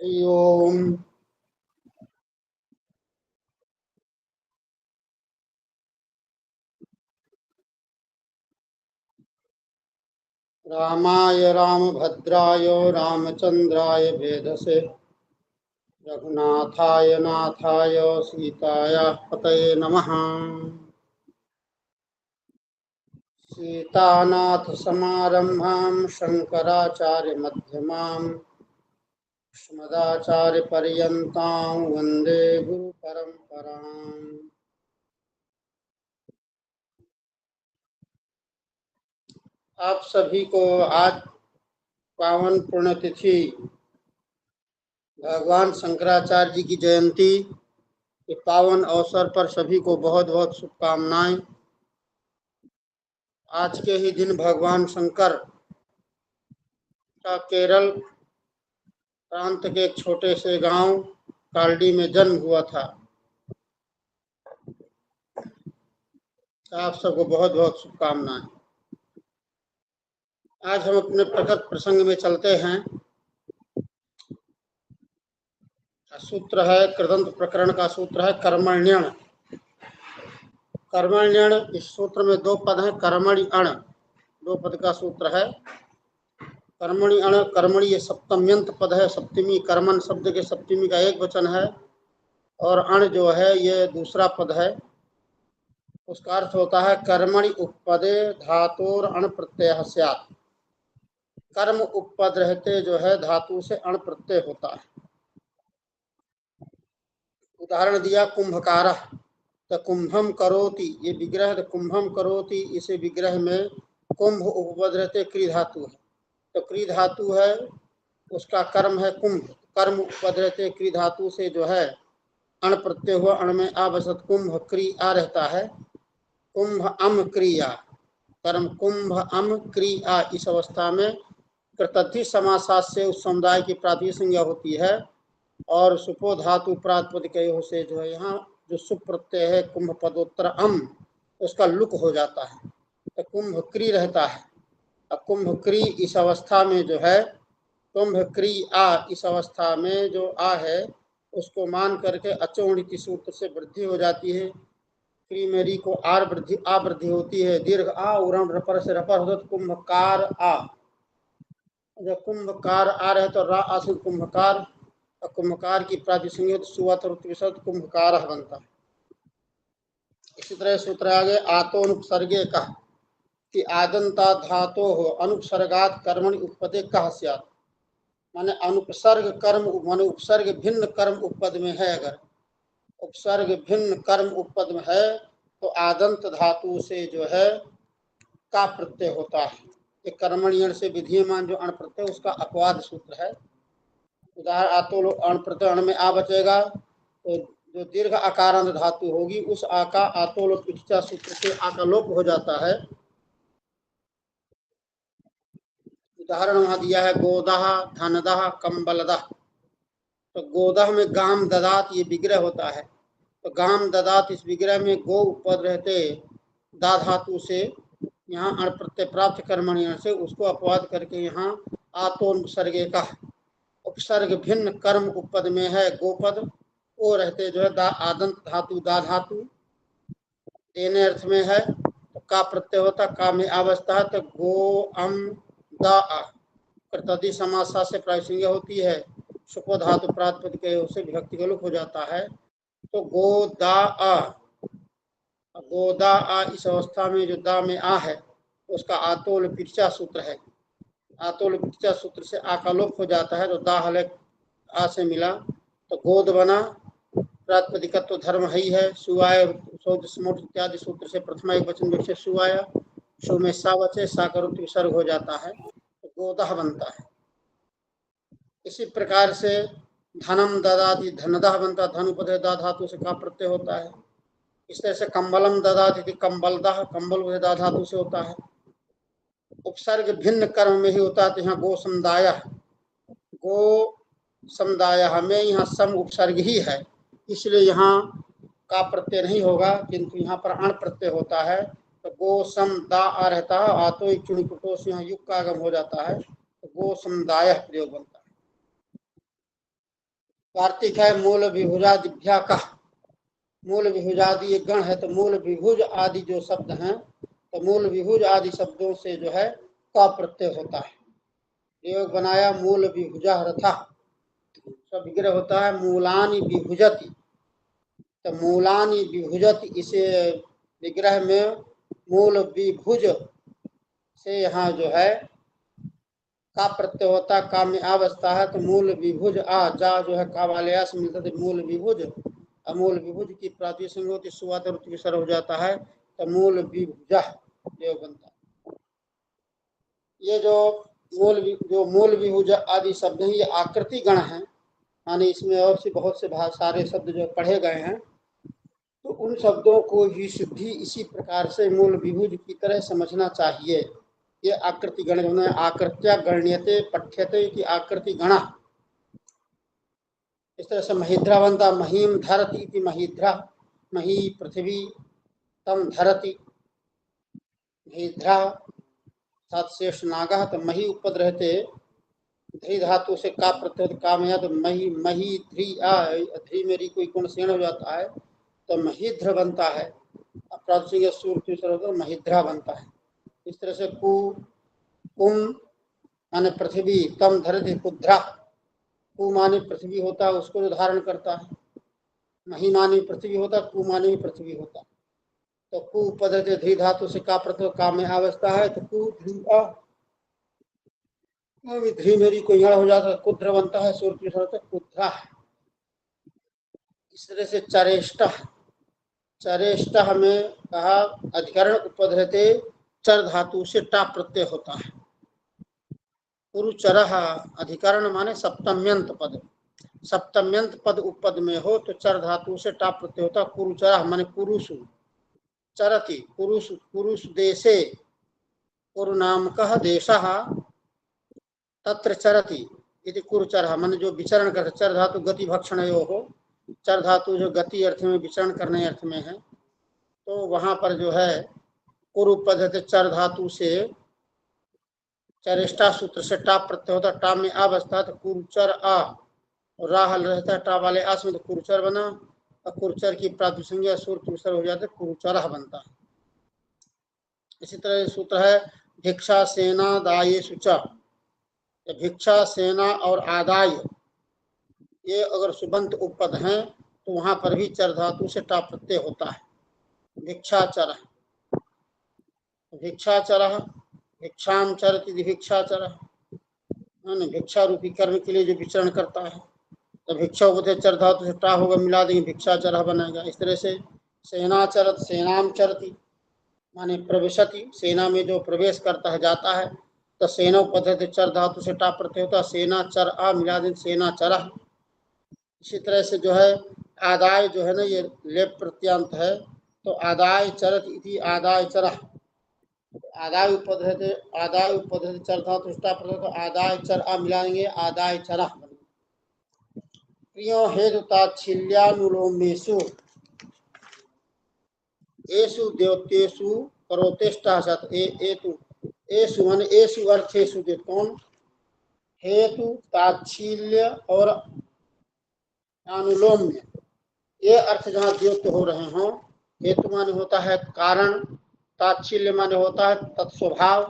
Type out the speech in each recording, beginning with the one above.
हरि ओम। रामाय रामभद्राय रामचंद्राय भेदसे रघुनाथाय नाथाय सीतायाः पतये नमः। सीतानाथ समारंभां शंकराचार्य मध्यमां अस्मदाचार्य पर्यन्तां वंदे गुरु परंपराम्। आप सभी को आज पावन पुण्यतिथि भगवान शंकराचार्य जी की जयंती के पावन अवसर पर सभी को बहुत बहुत शुभकामनाएं। आज के ही दिन भगवान शंकर का केरल प्रांत के एक छोटे से गांव कालडी में जन्म हुआ था। आप सबको बहुत बहुत शुभकामनाएं। आज हम अपने प्रकट प्रसंग में चलते हैं। सूत्र है कृदंत प्रकरण का सूत्र है कर्मण्यण। कर्मण्यण इस सूत्र में दो पद हैं, कर्मणि अण, दो पद का सूत्र है। कर्मणि अण, कर्मणि ये सप्तम्यंत पद है, सप्तमी, कर्मन शब्द के सप्तमी का एक वचन है, और अण जो है ये दूसरा पद है। उसका अर्थ होता है कर्मणि उपपदे धातुर अण प्रत्यय स्यात्। कर्म उपपद रहते जो है धातु से अण प्रत्यय होता है। उदाहरण दिया कुंभकार, तो कुंभम करोति, ये विग्रह कुंभम करोति, इसे विग्रह में कुंभ उपपद रहते क्री धातु है, तो क्री धातु है उसका कर्म है कुंभ, कर्म उपपद रहते क्री धातु से जो है अण प्रत्यय हुआ, अण में आवसत कुंभ क्री आ रहता है। कुंभ अम क्रिया, कर्म कुंभ अम क्रिया, इस अवस्था में कृतद्धि समासात से उस समुदाय की प्रातिपदिक संज्ञा होती है, और सुपो धातु प्रातिपदिक से जो है यहाँ जो सुप प्रत्यय है कुंभ पदोत्तर अम, उसका लुक हो जाता है, तो कुंभ क्री रहता है। अब कुंभ क्री इस अवस्था में जो है कुंभ क्री आ, इस अवस्था में जो आ है उसको मान करके अचोणिति सूत्र से वृद्धि हो जाती है। क्री में री को आर वृद्धि आ वृद्धि होती है, दीर्घ आ उरण रपर से रपर होता तो कुंभकार आ, जब कुंभकार आ रहे तो रा आसिन कुंभकार, और कुंभकार की प्रातिसंज्ञा सुवत कुंभकार बनता है। इसी तरह सूत्र आगे आतोनुपसर्गे का कि आदंता धातो हो अनुपसर्गात कर्मणि उपपदे कह स्यात्, माने अनुपसर्ग कर्म माने उपसर्ग भिन्न कर्म उपपद में है, अगर उपसर्ग भिन्न कर्म उपपद में है तो आदंत धातु से जो है का प्रत्यय होता है। ये कर्मण्यण से विधीयमान जो अण प्रत्यय उसका अपवाद सूत्र है। उदाहरण आतो अण प्रत्यय अण में आ बचेगा, तो जो दीर्घ आकारांत धातु होगी उस आ का आतोलोप इच्छा सूत्र से आ का लोप हो जाता है। उदाहरण वहां दिया है गोदह धनदह कंबलदह, तो गोदह में गाम ददात ये विग्रह होता है, तो गाम ददात इस विग्रह में गो उपपद रहते दा धातु से यहाँ अण प्रत्यय प्राप्त कर्मणि से उसको अपवाद करके यहाँ आतोनुपसर्गे का उपसर्ग भिन्न कर्म उपपद में है गोपद, वो रहते जो है दा आदंत धातु दा धातु देने अर्थ में है, तो का प्रत्यय होता का में अवस्था है, तो गो अम दा कृतधि समासा से प्रायसंज्ञा होती है, सुपो धातु प्रातिपदिक से विभक्ति का लोप हो जाता है, तो गोदा आ, गोदा आ इस अवस्था में जो दा में आ है उसका आतोल पिचा सूत्र है, आतोल पिचा सूत्र से आ का लोप हो जाता है, तो दा हले आ से मिला तो गोद बना, प्रातिपदिकत्व धर्म ही है, सुवाय स्मोट इत्यादि सूत्र से प्रथमा एक वचन विशेष सुवाया, सु में सा बचे सा करुत विसर्ग हो जाता है, तो गोदह बनता है। इसी प्रकार से धनम ददाति धनदह बनता, धनुपद दा धातु से का प्रत्यय होता है। इस तरह से कंबलम ददाति कंबलदह, कंबल दा धातु से होता है। उपसर्ग भिन्न कर्म में ही होता है, तो यहाँ गो समुदाय, गो समुदाय में यहाँ सम उपसर्ग ही है, इसलिए यहाँ का प्रत्यय नहीं होगा, किंतु यहाँ पर अण प्रत्यय होता है, तो गो सम दा आ रहता है, आतो एक चुणिकुटो से यहाँ युग का आगम हो जाता है, तो गो समुदाय प्रयोग बनता है। कार्तिक है मूल विभुजादिभ्या का, मूल विभुजादि एक गण है, तो मूल विभुज आदि जो शब्द हैं, तो मूल विभुज आदि शब्दों से जो है का प्रत्यय होता है। प्रयोग बनाया मूल विभुजा रथा, सब विग्रह होता है मूलानि विभुजति, तो मूलानि विभुजति इसे विग्रह में मूल विभुज से यहाँ जो है का प्रत्यय होता, का में अवस्था है, तो मूल विभुज आ जा जो है का वाले से मिलता है मूल विभुज, अमूल विभुज की प्रातिपदिक संज्ञा शुरुआत और विसर्ग हो जाता है, तो मूल विभुजा जो बनता है। ये जो मूल विभुज आदि शब्द हैं, ये आकृति गण हैं, यानी इसमें और से बहुत से सारे शब्द जो पढ़े गए हैं, तो उन शब्दों को ही सिद्धि इसी प्रकार से मूल विभुज की तरह समझना चाहिए। ये आकृति गण जो है, आकृत्या गण्यते पठ्यते की आकृति गणा, इस तरह से महिद्रा बनता, महीम धरती इति महिद्रा, मही पृथ्वी, तम धरती, महिद्रा सात शेष नागा, तो मही उपद रहते ध्री धातु से का प्रत्यय का में, तो मही मही ध्री आ, ध्री मेरी कोई गुण सेण हो जाता है, तो महिद्र बनता है, प्रातिपदिक सूर्य महिद्रा बनता है। इस तरह से कु कुम माने पृथ्वी, तम धरती कुद्रा, कु माने पृथ्वी होता है, उसको धारण करता है, मही माने पृथ्वी होता है, कु माने पृथ्वी होता है, तो कु पदते धी धातु से का प्रत्यय का में अवस्था है, तो कु ध्री आ, ध्री मेरी को यण हो जाता है, कुद्र बनता है, सूर्य कुद्रा। इस तरह से चरेष्ट, चरेष्ट में कहा अधिकरण उपधरते चर धातु से टा प्रत्यय होता है। कुरुचरः अधिकरण माने सप्तम्यंत पद, सप्तम्यंत पद उपपद में हो तो चर धातु से टा प्रत्यय होता है। कुरुचरः माने कुरुषु, चरति कुरुषु, कुरुष देशे, कुरु नामकः देशः तत्र चरति इति कुरुचरः माने जो विचरण करते, चर धातु गति भक्षणयोः हो, चर धातु जो गति अर्थ में विचरण करने अर्थ में है, तो वहां पर जो है कुरु पद चर धातु से चरेष्टा सूत्र से टा प्रत्यय होता, टा में अवस्था, तो कुरुचर आ, राहल रहता है टा वाले आस में, तो कुरुचर बना, और कुरुचर की प्रातिपदिक संज्ञा सूत्र हो जाता है, कुरुचरः बनता है। इसी तरह सूत्र है भिक्षा सेना दाये सुचा, भिक्षा सेना और आदाय ये अगर सुबंत उपपद हैं, तो वहां पर भी चर धातु से टा प्रत्यय होता है। भिक्षाचर, भिक्षाचर, भिक्षाम चरति भिक्षाचर, भिक्षा रूपी कर्म के लिए जो विचरण करता है, तो भिक्षा उपधे चर धातु से टा होगा, मिला देंगे भिक्षाचर बनेगा। इस तरह से सेनाचरत, सेनाम चरति माने प्रवेशति, सेना में जो प्रवेश करता है जाता है, तो सेना उपधे चर धातु से टा प्रत्यय होता है, सेना चर आ मिला देंगे सेना चर। इसी तरह से जो है आदाय जो है ना, ये लेप प्रत्यांत है, तो आदाय चरत इति आदाय चरः, आदाय उपधे चर धातु टा प्रत्यय, तो आदाय चर आ मिलाएंगे आदाय चरः। प्रियो हेतु ताच्छिल्यानुलोमेषु एषु द्योत्येषु करोतेष्टा सत एतु एषु माने एषु अर्थेषु कौन हेतु ताच्छिल्य और अनुलोम्य, ये अर्थ जहाँ द्योत्य हो रहे हों, हेतु माने होता है कारण, ताच्छिल्य माने होता है तत्स्वभाव,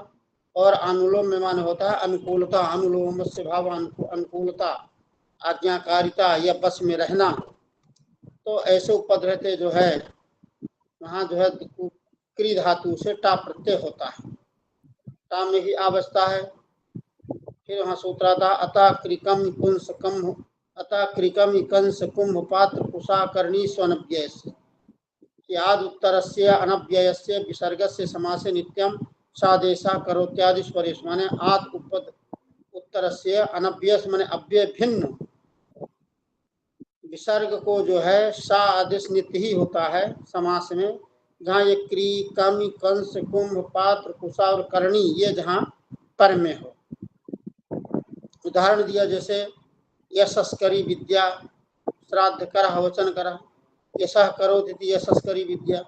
और अनुलोम्य माने होता है अनुकूलता, अनुलोम से भाव अनुकूलता, आज्ञाकारिता या बस में रहना। तो ऐसे उपद रहते जो है वहाँ जो है क्री धातु से टा प्रत्यय होता है, टा में ही अवस्था है। फिर वहाँ सूत्र था अतः क्रिकम कुंस कम, अतः क्रिकम कंस कुंभ पात्र कुशाकर्णी स्वनव्ययस्य याद उत्तरस्य अनव्ययस्य विसर्गस्य समासे नित्यम सादेशा करोत्यादि स्वरेश माने आत उपद उत्तरस्य अनव्यय माने अव्यय भिन्न विसर्ग को जो है सा आदेश नित्य ही होता है समास में, जहाँ ये क्री कम कंस कुंभ पात्र कुशा और करणी ये जहाँ पर में हो। उदाहरण दिया जैसे यशस्करी विद्या, श्राद्ध कर वचन कर, यशः करोति यशस्करी विद्या,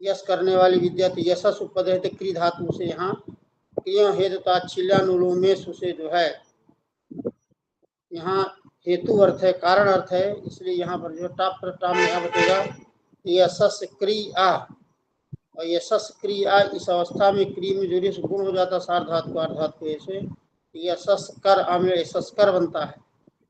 यश करने वाली विद्या, तो यशस उपद है क्री धातु से यहाँ क्रिया हेतु ताच्छिल्यानुलोमेषु से जो है यहाँ हेतु अर्थ है, कारण अर्थ है, इसलिए यहाँ पर जो टाप पर टाप में यहाँ बचेगा यशस क्रिया, और यशस क्रिया इस अवस्था में क्री में जो से गुण हो जाता सार्वधातु को अर्धातु ऐसे यशस कर आमेर यशस कर बनता है।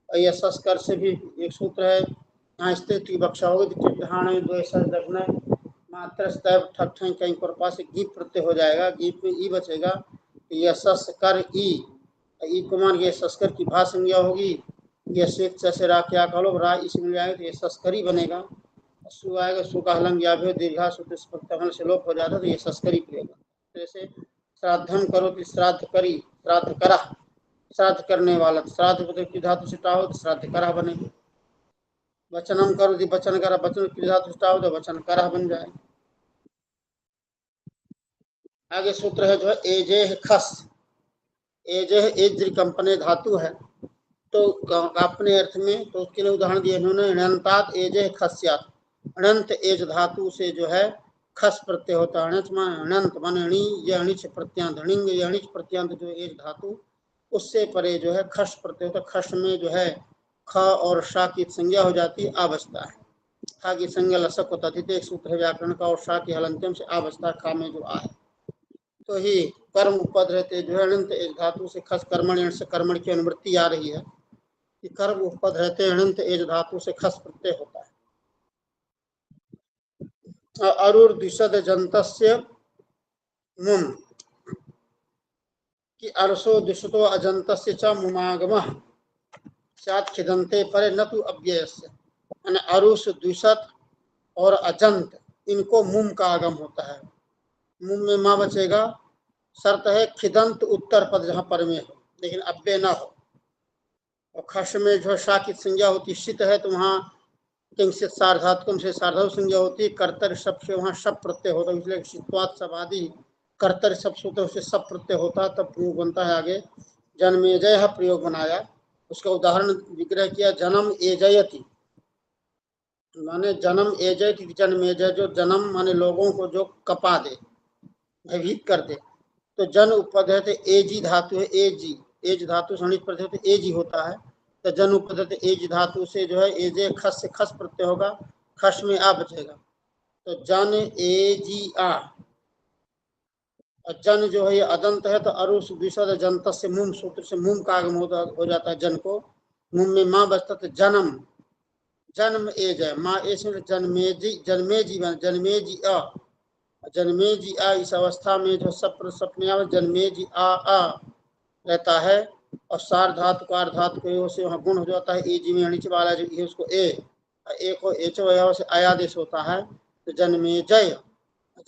और यशस कर से भी एक सूत्र है, यहाँ स्थित बक्षा होगी ढाणे दो दक्षिण मात्र स्तैव ठक ठन कहीं पर पास गीत प्रत्यय हो जाएगा, गीत में ई बचेगा, यशस कर ई को मान ये सस्कर की भा संज्ञा होगी, ये से रा क्या कहो रा इस मिल जाएगा तो ये सस्करी बनेगा, सु आएगा सु का हलंग या भी दीर्घा सुतमल से लोप हो जाता तो ये सस्करी पड़ेगा। जैसे श्राद्धम करो तो श्राद्ध करी, श्राद्ध करा, श्राद्ध करने वाला, श्राद्ध की धातु से टाहो तो श्राद्ध करा बनेगा। वचनम करो तो वचन करा, वचन की धातु से टाहो तो वचन करा बन जाए। आगे सूत्र है जो है एजेह खस, एजेह एज्र कंपने धातु है, तो अपने अर्थ में तो उसके लिए उदाहरण दिए इन्होंने, अनंतात एजेह खस्यात, अनंत एज धातु से जो है खस प्रत्यय होता है। अनंत मान अणि, ये अणिच प्रत्यांत, अणिंग ये अणिच प्रत्यांत जो एज धातु उससे परे जो है खस प्रत्यय होता है। खस में जो है ख और शा की संज्ञा हो जाती है, आवस्था है, खा की संज्ञा लसक होता थी, एक सूत्र है व्याकरण का, और शा की हलंत्यम से आवस्था खा में जो आ है, तो ही कर्म उपद रहते जो है अनंत एज धातु से खस कर्मण से कर्मण की अनुवृत्ति आ रही है कि कर्म उपद रहते अनंत एज धातु से खस प्रत्यय होता है। अरुर द्विषद जंतस्य मुम कि अरसो द्विषतो अजंतस्य च मुमागमः स्यात् खिदन्ते परे न तु अव्ययस्य, यानी अरुष द्विषद और अजंत इनको मुम का आगम होता है। मुम में माँ बचेगा, शर्त है खिदंत उत्तर पद जहाँ पर में हो लेकिन अव्यय ना हो, और खश में जो शा की संज्ञा होती शीत है तो वहाँ किंचित सार्धात्मक से सार्धव संज्ञा होती है, कर्तव्य शब्द से वहाँ शब्द प्रत्यय होता है, इसलिए शीतवाद शब्दादि कर्तव्य शब्द होता है उससे सब प्रत्यय होता है, तब प्रयोग बनता है। आगे जन्मेजय प्रयोग बनाया, उसका उदाहरण विग्रह किया, जन्म एजयति माने जन्म एजयति, जन्मेजय जो जन्म माने लोगों को जो कपा दे भयभीत कर दे, तो जन उपद है तो एजी धातु है, एजी एज धातु सणित प्रत्यय तो एजी होता है, तो जन उपद है एज धातु से जो है एजे खस से खस प्रत्यय होगा, खस में आ बचेगा, तो जन एजी आ, जन जो है ये अदंत है तो अरुष द्विषद जंत से मुम सूत्र से मुम का आगम हो जाता है, जन को मुम में माँ बचता तो जन्म जन्म एज है, माँ ए से जन्मेजी जन्मेजी बन जन्मेजी अ, जन्मेजी आ इस अवस्था में जो सपने जन्मेजी आ रहता है, और सार धातु का धातु को से वहाँ गुण हो जाता है, ए जी में अणिच वाला जो है उसको ए को एच से आयादेश होता है, तो जन्मेजय,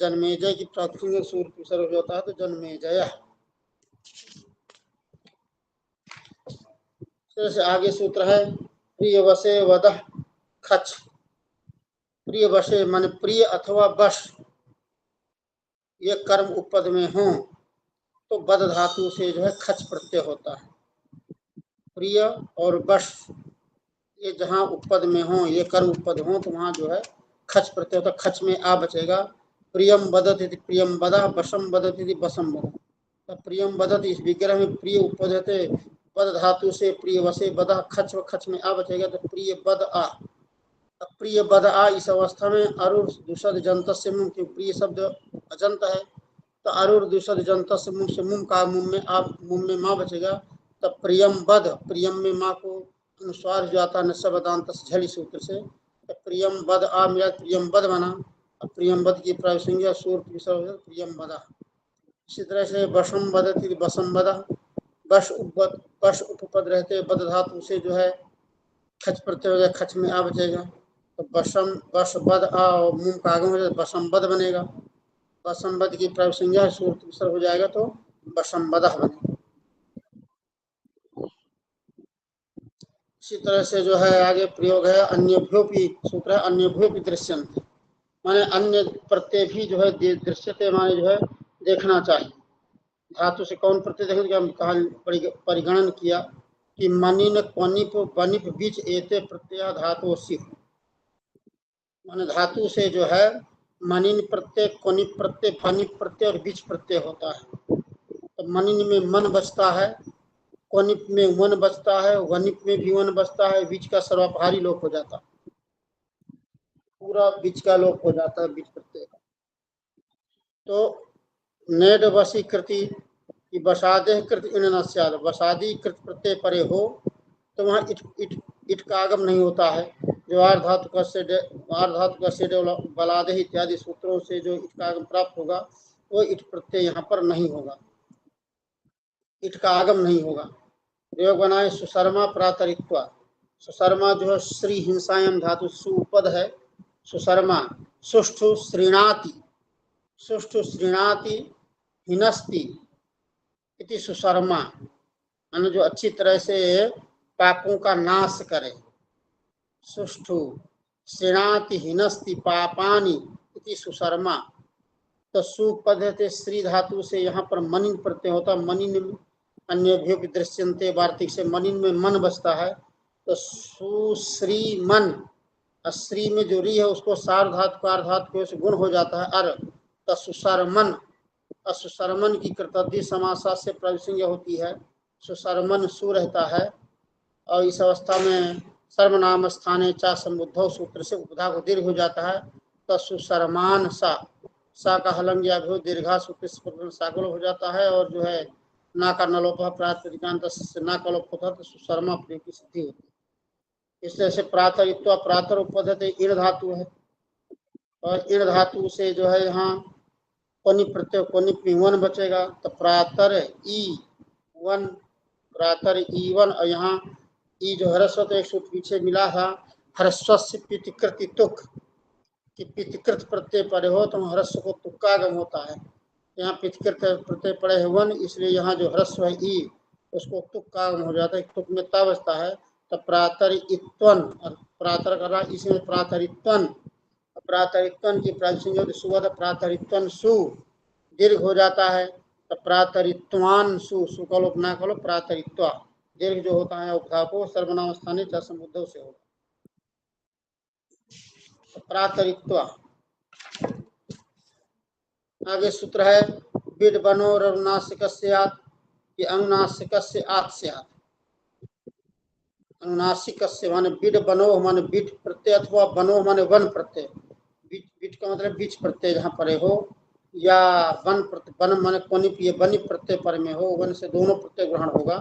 जन्मेजय की प्राथमिक सूर्य सर्व होता है तो जन्मेजय। से आगे सूत्र है प्रिय वशे वदह खच, प्रिय वशे मन प्रिय अथवा वश ये कर्म उपद में हो तो बद धातु से जो है खच प्रत्यय होता है। प्रिय और वश ये जहाँ उपद में हो, ये कर्म उपद हो तो वहाँ जो है खच प्रत्यय होता है, खच में आ बचेगा। प्रियम बदत इति प्रियम बदा, वशम बदत इति वशम बदा, तो प्रियम बदत इस विग्रह में प्रिय उपद है बद धातु से प्रिय वसे बदा, खच व खच में आ बचेगा तो प्रिय बद आ, प्रिय बद आ इस अवस्था में अरुर दुषद जंत से मुम, क्योंकि प्रिय शब्द अजंत है तो अरुर दुषद जंत से मुम का मुम में माँ बचेगा, तब प्रियम बद, प्रियम में माँ को अनुस्वार जाता नशबदांत झली सूत्र से, तो प्रियम बद आ मेरा प्रियम बद बना, प्रियम बद की प्रासंज्ञा सूर प्रियम बदा। इसी तरह से वशम बदति वसम बदा, वश उपपद रहते बद धातु से जो है खच प्रत्यय हो जाए, खच में आ बचेगा, तो वशम वश बद आ और मुंह का आगम हो जाए वसम बद बनेगा, वसम बद की प्रासंज्ञा सूर हो जाएगा तो वसम बदा बनेगा। इसी तरह से जो है आगे प्रयोग है अन्यभ्योपि सूत्र है, अन्यभ्योपि दृश्यंत माने अन्य प्रत्यय भी जो है दृश्यते माने जो है देखना चाहिए। धातु से कौन प्रत्यय देखेंगे, हम कहा परिगणन किया कि मनिन क्वनिप वनिप बीच एते प्रत्यय धातु सिख, माने धातु से जो है मनिन प्रत्यय क्वनिप प्रत्यय वनिप प्रत्यय और बीच प्रत्यय होता है, तो मनिन में मन बचता है क्वनिप में वन बचता है, वनिप में भी वन बचता है, बीच का सर्वापहारी लोप हो जाता है, पूरा बीच का लोप हो जाता है बीच प्रत्यय का। तो नेड वशीकृति कि बसादे कृत इन न स्याद, बसादी कृत प्रत्यय परे हो तो वहाँ इट इट इट का आगम नहीं होता है। जो आर्ध धातु का सेड बलादे इत्यादि सूत्रों से जो इट का आगम प्राप्त होगा वो इट प्रत्यय यहाँ पर नहीं होगा, इट का आगम नहीं होगा। प्रयोग बनाए सुशर्मा प्रातरित्वा, सुशर्मा जो है श्री हिंसायम धातु सुपद है, सुशर्मा सुष्ठु श्रीणाति, सुष्ठु श्रीणाति हिनस्ति इति सुशर्मा, यानी जो अच्छी तरह से पापों का नाश करे। सुष्ठु श्रीणाति हिनस्ति पापानि इति सुशर्मा। तो सुपद्धते श्री धातु से यहाँ पर मनिन प्रत्यय होता है, मनिन अन्य दृश्यन्ते वार्तिक से मनिन में मन बचता है। तो सुश्री मन, श्री में जो री है उसको सार्वधातु से गुण हो जाता है अर, तो सुशर्मन, सुशर्मन की कृतद्धि समासा से प्रविसंज्ञा होती है, सुशर्मन सु रहता है। और इस अवस्था में सर्वनाम स्थाने चा समुद्धव सूत्र से उपधा को दीर्घ हो जाता है, तो सुशर्मान सा का हलंग या भी दीर्घा सूत्र से सागल हो जाता है। और जो है ना का नलोप प्रातिकांत ना का लोप होता है तो सुशर्मा प्रयोग की सिद्धि होती है। इस तरह से प्रातरित्वा प्रातर उपपद्धति ईण धातु है, और ईण धातु से जो है यहाँ कोनि प्रत्यय कोनि में वन बचेगा, तो प्रातर ई वन, प्रातर ई वन। और यहाँ ई जो ह्रस्व तो एक सूत्र पीछे मिला था, ह्रस्वस्य पितृकृति तुक कि पितृकृत प्रत्यय पड़े हो तो ह्रस्व को तुक्कागम होता है। यहाँ पितृकृत प्रत्यय पड़े है वन, इसलिए यहाँ जो ह्रस्व है ई उसको तुक्कागम हो जाता है, तुक में ता बचता है। तो प्रातरित्वन, प्रातर कर रहा इसमें प्रातरित्वन, प्रातरित्वन की प्रातिसंज्ञा सुवद प्रातरित्वन सु दीर्घ हो जाता है। तो प्रातरित्वान सु का लोप ना करो, प्रातरित्वा दीर्घ जो होता है उपधा को सर्वनाम स्थानीय च समुद्धव से होगा। तो प्रातरित्वा। आगे सूत्र है बिड बनो अनुनासिकस्य आत्, कि अनुनासिकस्य आत् से आत्, अनुनासिकस्य माने बिड बनो माने बिट प्रत्यय अथवा बनो माने वन प्रत्यय, बिट का मतलब बीच प्रत्यय जहाँ परे हो, या वन प्रत्यय, वन माने कोनिप ये बनी प्रत्यय पर में हो, वन से दोनों प्रत्यय ग्रहण होगा।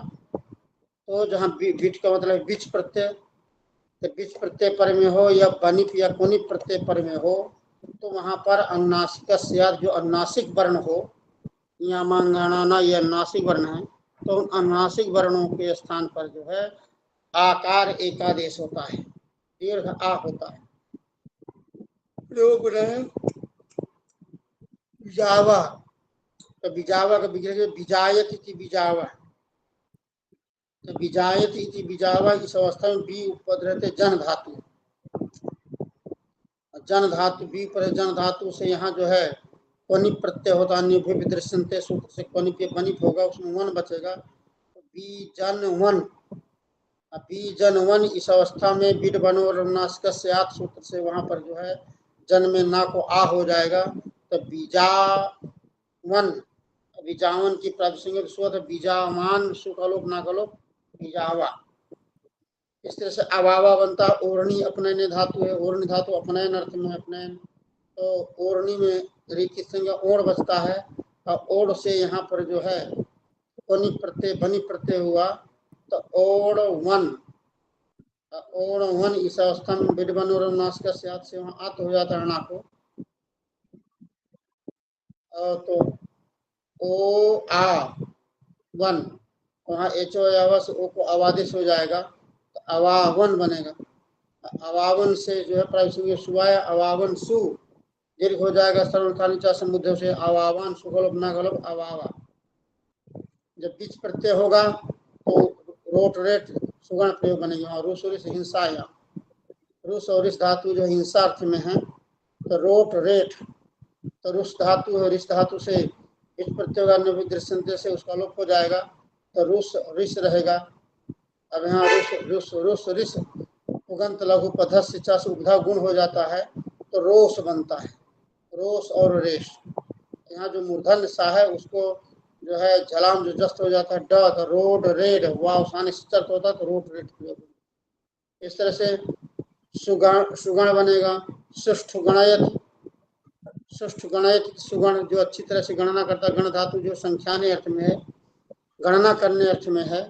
तो जहाँ बिट का मतलब बीच प्रत्यय, तो बीच प्रत्यय पर में हो या बनिप या कोनिप प्रत्यय पर में हो, तो वहाँ पर अनुनासिक जो अनुनासिक वर्ण हो, या मांगाना ये अनुनासिक वर्ण है, तो उन अनुनासिक वर्णों के स्थान पर जो है आकार एकादेश होता है, दीर्घ आ होता है। प्रयोग रहे बिजावा, तो बिजावा का विग्रह बिजायत इति बिजावा, तो बिजायत इति बिजावा इस अवस्था में बी उपपद रहते जन धातु, जन धातु बी पर जन धातु से यहाँ जो है कोनिप प्रत्यय होता है, अन्य दृश्यन्ते सूत्र से कोनिप बनिप होगा, उसमें वन बचेगा, तो बी जन वन, बी जन वन इस अवस्था में बिड बनो और अनुनासिक से आत् सूत्र से वहां पर जो है जन में ना को आ हो जाएगा। तो बीजावन, बीजावन की प्रातिसंज्ञा स्वत बीजामान सुकालोप ना कलोप बीजावा। इस तरह से अवावा बनता, ओरणी अपनयन धातु है, ओरणी धातु अपनयन अर्थ में अपनयन, तो ओरणी में रीति संज्ञा ओढ़ बचता है, और ओढ़ से यहाँ पर जो है कोनि प्रत्यय बनी प्रत्यय हुआ, तो ओढ़ वन, ओढ़ वन इस अवस्था में बिडबन और नासिक से वहाँ आत हो जाता है ना को, तो ओ आ वन, वहाँ एचो आवास ओ को अवादिश हो जाएगा, तो अवावन बनेगा। अवावन से जो है प्रायः सुवाय अवावन सु दीर्घ हो जाएगा, सर्वथानिचा समुद्र से अवावान सुगलब ना गलब अवावा। जब बीच प्रत्यय होगा तो रोट रेट सुगण प्रयोग बनेगी, वहाँ रूस और हिंसा, या रूस और इस धातु जो हिंसा अर्थ में है, तो रोट रेट, तो रुस धातु है, रिस धातु से इस प्रत्यय दृश्यंते से उसका लोप हो जाएगा, तो रुस रिस रहेगा। अब यहाँ रुस रुस रिस उगंत लघु पधस्य चा से उपधा गुण हो जाता है, तो रोस बनता है, रोस और रेश। यहाँ जो मूर्धन्य सा है उसको जो है झलाम जो जस्त हो जाता है ड, तो रोड रेड, वाव सानी चर्त होता है तो रोड रेड प्रयोग होगा। इस तरह से सुगण सुगण बनेगा सुष्ठु गणयति, सुष्ठु गणयति सुगण जो अच्छी तरह से गणना करता है, गण धातु जो संख्याने अर्थ में है, गणना करने अर्थ में है,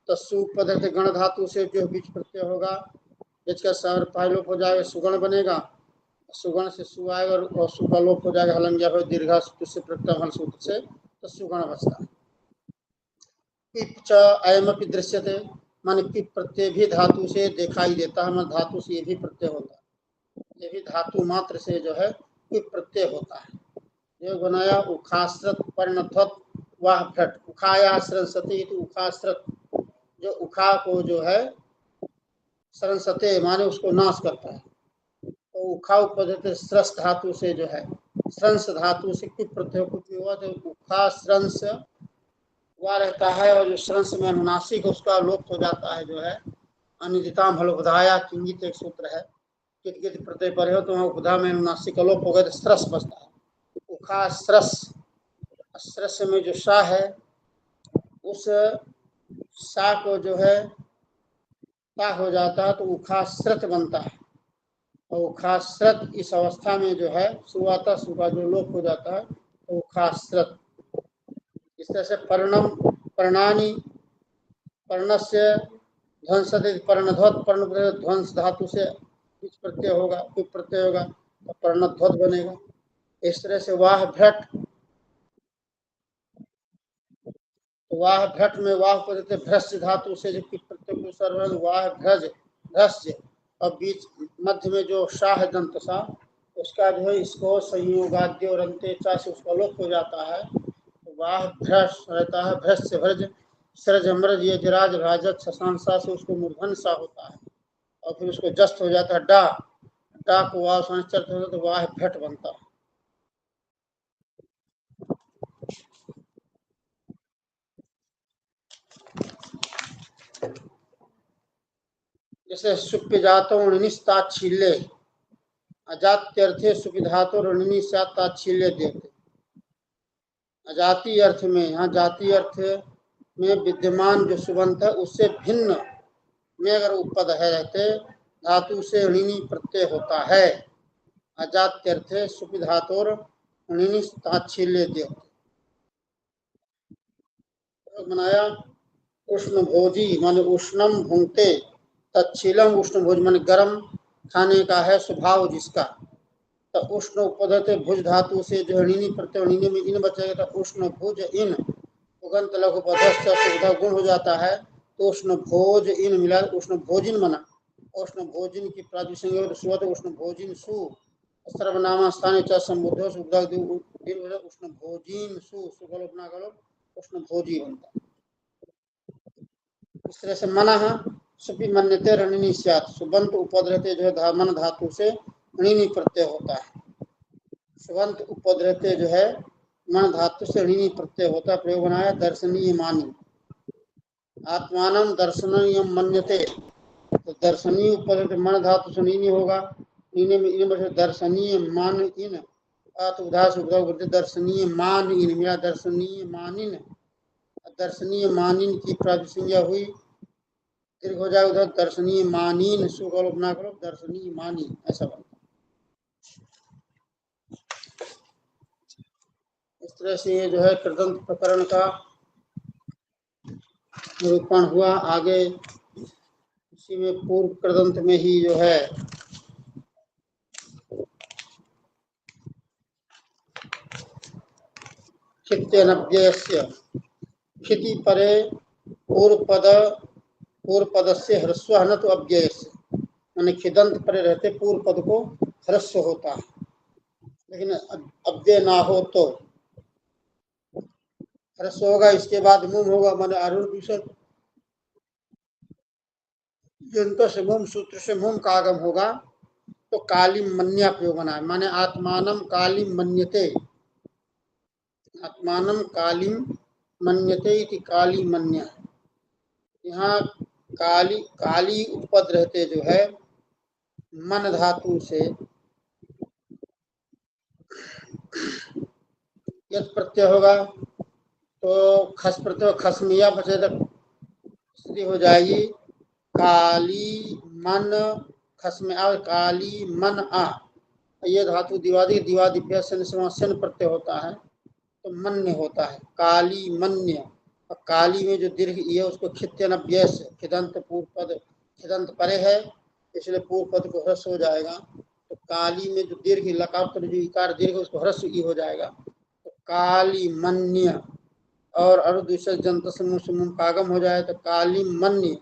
तो सु पद गण धातु से जो बीच प्रत्यय होगा, बीच का सर पायलोप हो जाएगा, सुगण बनेगा, सुगण से सु आएगा और सु का लोप हो जाएगा, हलंग्या हो दीर्घा से प्रत्यय हल सूत्र से, तो सुगण बचता है। पिप च अयमपि दृश्यते, माने पिप प्रत्यय भी धातु से दिखाई देता है, मतलब धातु से ये भी प्रत्यय होता है, ये भी धातु मात्र से जो है पिप प्रत्यय होता है। जो बनाया उखाश्रत पर्णध्वत वाह भट, उखाया सरस्वती, उखाश्रत जो उखा को जो है सरस्वती माने उसको नाश करता है, तो उखा उपपद्यते स्रस धातु से जो है, स्रंस धातु से पिप प्रत्यय कुछ भी हुआ तो उखा स्रंस वह रहता है, और जो श्रंस में अनुनासिक उसका लोप हो जाता है, जो है अनिदिताम हलोपधाया किंगित एक सूत्र है, कित कित प्रत्यय पर हो तो वहाँ उपधा में अनुनासिक का लोप हो गया तो स्रस बचता है। उखा स्रस, स्रस में जो सा है उस सा को जो है ता हो जाता है तो उखाश्रत बनता है, और उखाश्रत इस अवस्था में जो है सुवाता सु का जो लोप हो जाता है तो उखाश्रत। इस तरह से पर्णम पर्णानी, पर्णस्य ध्वंसते पर्णध्वत, पर्ण ध्वंस धातु से कुछ प्रत्यय होगा, कुछ प्रत्यय होगा तो पर्णध्वत बनेगा। इस तरह से वाह भ्रट, वाह भ्रट में वाह पढ़ते भ्रस्य धातु से जो कुछ प्रत्यय को सर्व वाह भ्रज भ्रस्य, और बीच मध्य में जो शाह दंत सा उसका जो है इसको संयोगाद्य और अंत्य से उसका लोप हो जाता है, तो वाह भ्रस रहता है, भ्रस्य भ्रज सरज अमरज ये जराज राजत शशांसा से उसको मूर्धन सा होता है, और फिर उसको जस्त हो जाता है डा, डा को वाह संचर्त होता है तो वाह भट बनता है। जैसे सुप्यजातो ऋणिस्ताच्छील्य, अजात्यर्थे सुपिधातो ऋणिनी ताच्छील्य देते, अजाति अर्थ में, यहाँ जाति अर्थ में विद्यमान जो सुबंत है उससे भिन्न में अगर उपपद है रहते धातु से ऋणी प्रत्यय होता है, अजात्यर्थे सुपिधातोर ऋणी ताच्छील्य दे बनाया। उष्ण भोजी माने उष्णम भूंगते, तच्छीलम उष्ण भोज माने गर्म खाने का है स्वभाव जिसका, तो उष्ण उपपदते भुज धातु से जो ऋणी प्रत्यय ऋणी में इन बचेगा तो उष्ण भुज इन, उगंत लघु पदस्थ सुविधा गुण हो जाता है, तो उष्ण भोज इन मिला उष्ण भोजिन बना, उष्ण भोजिन की प्रातिसंयोग सुवत उष्ण भोजिन सु सर्वनामा स्थाने च संबुद्धो सुविधा उष्ण भोजिन सु सुगलोपना गलो उष्ण भोजी बनता। इस तरह से मन सुपी मन्यते रणिनी स्यात्, सुबंत उपद रहते जो है मन धातु से ऋणी प्रत्यय होता है, सुबंत उपद रहते जो है मन धातु से ऋणी प्रत्यय होता है। प्रयोग बनाया दर्शनीय मानी, आत्मानम दर्शनीय मन्यते, तो दर्शनीय उपद मन धातु से ऋणी होगा, ऋणी में इन बचे दर्शनीय मान इन, उदास दर्शनीय मान इन मेरा दर्शनीय मानिन, दर्शनीय मानिन की प्रातिसंज्ञा हुई दीर्घ हो जाए उधर दर्शनीय मानीन सुगलोप ना करो दर्शनीय मानी ऐसा बनता। इस तरह से ये जो है कृदंत प्रकरण का निरूपण हुआ। आगे इसी में पूर्व कृदंत में ही जो है खित्यनव्ययस्य खिति परे पूर्व पद से ह्रस्व न तो अव्यय से, माने खिदंत परे रहते पूर्व पद को ह्रस्व होता है, लेकिन अव्यय ना हो तो ह्रस्व होगा, इसके बाद मुम होगा माने आरूढ़ विसर्ग, जंत से मुम सूत्र से मुम का आगम होगा तो कालिम मन्या प्रयोग बना है, माने आत्मानम कालिम मन्यते, आत्मानम कालिम मन्यते इति काली मन्या, यहाँ काली काली उपपद रहते जो है मन धातु से यद प्रत्यय होगा तो खस प्रत्यय खसमिया बचे तो स्थिति हो जाएगी काली मन खसमे आ काली मन आ। ये धातु दिवादी दिवादिभ्य शन प्रत्यय होता है तो मन्य होता है काली मन्य। और काली में जो दीर्घ ये उसको खित्यनव्य से खिदंत पूर्व पद खिदंत परे है इसलिए पूर्व पद को ह्रस्व हो जाएगा। तो काली में जो दीर्घ लकार जो इकार दीर्घ उसको ह्रस्व ई हो जाएगा तो काली मन्य। और अरुद्विषय जंत समूह समूह पागम हो जाए तो काली मन्य।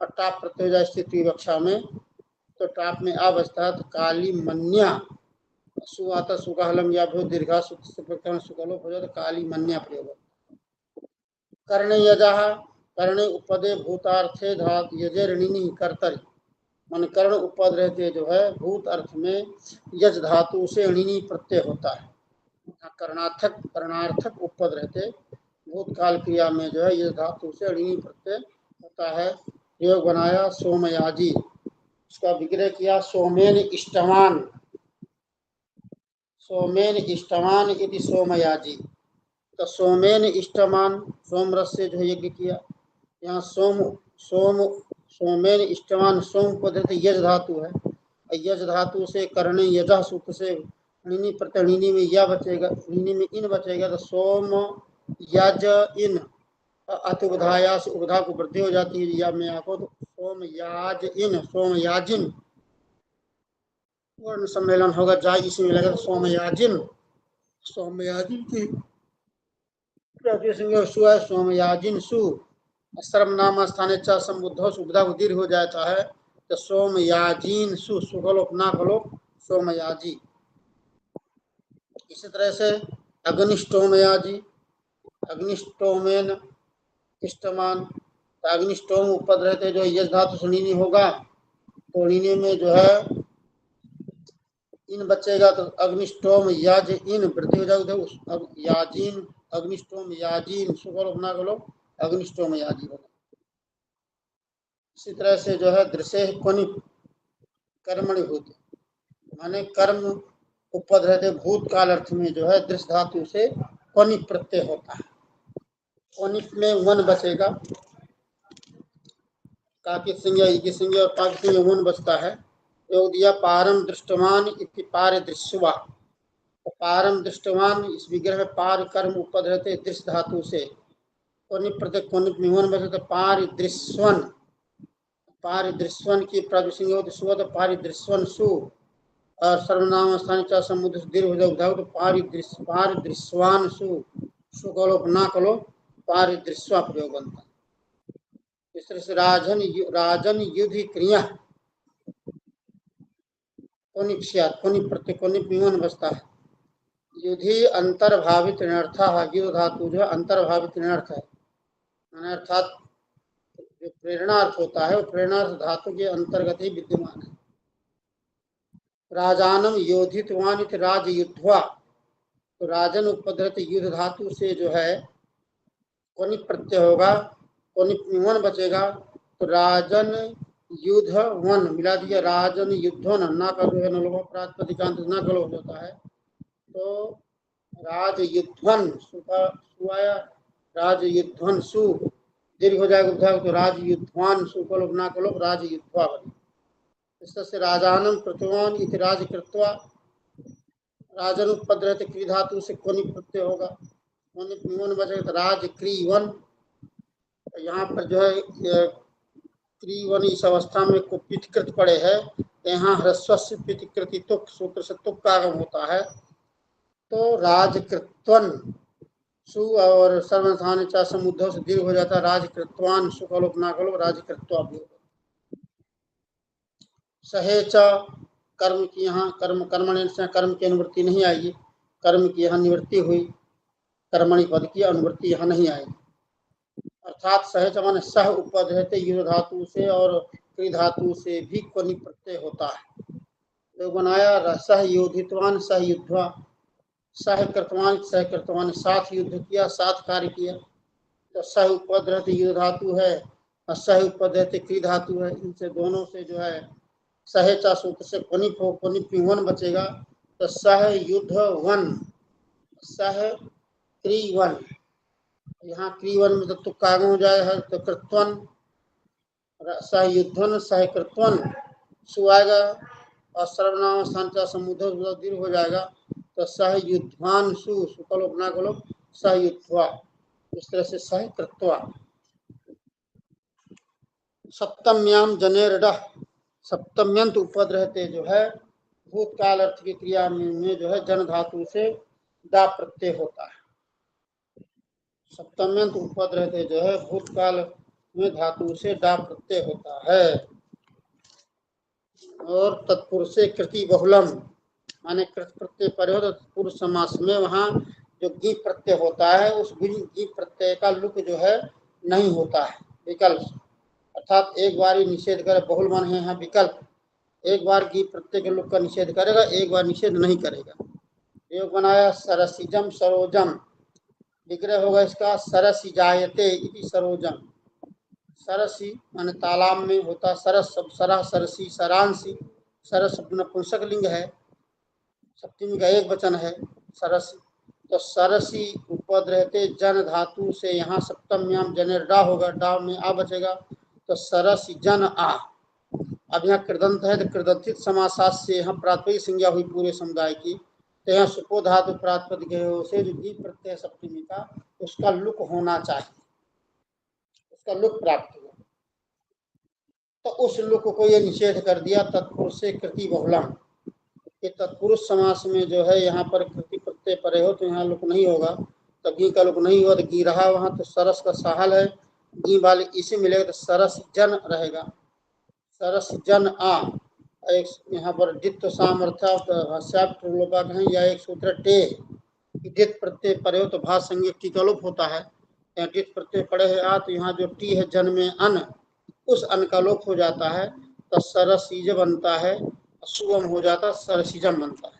और टाप प्रत्यय हो जाए स्थिति विवक्षा में तो टाप में आ बचता है तो काली मन्या। सु आता सुकालम या भ्यो दीर्घा सुकलोप हो जाए तो काली मन्या प्रयोग। कर्णे यजा कर्णे उपदे भूतार्थे धात यजर्णिनी कर्तरि मन कर्ण उपद रहते जो है भूत अर्थ में यज धातु से ऋणी प्रत्यय होता है। कर्णार्थक उपद रहते भूतकाल क्रिया में जो है यज धातु से ऋणी प्रत्यय होता है। प्रयोग बनाया सोमयाजी उसका विग्रह किया सोमेन इष्टवान इति सोमयाजी। तो सोमेन इष्टवान सोम रस से जो यज्ञ किया यहाँ सोमेन इष्टवान सोम पद्धति यज धातु है। यज धातु से करणे यजा सूत्र से ऋणी प्रत्यय ऋणी में या बचेगा ऋणी में इन बचेगा तो सोम यज इन अतुबधाया से उबधा को वृद्धि हो जाती है या में आपको तो सोम याज इन सोम याजिन वर्ण सम्मेलन होगा जा इसमें लगेगा सोमयाजिन की सोमयाजिन सु सर्वनाम स्थाने च संबुद्धो सुबधा दीर्घ हो जाता है तो सोमयाजीन सुखलोप ना खलोप सोमयाजी। इसी तरह से अग्निष्टोमयाजी अग्निष्टोमेन इष्टमान अग्निष्टोम उपद रहते जो यज धातु सुनीनी होगा तो ऋणी में जो है इन बचेगा तो अग्निष्टोम याज इन वृद्धि हो जाएगा याजीन अग्निष्टोम याजीन सुखलोप ना खलोप अग्निष्टोम याजी होगा। इसी तरह से जो है दृश्य कोनि कर्मणि भूत माने कर्म उपद रहते भूतकाल अर्थ में जो है दृश्य धातु से कोनि प्रत्यय होता है। कोनि में वन बचेगा काकी सिंह और पाक सिंह वन बचता है। योग दिया पारम दृष्टवान इति पार दृश्यवा तो पारम दृष्टवान इस विग्रह में पार कर्म उपद रहते दृश्य धातु से कोनि प्रत्यय कोनि में वन बचे तो पारिदृश्यवन की प्राविसिंग होती सुवत पारिदृश्यवन सु और सर्वनाम स्थान चा समुद्र दीर्घ हो जाए तो पारिदृश्यवान सु कलो ना कलो पारिदृश्य प्रयोग बनता है। इस तरह से राजन युद्ध क्रिया कोनि प्रत्यय कोनि विमान बचता है। युद्धि अंतर्भावित ऋणार्थ युद्ध धातु जो अंतर्भावित ऋणार्थ है अर्थात जो प्रेरणार्थ होता है वो प्रेरणार्थ धातु के अंतर्गत ही विद्यमान है। राजानम योधितवान राज युद्धवा तो राजन उपद्रत युद्ध धातु से जो है कोनि प्रत्यय होगा कोनि वन बचेगा तो राजन युद्ध वन मिला दिया राजन युद्धन ना का जो है नलोभा प्रातिपदिकांत ना कलो हो जाता है तो राज युद्धन सुआया राज युद्धन सु दीर्घ हो जाएगा तो राज युद्धवान सुकलोप ना कलोप राज युद्धवा बने। इस तरह से राजानम प्रतिवान इति राज कृत्वा राजन उपद रहते क्री धातु से कोनि प्रत्यय होगा कोनि बचे तो राज क्रीवन। यहाँ पर जो है क्रीवन इस अवस्था में को पितकृत पड़े है यहाँ ह्रस्व पितकृति तुक सूत्र से तुक का आगम होता है तो राजकृत्वन सु और सर्वनाम चा समुद्र से दीर्घ हो जाता है राजकृत्वान सुकलोप ना कलो राजकृत्वा। सहेच कर्म की यहाँ कर्मणि से कर्म की अनुवृत्ति नहीं आएगी कर्म की यहाँ निवृत्ति हुई कर्मणि पद की अनुवृत्ति यहाँ नहीं आएगी अर्थात सहज मान सह उपद रहते युद्ध धातु से और क्री धातु से भी कोनि प्रत्यय होता है। तो बनाया सह योधितवान सह युद्धवा सह कृतवान साथ युद्ध किया साथ कार्य किया तो सह उपद रहते युद्ध धातु है और सह उपद रहते क्री धातु है। इनसे दोनों से जो है सहेचा सूत्र से कोनि वन बचेगा तो सह युद्ध वन सह क्री वन यहाँ क्रीवन में तो तुक्का हो जाएगा, तो कृत्वन, सह युद्धन सह कृत्वन सु आएगा, और सर्वनाम स्थान का समुद्र दीर्घ हो जाएगा, तो सह युद्धान सुकलोप ना कलोप सह युद्धवा, इस तरह से सह कृत्वा। सप्तम्याम जनेर, सप्तम्यंत उपद रहते जो है भूतकाल अर्थ की क्रिया में जो है जन धातु से डा प्रत्यय होता है। सप्तम्यंत उपद रहते जो है भूतकाल में धातु से डा प्रत्यय होता है। और तत्पुरुष से कृति बहुलम, माने कृत प्रत्यय पर हो तो पुरुष समास में वहाँ जो गी प्रत्यय होता है उस गी प्रत्यय का लुक जो है नहीं होता है, विकल्प, अर्थात एक बार ही निषेध करे, बहुल मन है यहाँ विकल्प, एक बार गी प्रत्यय के लुक का निषेध करेगा, एक बार निषेध नहीं करेगा। योग बनाया सरसिजम सरोजम, विग्रह होगा इसका सरसी जायते इति सरोजम। सरसी माने तालाब में होता सरस, सब सरा सरसी सरांसी, सरस नपुंसक लिंग है, सप्तमी का एक वचन है सरसी, तो सरसी उपद रहते जन धातु से यहाँ सप्तम्याम जनेर डा होगा, डा में आ बचेगा, तो सरसी जन आ। अब यहाँ कृदंत है तो कृदंतित समासात से यहाँ प्रातिपदिक संज्ञा हुई पूरे समुदाय की, तो यहाँ सुपो धातु प्रातिपदिक से जो गी प्रत्यय सप्तमी का उसका लुक होना चाहिए, उसका लुक प्राप्त हुआ, तो उस लुक को ये निषेध कर दिया तत्पुरुष से कृति बहुलम। ये तत्पुरुष समास में जो है यहाँ पर कृति प्रत्यय परे हो तो यहाँ लुक नहीं होगा, तो गी का लुक नहीं हुआ तो गी रहा वहाँ, तो सरस का साहल है, गी वाले इसी मिलेगा तो सरस जन रहेगा, सरस जन आ। एक यहाँ पर डित्व सामर्थ्य कहें या एक सूत्र टे, डित प्रत्यय पड़े हो तो भाष संज्ञक टीका लोप होता है, यहाँ डित प्रत्यय पड़े है आ, तो यहाँ जो टी है जन में अन, उस अन का लोप हो जाता है, तो सरसीज बनता है, सुगम हो जाता है, सरसीजम बनता है।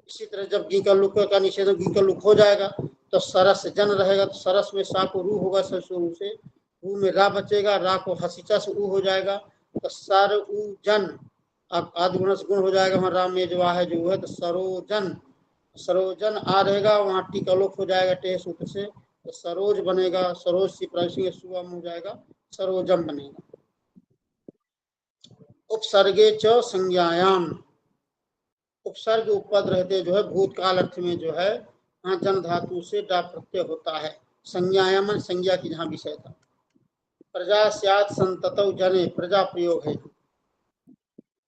इसी तरह जब गी का लुक का निषेधन गी का लुक हो जाएगा तो सरस जन रहेगा, तो सरस में सा को रू होगा, सरसु से रू में रा बचेगा, रा को हसीचा से ऊ हो जाएगा, तो सर ऊ जन, अब आदिगुण से गुण हो जाएगा, वहाँ राम में जो है जो है तो सरोजन, सरोजन आ रहेगा, वहाँ टीका लोप हो जाएगा टे सूत्र से, तो सरोज बनेगा, सरोज सी प्राचीन सुगम हो जाएगा, सरोजम बनेगा। उपसर्गे च संज्ञायाम, उपसर्ग उपपद रहते जो है भूतकाल अर्थ में जो है वहाँ जन धातु से डा प्रत्यय होता है, संज्ञायाम संज्ञा की जहाँ विषय था। प्रजा स्यात् संततौ जने, प्रजा प्रयोग है,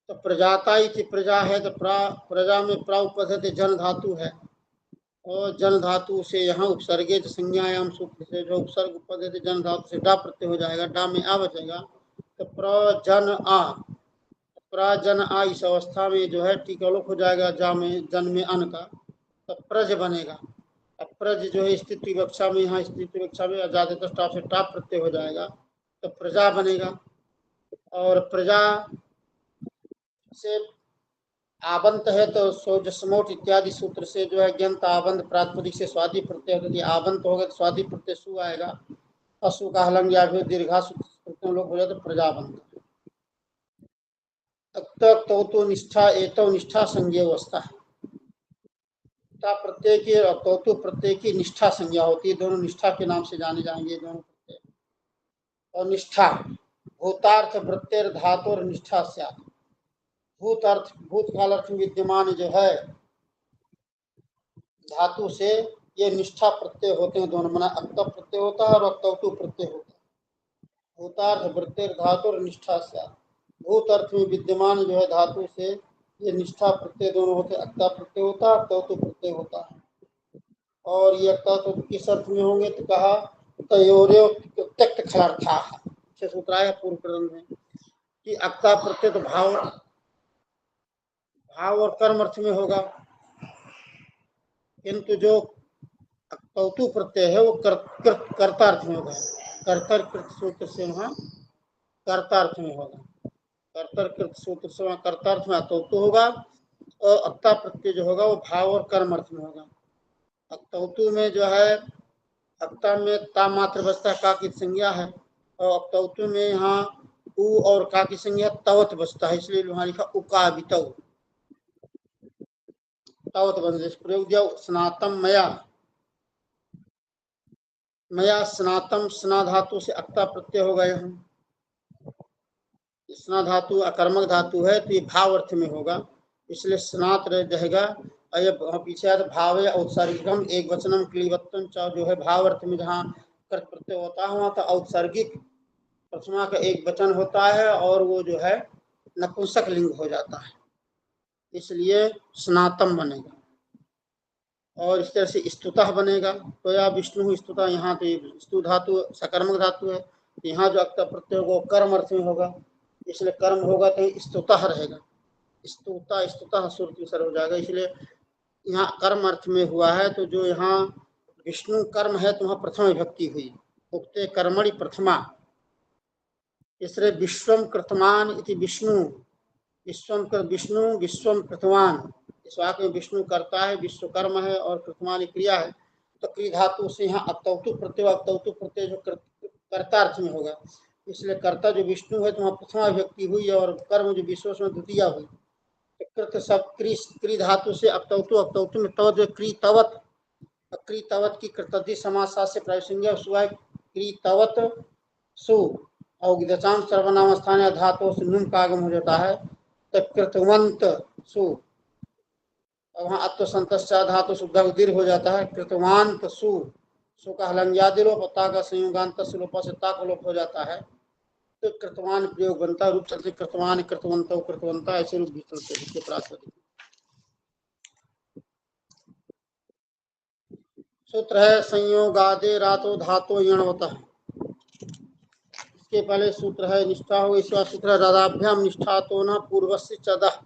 तो प्रजाता इति प्रजा है, तो प्रजा में प्रा उपपद है, जन धातु है, और जन धातु से यहाँ उपसर्गे संज्ञायाम सूत्र से जो उपसर्ग उपपद है जन धातु से डा प्रत्यय हो जाएगा, डा में आ बचेगा, तो प्रजन आ, प्रजन आ इस अवस्था में जो है टीकालोप हो जाएगा, जा में जन में अन का, तो प्रज बनेगा। अब प्रज जो है स्थिति विवक्षा में, यहाँ स्थिति विवक्षा में अजादित स्टाफ से टाप प्रत्यय हो जाएगा, तो प्रजा बनेगा। और प्रजा से आबंत है तो सोजसमोट इत्यादि सूत्र से जो है ज्ञंत आबंत प्रातिपदिक से स्वादि प्रत्यय होती है, आबंत होगा तो स्वादि प्रत्यय सु आएगा, अशु का हलंग या फिर दीर्घा सूत्र लोग हो जाए तो प्रजाबंत। तो निष्ठा एतो निष्ठा संज्ञा अवस्था है, प्रत्यय की और तो प्रत्यय की निष्ठा संज्ञा होती है, दोनों निष्ठा के नाम से जाने जाएंगे दोनों प्रत्यय। और निष्ठा भूतार्थ वृत्तिर धातु और निष्ठा से भूत अर्थ भूतकाल अर्थ विद्यमान जो है धातु से ये निष्ठा प्रत्यय होते हैं दोनों, मना अक्त प्रत्यय होता है और अक्तु प्रत्यय होता है। भूतार्थ वृत्तिर धातु और निष्ठा से, भूत अर्थ में विद्यमान जो है धातु से ये निष्ठा प्रत्यय दोनों होते, अक्ता प्रत्यय होता है, अक्तु प्रत्यय होता है। और ये अक्ता किस अर्थ में होंगे तो कहा तयोर्यो त्यक्त खलर्था, सूत्र आया पूर्व प्रबंध में कि अक्ता प्रत्यय तो भाव और कर्म अर्थ में होगा, किंतु जो अक्तु प्रत्यय है वो कर्ता अर्थ में होगा, कर्तर कृत सूत्र से वहाँ कर्ता अर्थ में होगा, कर्तर कृत सूत्र से वहाँ कर्ता अर्थ में अक्तु होगा, और अक्ता प्रत्यय जो होगा वो भाव और कर्म अर्थ में होगा। अक्तु में जो है अक्ता में ता मात्र बचता का की संज्ञा है, और अक्तु में यहाँ उ और का की संज्ञा तवत बचता है, इसलिए वहाँ लिखा उकाबितौ, तवत बन प्रयोग दिया स्नातम मया मया स्नातम, स्ना धातु से अक्ता प्रत्यय हो गए हम। स्ना धातु अकर्मक धातु है तो ये भाव अर्थ में होगा, इसलिए स्नात रहेगा। और पीछे आया भाव औत्सर्गिकम एक वचनम क्लीवत्तम, जो है भाव अर्थ में जहाँ कर्त प्रत्यय होता है वहाँ तो औत्सर्गिक प्रथमा का एक वचन होता है और वो जो है नपुंसक लिंग हो जाता है, इसलिए स्नातम बनेगा। और इस तरह से स्तुतः बनेगा, तो या विष्णु स्तुतः, यहाँ तो स्तु धातु सकर्मक धातु है, यहाँ जो अक्ता प्रत्यय होगा कर्म अर्थ में होगा, इसलिए कर्म होगा तो स्तुतः रहेगा। स्तुता स्तुतः सुरति सर हो जाएगा, इसलिए यहाँ कर्म अर्थ में हुआ है। तो जो यहाँ विष्णु कर्म है तो वहाँ प्रथम विभक्ति हुई, उक्ते कर्मणि प्रथमा, इसलिए विश्वम कृतमान इति विष्णु, विश्वम विष्णु विश्वम कृतवान, इस वाक्य में विष्णु करता है, विश्वकर्म है और कृतमान क्रिया है। तो क्री धातु से यहाँ अक्तौतु प्रत्यय, अक्तौतु प्रत्यय जो कर्ता अर्थ में होगा, इसलिए कर्ता जो विष्णु है तो वहाँ प्रथमा विभक्ति हुई और कर्म जो विश्व में द्वितीया हुई। तो कृत सब क्री धातु से अक्तौतु, अक्तौतु में तव जो क्रीतवत, क्रीतवत की कृतधि समास से प्रायसंज्ञा सुबह क्रीतवत सु और दचाम सर्वनाम स्थानीय धातु से नुम का आगम हो जाता है, तो कृतवंत सु, और वहाँ अत्व संतश्चा धातु शुद्ध दीर्घ हो जाता है, कृतवांत सु, सु का हलंग्यादि लोप, ता का संयुगांत लोप से ता का लोप हो जाता है, तो कृतवान प्रयोग बनता है। रूप चलते कृतवान कृतवंत कृतवंता ऐसे रूप भी चलते हैं प्राप्त। सूत्र है संयोगादे रातो धातो यणवतः, इसके पहले सूत्र है निष्ठा हो, इसका सूत्र है रदाभ्याम निष्ठा तो न पूर्वस्य चदः,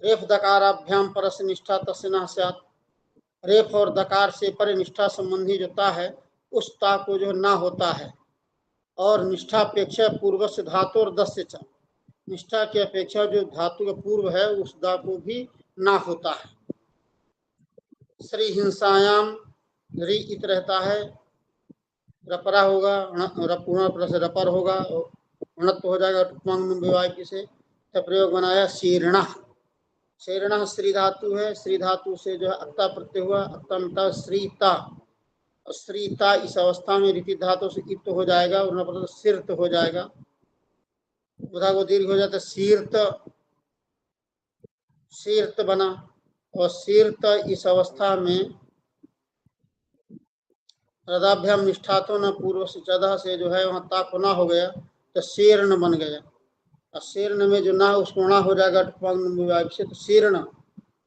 रेफ दकाराभ्याम परस्य निष्ठा तस्य न स्यात्, रेफ और दकार से पर निष्ठा संबंधी जो ता है उस ता को जो ना होता है, और निष्ठा अपेक्षा पूर्व से धातु और दस्य च, निष्ठा की अपेक्षा जो धातु का पूर्व है उस दा को भी ना होता है। श्री हिंसायाम री इत रहता है, रपरा होगा, रपर होगा, उणत्व हो जाएगा विवाह से, तब प्रयोग बनाया शीर्ण, शीर्ण श्री धातु है, श्री धातु से जो है अक्ता प्रत्यय हुआ, अक्ता श्रीता, श्रीता इस अवस्था में रीति धातु से इत्त हो जाएगा और सिर्त हो जाएगा, उधा को दीर्घ हो जाता है शीर्त, शीर्त बना, और शीर्त इस अवस्था में रदाभ्याम निष्ठा तो न पूर्व से चदा से जो है वहाँ ताक ना हो गया तो शीर्ण बन गया, और शीर्ण में जो ना उसको ना हो जाएगा से, तो शीर्ण,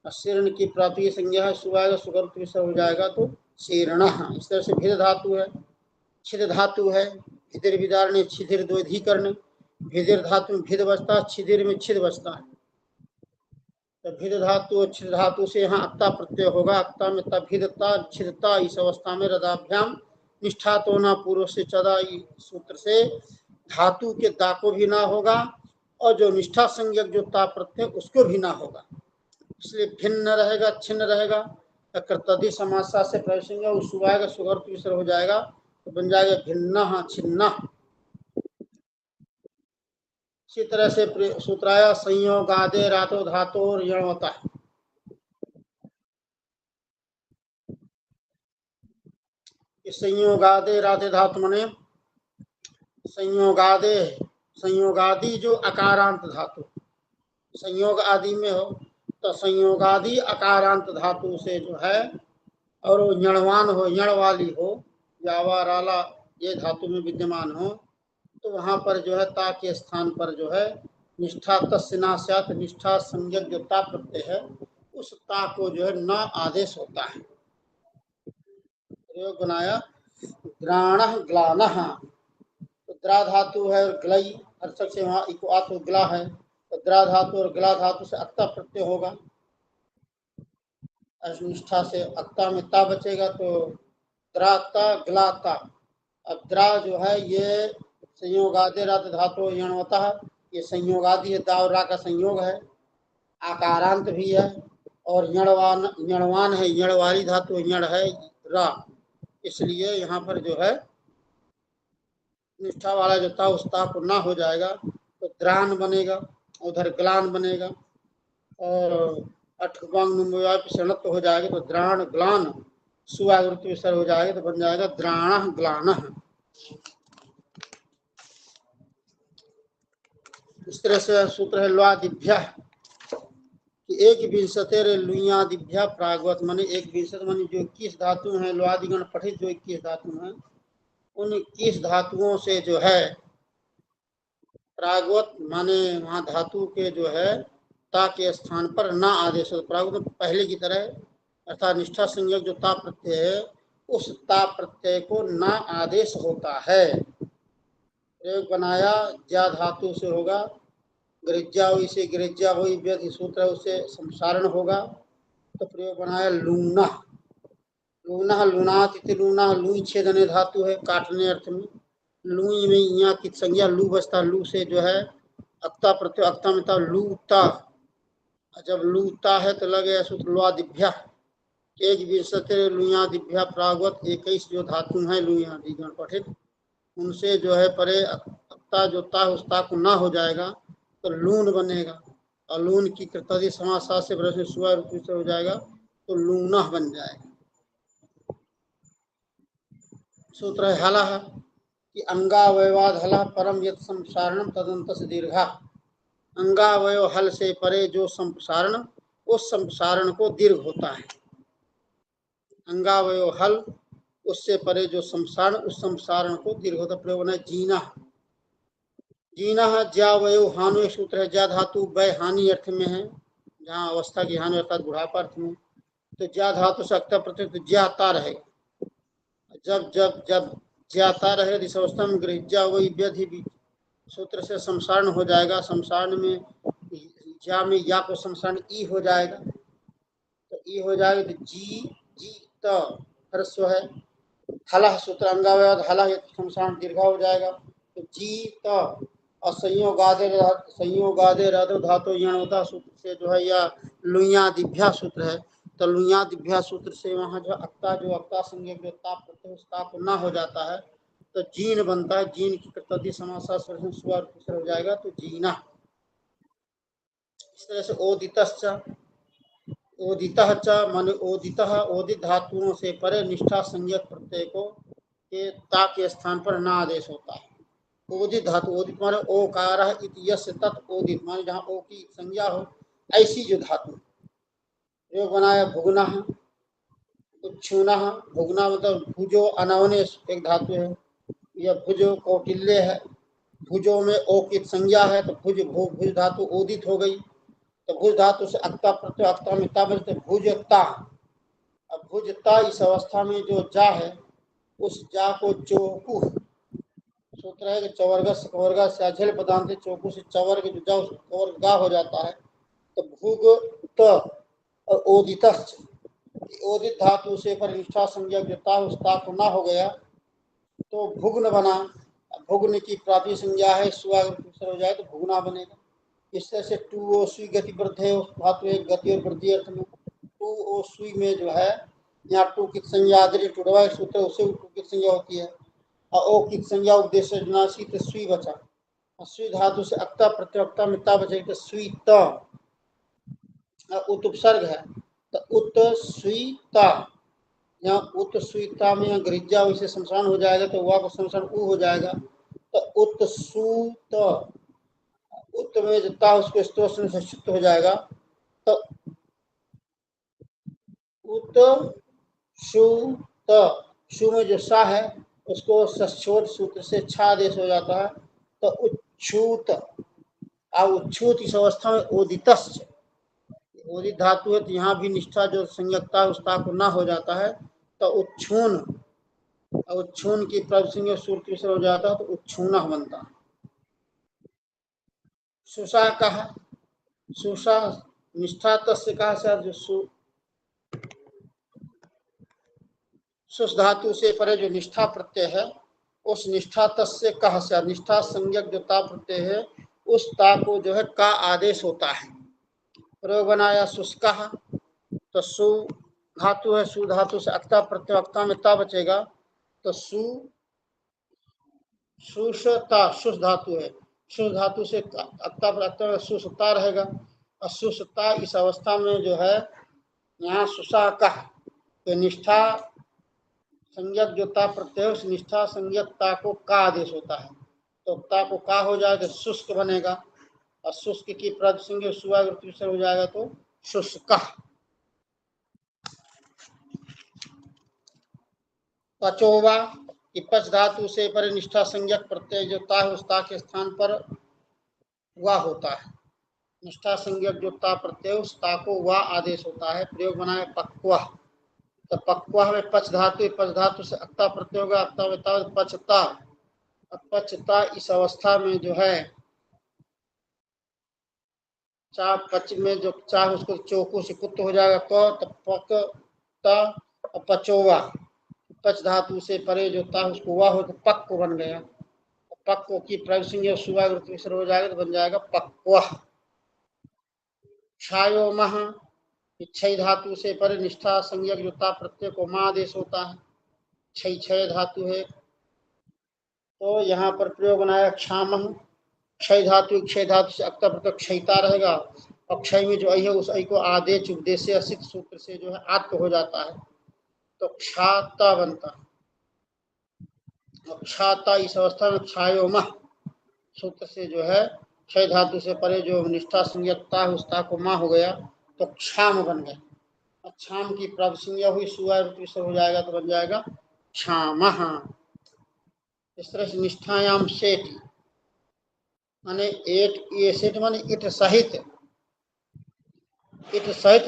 शीर्ण की प्राप्ति संज्ञा है सुबह सुगर्भ हो जाएगा तो शीर्ण। इस तरह से भिद धातु है, छिद धातु है, भिदिर विदार ने छिदिर द्वैधीकरण, भिदिर धातु में भिद बचता है, छिदिर में छिद बचता है, तो भिद धातु और छिद धातु से यहाँ अक्ता प्रत्यय होगा, अक्ता में तभिदता छिदता, इस अवस्था में रदाभ्याम निष्ठा तो ना पूर्व से चदा सूत्र से धातु के दा को भी ना होगा और जो निष्ठा संज्ञक जो ता प्रत्यय उसको भी ना होगा, इसलिए भिन्न रहेगा, छिन्न रहेगा, कर्तधि समासा से प्रसंज्ञा सुबह सुगर्भ विसर्ग हो जाएगा तो बन जाएगा भिन्न छिन्न। इसी तरह से सूत्राया संयोगादे रातो धातो यण होता है, संयोगादे राधे धातु मने संयोगादे, संयोगादि जो अकारांत धातु संयोग आदि में हो तो संयोगादि अकारांत धातु से जो है, और वो यणवान हो, यण वाली हो, यावा राला ये धातु में विद्यमान हो, तो वहां पर जो है ता के स्थान पर जो है निष्ठा तस्नास्यात, निष्ठा संज्ञक जो ता प्रत्यय है उस ता को जो है न आदेश होता है। प्रयोग बनाया ग्राण ग्लान, तो द्रा धातु है और ग्लई अर्थक से वहाँ इको आत्म ग्ला है, तो द्रा धातु और ग्ला धातु से अक्ता प्रत्यय होगा, निष्ठा से अक्ता में ता बचेगा तो द्राता ग्लाता। अब द्रा जो है ये संयोगादि रात धातु यणवतः, ये संयोगादि है, दा और रा का संयोग है, आकारांत भी है और यणवान, यणवान है, यण वाली धातु यण है रा, इसलिए यहाँ पर जो है निष्ठा वाला जो था उस ता को ना हो जाएगा तो द्रान बनेगा, उधर ग्लान बनेगा और अठवांग हो जाएगा तो द्राण ग्लान सुआवृत्त विसर्ग हो जाएगा तो बन जाएगा द्राण ग्लान। इस तरह से सूत्र है ल्वादिभ्य कि एक विंशतेर लुयादिभ्य प्रागवत, माने एक विंशत माने जो 21 धातु हैं, ल्वादिगण पठित जो 21 धातु हैं, उन 21 धातुओं से जो है प्रागवत माने वहां धातु के जो है ता के स्थान पर ना आदेश हो। प्रागवत पहले की तरह अर्थात निष्ठा संज्ञक जो ता प्रत्यय है उस ता प्रत्यय को ना आदेश होता है। प्रयोग बनाया ज्या धातु से होगा, गृज्या हुई से गृज्या हुई व्यधि सूत्र है उससे संसारण होगा, तो प्रयोग बनाया लूना। लूना लूनात इति लूना, लुई छेदने धातु है काटने अर्थ में। लुई में यहाँ की संज्ञा लू बचता, लू से जो है अक्ता प्रत्यय अक्ता में था लूता, जब लूता है तो लगे सूत्र ल्वादिभ्य एक विंशति लुयादिभ्य प्रागवत 21 जो धातु हैं लुयादिगण पठित उनसे जो है परे अक्ता जो ता उस ता को ना हो जाएगा तो लून बनेगा, और लून की कृतधि समास से ब्रह्म सुआ रूप से हो जाएगा तो लूना बन जाएगा। सूत्र है हलः कि अंगावयवाद हलः परम यत् संसारणम तदंत से दीर्घा। अंगावयव हल से परे जो संसारण उस संसारण को दीर्घ होता है। अंगावयव हल उससे परे जो संसारण उस संसारण को दीर्घ होता। प्रयोग है जीना। जीना ज्यावयव हानि सूत्र है, ज्या धातु वय हानि अर्थ में है, जहाँ अवस्था की हानि अर्थात बुढ़ापा अर्थ में, तो ज्या धातु से अक्ता प्रत्यय तो ज्याता रहेगा। जब जब जब ज्याता रहे इस अवस्था में गृह्या वही व्यधि सूत्र से संसारण हो जाएगा। संसारण में ज्या में या को संसारण ई हो जाएगा, तो ई हो जाएगा तो जी जी त ह्रस्व है। हलः सूत्र अंगावयव हलः संसारण दीर्घा हो जाएगा तो जी त, और संयोगादे रद धातु यण होता सूत्र से जो है या लुयादिभ्या सूत्र है, तो लुयादिभ्या सूत्र से वहाँ जो अक्ता संज्ञक जो ता प्रत्यय उस ता को ना हो जाता है तो जीन बनता है। जीन की कृतधि समासा स्वर हो जाएगा तो जीना। इस तरह से ओदितश्च ओदितः च माने ओदितः ओदित धातुओं से परे निष्ठा संज्ञक प्रत्यय को के ता के स्थान पर ना आदेश होता है। ओदित धातु ओदित माने ओकार इति यस्य तत् ओदित माने जहाँ ओ की संज्ञा हो ऐसी जो धातु। प्रयोग बनाया भुगना उच्छूना। भुगना मतलब भुजो अनवने एक धातु है, यह भुजो कौटिल्य है। भुजो में ओ की संज्ञा है तो भुज भुज धातु ओदित हो गई, तो भुज धातु से अक्ता प्रत्यय अक्ता में ता बचते भुजता। अब भुजता इस अवस्था में जो जा है उस जा को चोकु सूत्र है कि चवर्ग से कवर्गा से अझल पदांत चोकु से चवर्ग जो जा उस कवर्ग गा हो जाता है तो भुग त और ओदित ओदित धातु से पर निष्ठा संज्ञा जो ता उस ता को ना हो गया तो भुग्न बना। भुग्न की प्राप्ति संज्ञा है सुआ हो जाए तो भुगना बनेगा। इस तरह से टू ओ सुई गति वृद्धि है धातु एक गति और वृद्धि अर्थ में। टू ओ सुई में जो है यहाँ टू की संज्ञा टूटवा सूत्र उससे टू की संज्ञा होती है, और ओ की संज्ञा उद्देश्य जनासी तो सुई बचा। सुई धातु से अक्ता प्रत्यक्ता मिता बचेगी तो सुई त। उत उपसर्ग है तो उत सुईता, यहाँ उत सुईता में यहाँ गृज्या वैसे संसारण हो जाएगा तो वह को संसारण उ हो जाएगा तो उत सूत। उत में जता उसको स्तोत्र से शुद्ध हो जाएगा तो उत सुत। सु में जो सा है उसको सच्छोट सूत्र से छा देश हो जाता है तो उच्छूत। उच्छूत इस अवस्था में ओदितश्च ओदित धातु है तो यहाँ भी निष्ठा जो संज्ञकता उसता को ना हो जाता है तो उच्छून। उच्छून की प्रसंग सूत्र से हो जाता है तो उच्छूना बनता है। सुषा कहा सुषा निष्ठा तस्य कहा से सुष धातु से परे जो निष्ठा प्रत्यय है उस निष्ठा तस्य कहा से निष्ठा संज्ञक जो ता प्रत्यय है उस ता को जो है का आदेश होता है। प्रयोग बनाया शुष्का तो सु धातु है, सु धातु से अक्ता प्रत्यय अक्ता में ता बचेगा तो सु सुषता शुष धातु है। शुष धातु से अक्ता प्रत्यय सुषता रहेगा, और सुषता इस अवस्था में जो है यहाँ सुषा का तो निष्ठा संज्ञक जो ता प्रत्यय उस निष्ठा संज्ञक ता को का आदेश होता है, तो ता को का हो जाएगा तो शुष्क बनेगा, और शुष्क की प्रतिसंज्ञा सुवावृत्ति से हो जाएगा तो शुष्क। पचोवा कि पच धातु से पर निष्ठा संज्ञक प्रत्यय जो ता है उस ता के स्थान पर वा होता है। निष्ठा संज्ञक जो ता प्रत्यय उस ता को वा आदेश होता है। प्रयोग बनाए पक्वा, तो पक्वा में पच धातु से अक्ता प्रत्यय होगा, अक्ता बता पचता। पचता इस अवस्था में जो है चा पच में जो चा उसको चौको से कुत्त हो जाएगा क, तो पक पचोवा पच धातु से परे जो ता उसको वाह हो तो पक्व बन गया। पक्व की प्रविष्ट सुवावृत्ति हो जाएगा तो बन जाएगा पक्व। क्षायो मह क्षय धातु से परे निष्ठा संज्ञक जो ता प्रत्यय को मा आदेश होता है। क्षय क्षय धातु है तो यहाँ पर प्रयोग बनाया क्षामह। क्षय धातु से अक्ता प्रत्यय क्षयता रहेगा, और क्षय में जो आई है उस आई को आदेश उपदेश असित सूत्र से जो है आत्म हो जाता है तो क्षाता बनता है। क्षाता इस अवस्था में क्षायोमह सूत्र से जो है क्षय धातु से परे जो निष्ठा संज्ञकता है उस ता को माँ हो गया तो क्षाम बन गया। क्षाम की प्रावसंज्ञा हुई सुवावृत्ति से हो जाएगा तो बन जाएगा क्षामः। इस तरह से निष्ठायाम सेठ माने एट, ये सेठ माने इट सहित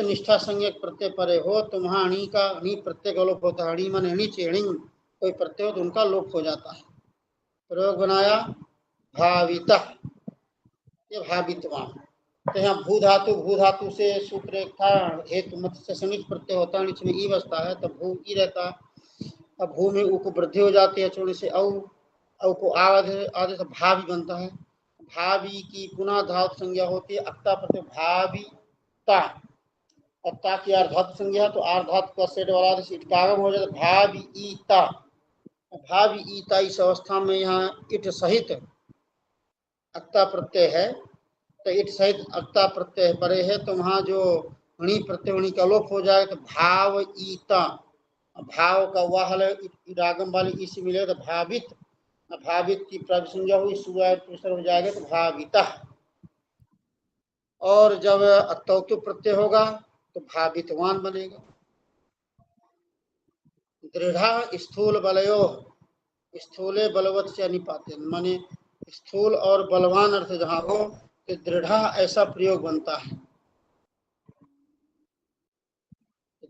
निष्ठा संज्ञक प्रत्यय परे हो तो वहाँ अणी का अणी प्रत्यय का लोप होता है। अणी माने अणी चेणी कोई प्रत्यय हो तो उनका लोप हो जाता है। प्रयोग बनाया भाविता, ये भावितवान। तो यहाँ भू धातु से सूत्र एक था हेतु मत से सनिच प्रत्यय होता है, इसमें ई बसता है तो भू ई रहता है। अब भू में ऊ को वृद्धि हो जाती है चोड़ी से औ को आधे से भावी बनता है। भावी की पुनः धातु संज्ञा होती है अक्ता प्रत्यय भाविता। अक्ता की अर्धातु संज्ञा तो अर्धातु का सेट वाला इटकागम हो जाता है भावीता। भावीता इस अवस्था में यहाँ इट सहित अक्ता प्रत्यय है तो इट सहित अक्ता प्रत्यय परे है तो वहाँ जो णी प्रत्यय णी का लोप हो जाए तो भावईता। भाव का वाह इडागम वाले ई से मिले तो भावित, भावित की प्रसंज्ञा हुई सुवावृत्ति हो जाएगा तो भाविता। और जब अक्तौतु प्रत्यय होगा तो भावितवान बनेगा। दृढ़ स्थूल बलयो स्थूले बलवत से निपाते माने स्थूल और बलवान अर्थ जहाँ हो तो दृढ़ ऐसा प्रयोग बनता है।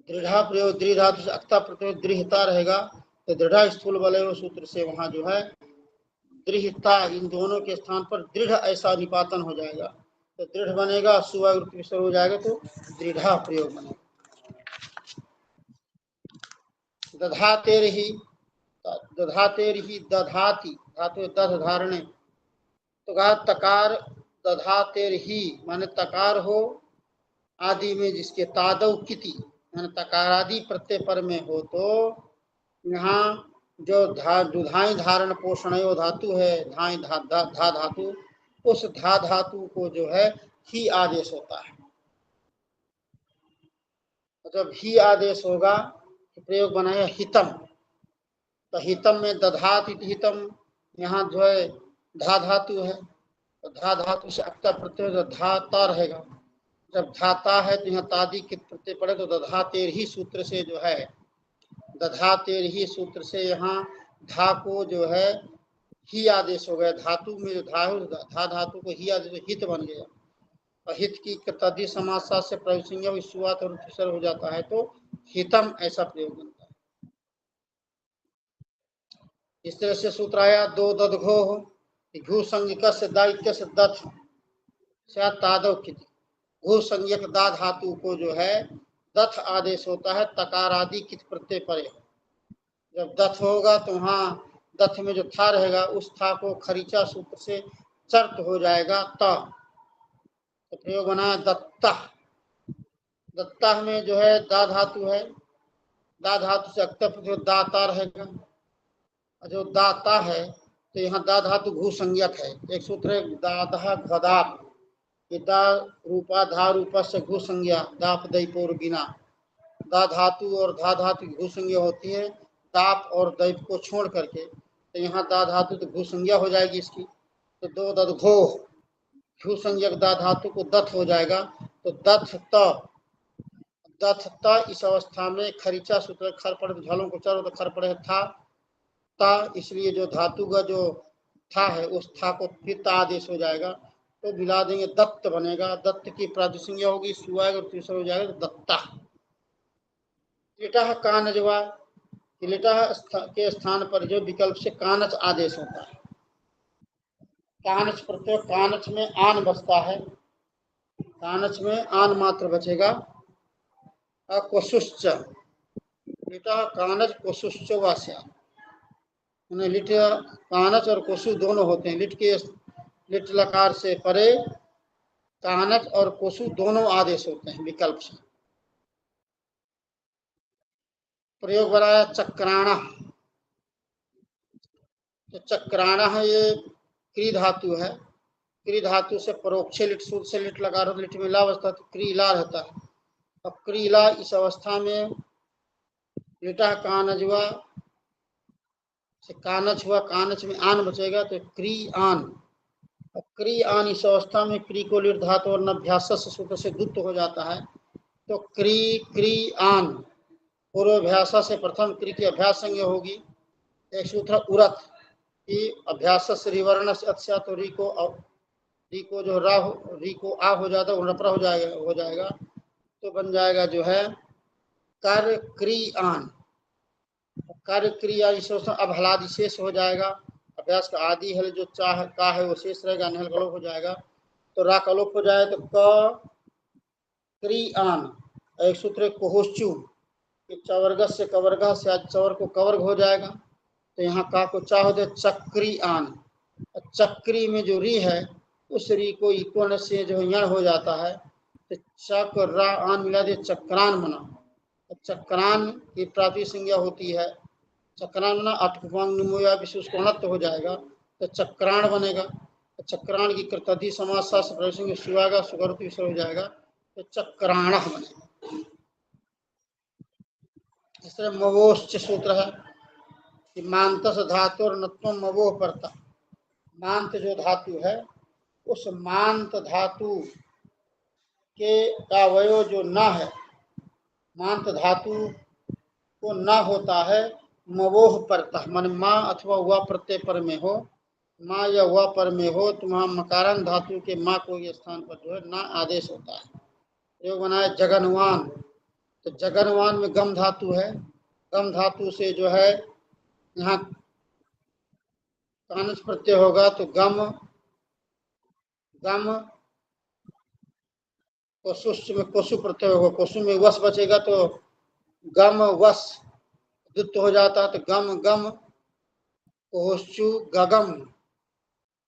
दृढ़ प्रयोग दृढ़ धातु से अक्ता प्रत्यय दृढ़ता रहेगा तो दृढ़ स्थूल बलयो सूत्र से वहाँ जो है दृढ़ता इन दोनों के स्थान पर दृढ़ ऐसा निपातन हो जाएगा तो दृढ़ बनेगा, सुवावृत्ति हो जाएगा तो दृढ़ प्रयोग बनेगा। दधातेर ही दधाती धातु दध धारणे तो कहा तकार दधातेर ही माने तकार हो आदि में जिसके तादव किति माने तकार आदि प्रत्यय पर में हो तो यहाँ जो दुधाई धारण पोषण धातु है धाई धा धातु उस धा धातु को जो है ही आदेश होता है। जब ही आदेश होगा तो प्रयोग बनाया हितम, तो हितम में दधात हितम यहाँ जो है धा धातु है तो धा धातु से अक्ता प्रत्यय धाता रहेगा। जब धाता है तो यहाँ तादी के प्रत्यय पड़े तो दधातेर ही सूत्र से जो है दधातेर ही सूत्र से यहाँ धा को जो है ही आदेश हो गया। धातु में जो धा धातु को ही आदेश हित बन गया और हित की तदि समासा से प्रविसंज्ञा शुरुआत और हो जाता है तो हितम ऐसा प्रयोग बनता है। इस तरह से सूत्र आया दो दधघो घू संज्ञक से दायित्य से दथ तादव किति घू संज्ञक दा धातु को जो है दथ आदेश होता है तकार आदि कित प्रत्यय परे। जब दथ होगा तो वहाँ दथ में जो था रहेगा उस था को खरीचा सूत्र से चर्त हो जाएगा त तो प्रयोग बना दत्ता। दत्ता में जो है दा धातु है, दा धातु से अक्ता प्रत्यय दाता रहेगा। जो दाता है तो यहाँ दा धातु घू संज्ञक है। एक सूत्र है दाधा घदाप दा रूपा धा रूपा से घू संज्ञा दाप दई पोर बिना दा धातु और धा धातु घू संज्ञा होती है। दाप और दैप को छोड़ करके, तो यहाँ दा धातु तो भू संज्ञा हो जाएगी इसकी, तो दो दध घो, भू संज्ञक दा धातु को दथ हो जाएगा, तो दथ त इस अवस्था में खरीचा सूत्र खर पड़े तो झलों को चलो तो खर पड़े था ता, इसलिए जो धातु का जो था है उस था को फिर ता आदेश हो जाएगा, तो मिला देंगे दत्त बनेगा, दत्त की प्रातिसंज्ञा होगी सुआग और तीसरा हो जाएगा तो दत्ता। लिटा कानजवा, लिटा के स्थान पर जो विकल्प से कानच आदेश होता है, कानच प्रत्यय, कानच में आन बचता है, कानच में आन मात्र बचेगा, कोशुश्च, लिटा कानच कोशुश्च वास्या, लिट कानच और कोशु दोनों होते हैं, लिट लकार से परे कानच और कोशु दोनों आदेश होते हैं विकल्प से। प्रयोग बनाया चक्राणा, तो चक्राणा है ये क्री धातु है, क्री धातु से परोक्ष लिट सूत्र से लिट लगा रहा, लिट में ला बचता तो क्रीला रहता है। अब क्रीला इस अवस्था में लिटा कानजवा से कानच हुआ, कानच में आन बचेगा तो क्री आन, अब क्री आन इस अवस्था में क्री को लिट धातु और नभ्यास सूत्र से दुत्त हो जाता है, तो क्री आन पूर्वाभ्यास से प्रथम क्री की अभ्यास संज्ञा होगी, एक सूत्र उरत की अभ्यास से रिवर्ण से अच्छा, तो री को जो री को आ हो जाता है रपरा हो जाएगा, तो बन जाएगा जो है कर क्री आन, कार्य क्रिया इस अब हलादि शेष हो जाएगा, अभ्यास का आदि हल जो चाह का है वो शेष रहेगा, नहल कलोप हो जाएगा, तो रा कलोप हो जाए तो क क्री आन, एक सूत्र कोहोश्चु, चवर्ग से कवर्ग से आज चवर को कवर्ग हो जाएगा, तो यहाँ का को चा होते चक्री आन, चक्री में जो री है उस री को इकोण से जो यण हो जाता है, तो चक रा आन मिला दे चक्रान बना, चक्रान की प्राति संज्ञा होती है, चक्रान बना अटकुपांग निमोया विशेष कोणत्व हो जाएगा, तो चक्राण बनेगा, तो चक्राण की कृतधि समासा से प्रसंग सुआगा सुगरुति हो जाएगा, तो चक्राण बनेगा। इस तरह मवोश्च सूत्र है कि मांतस धातु और नत्वम मवोह परता, मांत जो धातु है उस मांत धातु के का अवयव जो न है, मांत धातु को न होता है मवोह परता, मन माँ अथवा हुआ प्रत्यय पर में हो, माँ या हुआ पर में हो, तो वहाँ मकारान धातु के माँ को ये स्थान पर जो है ना आदेश होता है। जो बनाए जगनवान, तो जगनवान में गम धातु है, गम धातु से जो है यहाँ कानच प्रत्यय होगा, तो गम गम कोशुष्ट में कोशु प्रत्यय होगा, कोशु में वस बचेगा तो गम वस दुत्त हो जाता है, तो गम गम कोहोश्चु गगम,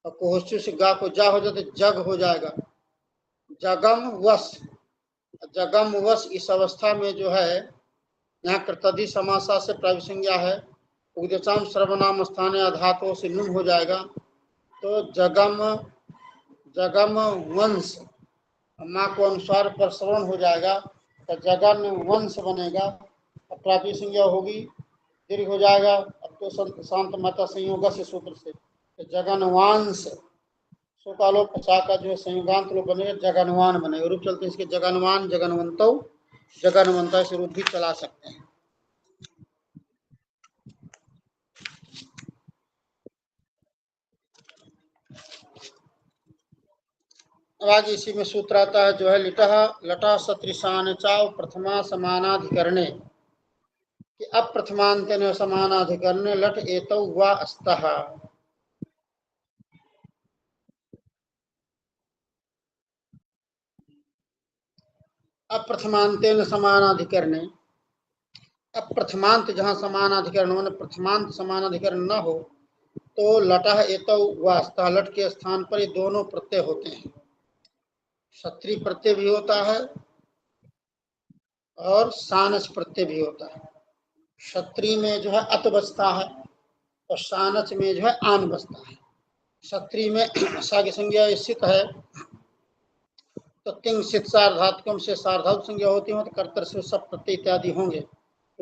और कोहोश्चु से गा को जा हो जाता तो जग हो जाएगा, जगम वस, जगम वस इस अवस्था में जो है यहाँ कृतधि समासा से प्राविसंज्ञा है, उदचाम सर्वनाम स्थान धातु से नुम हो जाएगा, तो जगम जगम वंश माँ को अनुसार पर श्रवण हो जाएगा, तो जगन वंश बनेगा, प्रातिसंज्ञा होगी दीर्घ हो जाएगा, अब तो शांत माता संयोग से सूत्र से, तो जगनवांश सुकालो पचा का जो है संयुगांत रूप बनेगा, जगनवान बनेगा, रूप चलते इसके जगनवान जगनवंतो जगनवंता से रूप भी चला सकते हैं। अब आगे इसी में सूत्र आता है जो है लिटा लटा सत्रिशान चाव प्रथमा समानाधिकरणे, कि अप्रथमांतेन समानाधिकरणे लट एतौ वा अस्तः, अप्रथमांतेन समानाधिकरणे, अप्रथमांत जहाँ समानाधिकरण मान प्रथमांत समानाधिकरण न हो, तो लटह एतौ वा अस्तः, लट के स्थान पर ये दोनों प्रत्यय होते हैं, क्षत्रिय प्रत्यय भी होता है और सानच प्रत्यय भी होता है। क्षत्रिय में जो है अत बचता है और सानच में जो है आन बचता है। क्षत्रिय में साग संज्ञा स्थित है तो तिंग सित सार्धात्कम से सार्धातु संज्ञा होती है, तो कर्तर से सब प्रत्यय इत्यादि होंगे,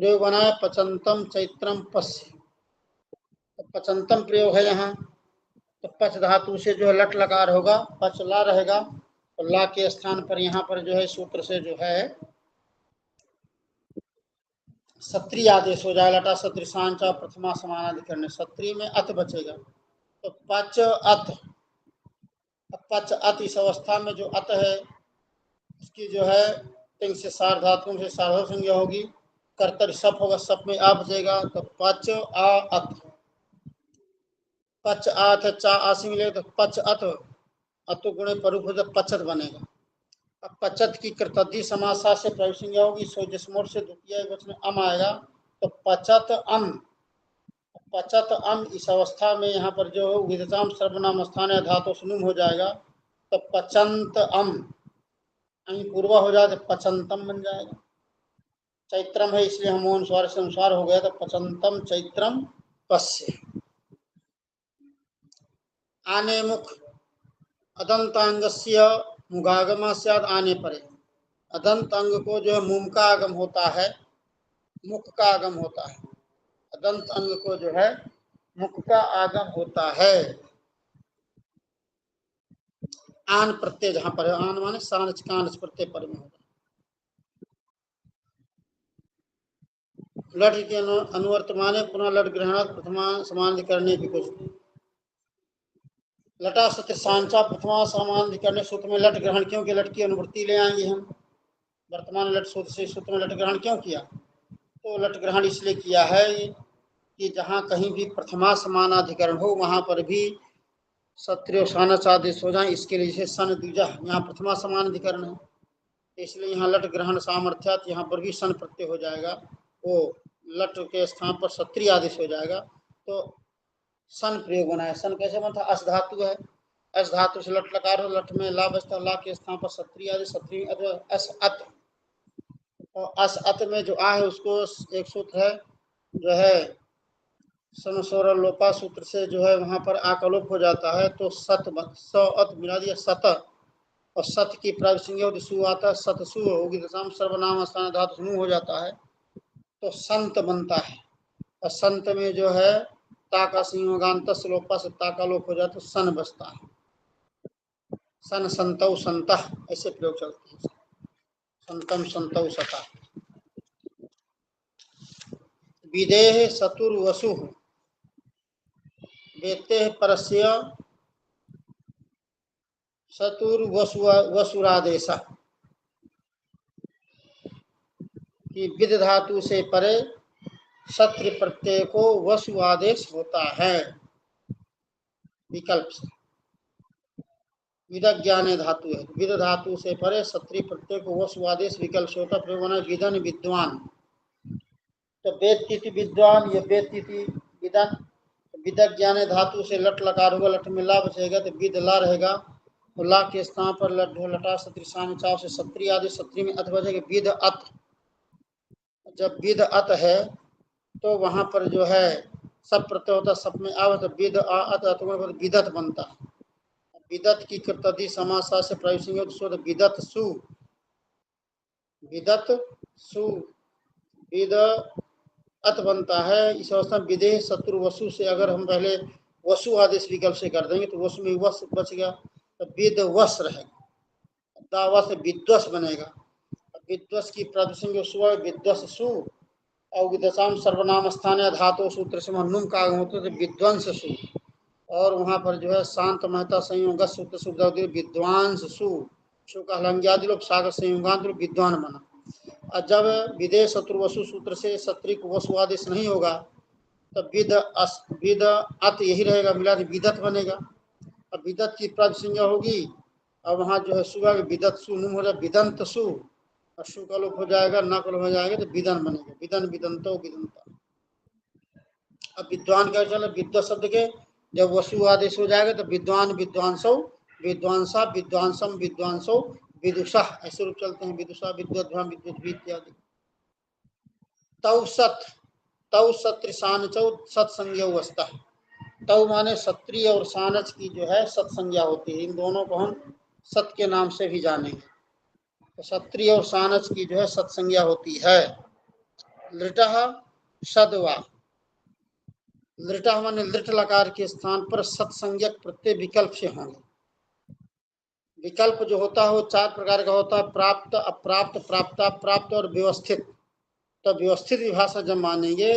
प्रयोग बना है पचंतम चैत्रम पश्य। तो पचंतम प्रयोग है यहाँ, तो पच धातु से जो है लट लकार होगा, पच ला रहेगा, तो ला के स्थान पर यहाँ पर जो है सूत्र से जो है सत्री आदेश हो जाएगा। लटा सदृशांचा प्रथमा समानाधिकरण, सत्री में अत बचेगा, तो पच अत। पच अत इस अवस्था में जो अत है उसकी जो है तिंग से सार्वधातुक से सार्वधातुक संज्ञा होगी, कर्तरी सप होगा, सप में आ बचेगा, तो पच आ अत। पच आथ चा आसी मिलेगा, तो पच अत, अतु गुणे परूप हो तो पचत बनेगा। अब पचत की कृतद्धि समासा से प्रयोग संज्ञा होगी, सो जिस मोड़ से द्वितीय वचन अम आएगा, तो पचत अम। पचत अम इस अवस्था में यहाँ पर जो विदिताम सर्वनाम स्थान धातु सुनुम हो जाएगा, तो पचंत अम, पूर्वा हो जाए तो पचंतम बन जाएगा। चैत्रम है इसलिए हम अनुस्वार से अनुसार हो गया, तो पचंतम चैत्रम पश्य। आने मुख अदंतांगस्य मुगागम स्याद, आने परे। अदंत अंग को जो है मुम का आगम होता है, मुख का आगम होता है। अदंत अंग को जो है मुख का आगम होता है। आन प्रत्यय जहां पर है, आन माने सानच कानच प्रत्यय पर में होगा। लट के अनुवर्तमाने पुनः लट ग्रहणात् प्रथमा समानाधिकरणे भी कुछ। लटा सत्र सांचा प्रथमा समानाधिकरणे सूत्र में लट ग्रहण, क्योंकि लट की अनुवृत्ति ले आएंगे हम। वर्तमान लट सूत्र से सूत्र में लट ग्रहण क्यों किया? तो लट ग्रहण इसलिए किया है कि जहाँ कहीं भी प्रथमा समानाधिकरण हो वहां पर भी सत्रिय सानच आदेश हो जाए, इसके लिए जैसे सन द्विजा यहाँ प्रथमा समानाधिकरण है, इसलिए यहाँ लट ग्रहण सामर्थ्यात यहाँ पर भी सन प्रत्यय हो जाएगा, वो लट के स्थान पर सत्रिय आदेश हो जाएगा, तो सन प्रयोग होना है। सन कैसे बनता है? अस धातु है, अस धातु से लट लकार, लट में ला बचता, ला के स्थान पर सत्रिय आदेश, सत्रिय अथवा अस अत। और अस अत में जो आ है उसको एक सूत्र है जो है समस्वर लोपा सूत्र से जो है वहां पर आकलोप हो जाता है, तो सत स अत मिला दिया सत, और सत की प्राविसंज्ञा होती सु आता है, सत सु होगी, दशाम सर्वनाम स्थान धातु समूह हो जाता है, तो संत बनता है। और संत में जो है ताका संयोगांत लोपा से ताका लोप हो जाता, तो सन बचता है। सन संतौ संत ऐसे प्रयोग चलते हैं। संतम संतौ सता। विदेह सतुर्वसु वेत्ते परस्य सतुर्वसुरादेश कि विद धातु से परे सत्र प्रत्यय को वसु आदेश होता है विकल्प से। विदज्ञाने धातु है, विद धातु से परे सत्री प्रत्यय को वसु आदेश विकल्प से होता। प्रयोग होना विदन विद्वान, तो वेत्ति विद्वान, ये वेत्ति विदन। विदज्ञाने धातु से लट लकार होगा, लट में ला बचेगा, तो विद ला रहेगा, तो ला के स्थान पर लट लटा सत्रिशान चाव से सत्री आदेश, सत्री में अथ बचेगा, विद अत। जब विद अत है तो वहां पर जो है सब प्रत्यय होता, सब में आव, तो विद अत विदत बनता है। विदत की कृतधि समासा से प्रयोग विदत सु, विदत सु, विद अत बनता है। इस अवस्था में विदेह शत्रु वसु से अगर हम पहले वसु आदेश विकल्प से कर देंगे तो वसु में वस बच गया, तो विद वस रहेगा, दावा से विद्वस बनेगा। विद्वस की प्रातिसंज्ञा विद्वस सु, और विदशाम सर्वनाम स्थानीय धातु सूत्र से नुम का आगम होता है, विद्वांस सु, और वहां पर जो है शांत महता संयोग सूत्र शब्द विद्वांस सु, शु का हलंग्यादि लोग सागर संयोगांत विद्वान बना। और जब विदेह शत्रुवसु सूत्र से सत्रिक वसु आदेश नहीं होगा, तब विद अत यही रहेगा, मिला विदत बनेगा। अब विदत की प्रातिसंज्ञा होगी, और वहां जो है सुबह विदत सु नुम हो जाए, विदंत सु, और सु का लोप हो जाएगा, न का लोप हो जाएगा, तो विदन बनेगा, विदन विदंतो विदंता। अब विद्वान क्या चला, विद्वत शब्द के जब वसु आदेश हो जाएगा तो विद्वान विद्वांसो, विद्वांसा विद्वांसम विद्वांसो, विदुषा ऐसे रूप चलते हैं, विदुषा विद्वद्भ्याम विद्युत इत्यादि। तव सत, तव सत्र सानचौ सत्संज्ञ अवस्था। तव माने सत्री और सानच की जो है सत्संज्ञा होती है, इन दोनों को हम सत के नाम से भी जानेंगे। तो सत्री और सानच की जो है सत्संज्ञा होती है। लृटः सद्वा, लृटः माने लृट लकार के स्थान पर सत्संज्ञक प्रत्यय विकल्प से होंगे। विकल्प जो होता है वो चार प्रकार का होता है, प्राप्त, अप्राप्त, प्राप्ताप्राप्त और व्यवस्थित। तो व्यवस्थित विभाषा जब मानेंगे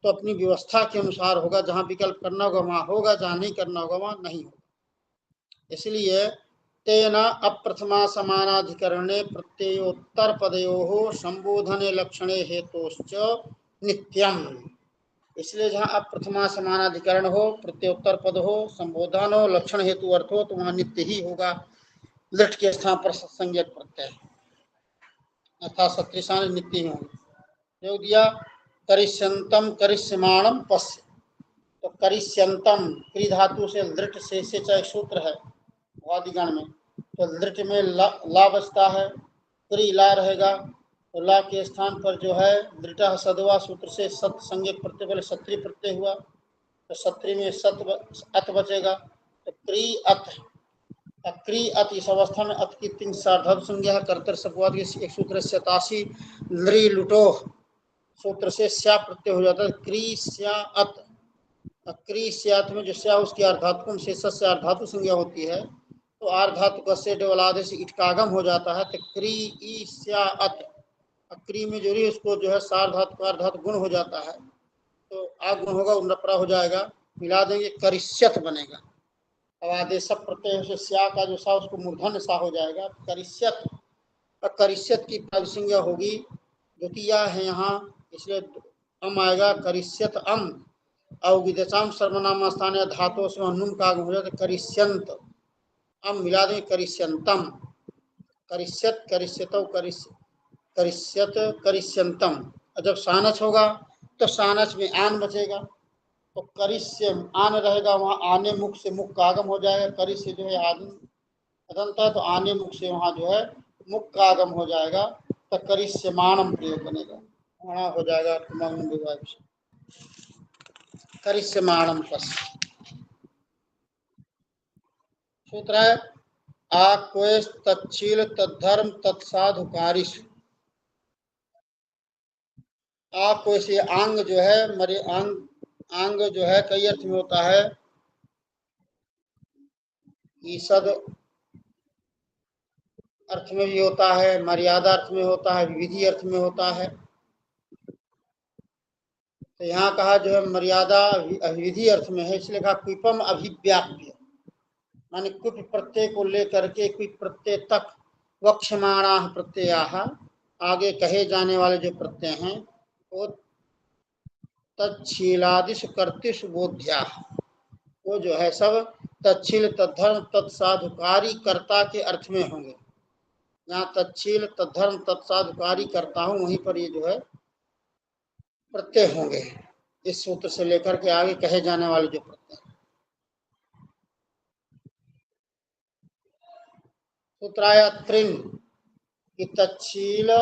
तो अपनी व्यवस्था के अनुसार होगा, जहाँ विकल्प करना होगा वहाँ होगा, जहाँ नहीं करना होगा वहाँ नहीं होगा। इसलिए तेन अप्रथमा समानाधिकरणे प्रत्ययोत्तर पदयोः संबोधने लक्षणे हेतोश्च नित्यम। इसलिए जहाँ अप्रथमा समानाधिकरण हो, प्रत्योत्तर पद हो, संबोधन हो, लक्षण हेतु अर्थ हो, तो वहाँ नित्य ही होगा लट के स्थान पर संज्ञक प्रत्यय अर्थात सत्रिशान नित्य ही होंगे। योग दिया करिष्यंतम करिष्यमाणम पश्य। तो करिष्यंतम क्री धातु से लृट से चाहे सूत्र है वादिगण में, तो लृट में ला बचता है, क्री ला रहेगा, तो ला के स्थान पर जो है लृटः सद्वा सूत्र से सत संज्ञक प्रत्यय पहले सत्री प्रत्यय हुआ, तो सत्री में सत अत बचेगा, तो क्री अत, क्री अत। इस अवस्था में अत की तीन सार्वधातु संज्ञा है, कर्तृ शब्दवाद एक सूत्र शतासी लृ लुटो सूत्र से स्या प्रत्यय हो जाता है, क्री स्या अत। क्री स्यात में जो स्या उसकी अर्धातुकम से सस्य अर्धातु संज्ञा होती है, तो अर्धातु का से डबलादे से इटकागम हो जाता है, तो क्री ई स्या अत। क्री में जो री उसको जो है सार्धातु का अर्धातु गुण हो जाता है, तो आगुण होगा उन्नपरा हो जाएगा, मिला देंगे करिष्यत बनेगा। अब आदेश प्रत्यय से स्या का जो सा उसको मूर्धन्य सा हो जाएगा, करिष्यत। करिष्यत की प्रातिसंज्ञा होगी द्वितीया है यहाँ, इसलिए अम आएगा करिष्यत अम, और विदेशाम सर्वनाम स्थानीय धातु से नुम का आगम हो जाता करिष्यंत, अम मिला देंगे करिष्यंतम, करिष्यत करिष्यत करिष्यत करिष्यंतम। जब सानच होगा तो सानच में आन बचेगा, तो करिष्य आन रहेगा, वहाँ आने मुख से मुख का आगम हो जाएगा, करिष्य जो है आदि अदंत है, तो आने मुख से वहाँ जो है मुख का आगम हो जाएगा, तो करिष्यमाणम प्रयोग बनेगा, वहाँ हो जाएगा विभाग से करिष्यमाणम पस। सूत्र है आक्वेश तच्छील तद्धर्म तत्साधुकारिश। आक्वेश ये आंग जो है मरे आंग जो है कई अर्थ में होता है, ईसद अर्थ में भी होता है, मर्यादा अर्थ में होता है, विधि अर्थ में होता है। तो यहाँ कहा जो है मर्यादा विधि अर्थ में है, इसलिए कहा क्विपम अभिव्याप्य, माने कुप प्रत्यय को लेकर के क्विप प्रत्यय तक वक्षमाणा प्रत्यया, आगे कहे जाने वाले जो प्रत्यय हैं वो तच्छीलादिश कर्तिश बोध्या, वो जो है सब तच्छील तद्धर्म तत्साधुकारी कर्ता के अर्थ में होंगे। जहाँ तच्छील तद्धर्म तत्साधुकारी करता हूँ वहीं पर ये जो है प्रत्यय होंगे, इस सूत्र से लेकर के आगे कहे जाने वाले जो प्रत्यय। सूत्राया त्रिन की तच्छील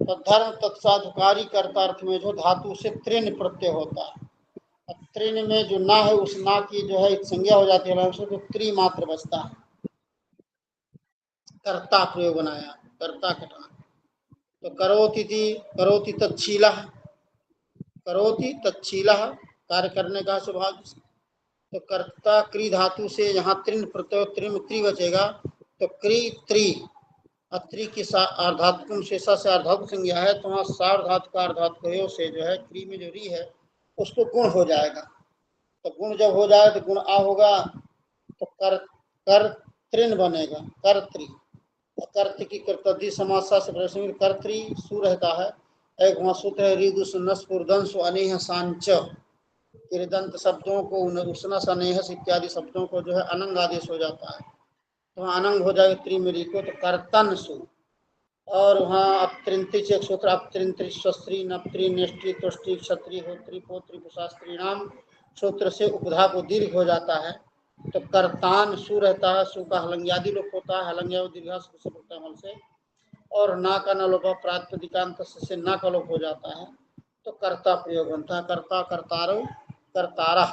तद्धर्म तत्साधुकारी कर्ता अर्थ में जो धातु से त्रिन प्रत्यय होता है, त्रिन में जो ना है उस ना की जो है संज्ञा हो जाती है, तो त्रिमात्र बचता है, कर्ता प्रयोग बनाया, कर्ता कटा। तो करोति तच्छीलः, करोति तच्छीलः कार्य करने का स्वभाव, तो कर्ता क्री धातु से यहाँ त्रिन प्रत्यय त्रि बचेगा, तो क्री त्रि त्रि की अर्धातुकम शेषा से अर्धातु संज्ञा है, तो वहाँ सार्वधातु का अर्धातु से जो है क्री में जो री है उसको गुण हो जाएगा, तो गुण जब हो जाए तो गुण आ होगा, तो कर त्रिन बनेगा, कर त्रि। कर्त की कर्तद्धि समासा से प्रश्न कर्त्री सु रहता है, एक वहाँ सूत्र है ऋदुस नस्पुर्दंश अनेह सांच, कृदंत शब्दों को उसनस अनेहस इत्यादि शब्दों को जो है अनंग आदेश हो जाता है, तो वहाँ अनंग हो जाएगा त्रिमेरी को, तो कर्तन सु। और वहाँ अपत्रिंत्रिच एक सूत्र अपत्रिंत्रिच स्वस्त्री नप्त्री नेष्ट्री तुष्टि क्षत्रि होत्री पोत्री कुशास्त्री नाम सूत्र से उपधा को दीर्घ हो जाता है, तो कर्तान सु रहता है, सु का हलंग्यादि लोप होता है, हलंग्या दीर्घा से, और ना का न लोप प्रातिपदिकांत से ना का लोप हो जाता है, तो कर्ता प्रयोग बनता है, कर्ता कर्तारो कर्तारा।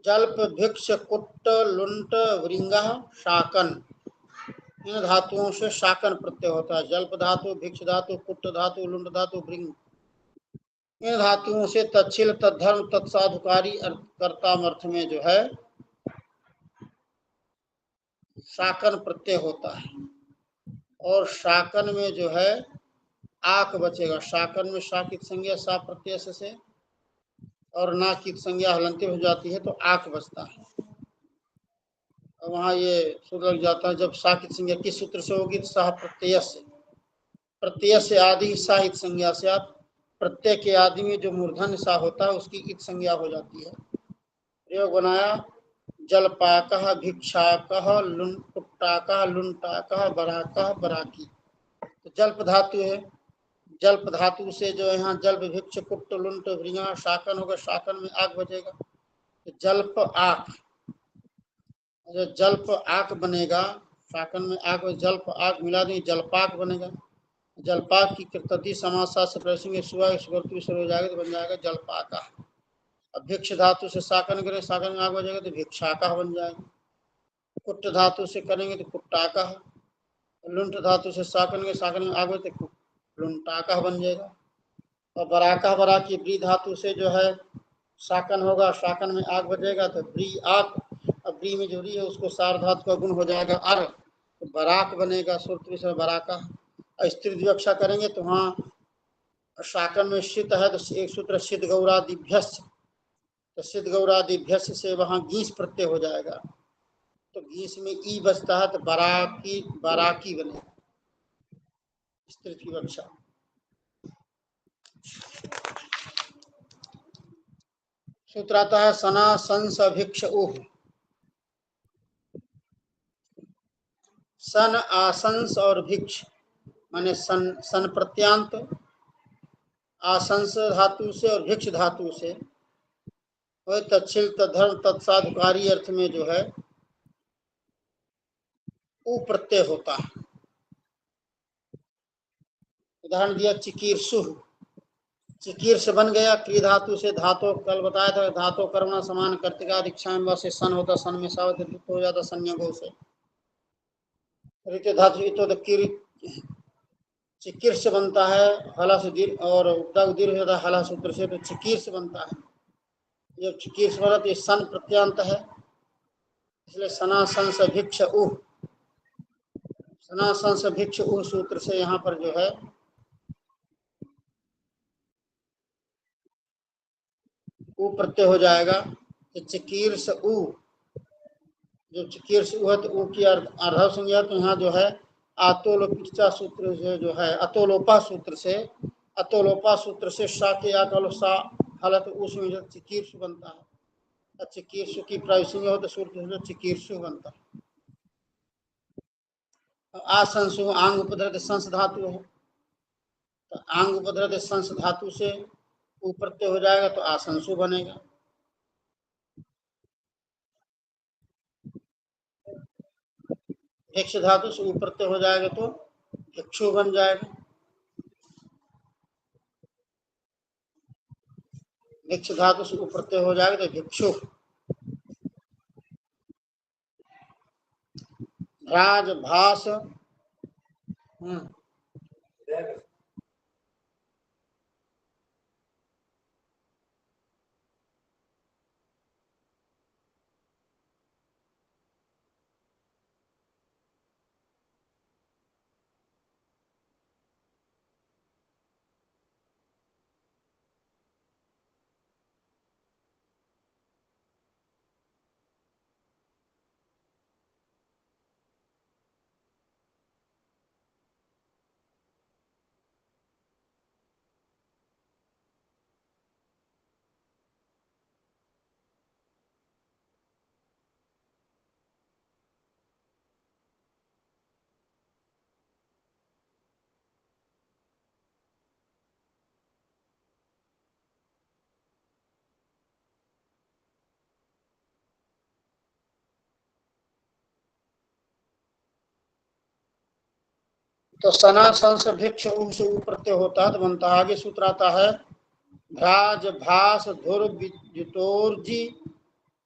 जल्प भिक्ष कुट्ट लुंट वृंग शाकन, इन धातुओं से शाकन प्रत्यय होता है। जल्प धातु, भिक्ष धातु, कुट्ट धातु, लुंड धातु, भृंग, इन धातुओं से तत्शील, तद्धर्म, तत्साधुकारी कर्ताम अर्थ में जो है शाकन प्रत्यय होता है। और शाकन में जो है आक बचेगा। शाकन में शाकित संज्ञा सा प्रत्यय से और ना की संज्ञा हलंती हो जाती है तो आक बचता है। और वहाँ ये सूत्र लग जाता है जब शाकित संज्ञा किस सूत्र से होगी तो साह प्रत्यय से, प्रत्यय से आदि साहित संज्ञा से आप प्रत्यय के आदि में जो मूर्धन्य सा होता है उसकी इत संज्ञा हो जाती है। प्रयोग बनाया जलपाकः भिक्षाकः लुंटाकः लुंटाकः बराकः बराकी। तो जल्प धातु है, जल्प धातु से जो यहाँ जल्प, भिक्ष, कुट्ट, लुंट, भृंगा शाकन होगा, शाकन में आग बचेगा तो जल्प आक। जो जल्प आक बनेगा, शाकन में आग और जल्प आक मिला देंगे जलपाक बनेगा। जलपाक की कृतति समासा से प्रश्न सुबह हो जाएगा तो बन जाएगा जलपाका। अब भिक्ष धातु से शाकन करें, शाकन में आग बचेगा तो भिक्षाका बन जाएगा। कुट्ट धातु से करेंगे तो कुट्टाका। लुंट धातु से शाकन के, शाकन में आग बचे तो लुंटाका बन जाएगा। और बराका बरा की ब्री धातु से जो है शाकन होगा, शाकन में आग बजेगा तो ब्री आक। अब ब्री में जो री है उसको सार धातु का गुण हो जाएगा अर, तो बराक बनेगा। सूत्र से बराका। स्त्री विवक्षा करेंगे तो वहाँ शाकन में शीत है तो एक सूत्र सिद्ध गौरादिभ्यस्य, तो सिद्ध गौरादिभ्यस्य से वहाँ गीस प्रत्यय हो जाएगा तो गीस में ई बचता है तो बराकी, बराकी बनेगा। स्त्री की विवक्षा। सूत्र आता है सना संस भिक्ष उह। सन आसंस और भिक्ष माने सन, सन प्रत्यांत आसंस धातु से और भिक्ष धातु से तत्शील, तद्धर्म, तत्साधुकारी अर्थ में जो है उ प्रत्यय होता है। उदाहरण दिया चिकीर्षु, चिकीर्ष बन गया क्रिय धातु से। धातु कल बताया था धातु कर्मणा समान कर्तिका दीक्षा में से सन होता, सन में सावत हो जाता संज्ञा से। ऋत धातु चिकीर्ष बनता है हला से दीर्घ और उपदाग दीर्घ होता है हला सूत्र से, तो चिकीर्ष बनता है। जब चिकीर्ष बना तो ये सन प्रत्यांत है, इसलिए सना संस भिक्ष उह, सना संस भिक्ष उह सूत्र से यहाँ पर जो है उ प्रत्यय हो जाएगा। तो चिकीर्ष उ, जब चिकीर्ष उ है तो उ की अर्धव संज्ञा, तो यहाँ जो है आतोलोपिचा सूत्र से जो है अतोलोपा सूत्र से, अतोलोपा सूत्र से सा के आकल सा हालत उसमें जो चिकीर्ष बनता है। चिकीर्ष की प्रायसंज्ञ हो तो सूत्र चिकीर्षु बनता है। आसंसु आंग उपद्रत संस धातु है, तो आंग उपद्रत संस धातु से उ प्रत्यय हो जाएगा तो आसंसु बनेगा। भिक्ष धातु से उ प्रत्यय हो जाएगा तो भिक्षु बन जाएगा। भिक्ष धातु से उ प्रत्यय हो जाएगा तो भिक्षु। राज भास तो सना संस भिक्ष उ से उ प्रत्यय होता है तो बनता है। आगे सूत्र आता है भ्राज भास धुर वितोर्जी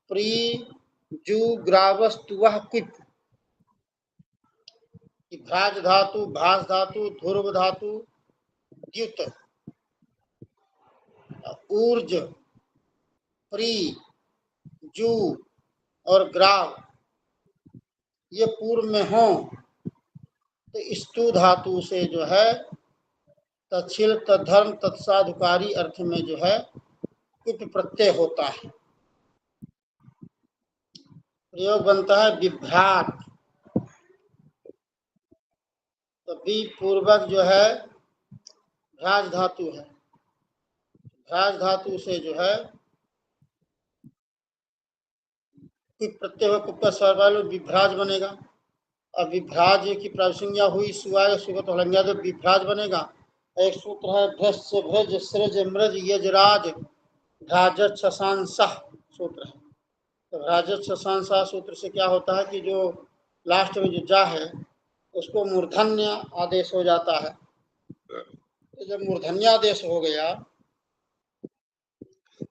प्री जु ग्रावस्तुवः क्विप। कि भ्राज धातु, भास धातु, ध्रुव धातु, द्युत, ऊर्ज, प्री, जू और ग्राव ये पूर्व में हो तो स्तु धातु से जो है तच्छिल, तद्धर्म, तत्साधुकारी अर्थ में जो है कुट प्रत्यय होता है। प्रयोग बनता है विभ्राट, तो बी पूर्वक जो है भ्राज धातु है, भ्राज धातु से जो है कुट प्रत्यय हो, कुट का स्वर वाले विभ्राज बनेगा। अब विभ्राज की प्रासंज्ञा हुई सुआय सुगत हलंग्या तो विभ्राज बनेगा। एक सूत्र है भ्रश्च भ्रज सृज मृज यजराज भ्राज शशांसा सूत्र है। तो भ्राज शशांसा सूत्र से क्या होता है कि जो लास्ट में जो जा है उसको मूर्धन्य आदेश हो जाता है। तो जब मूर्धन्य आदेश हो गया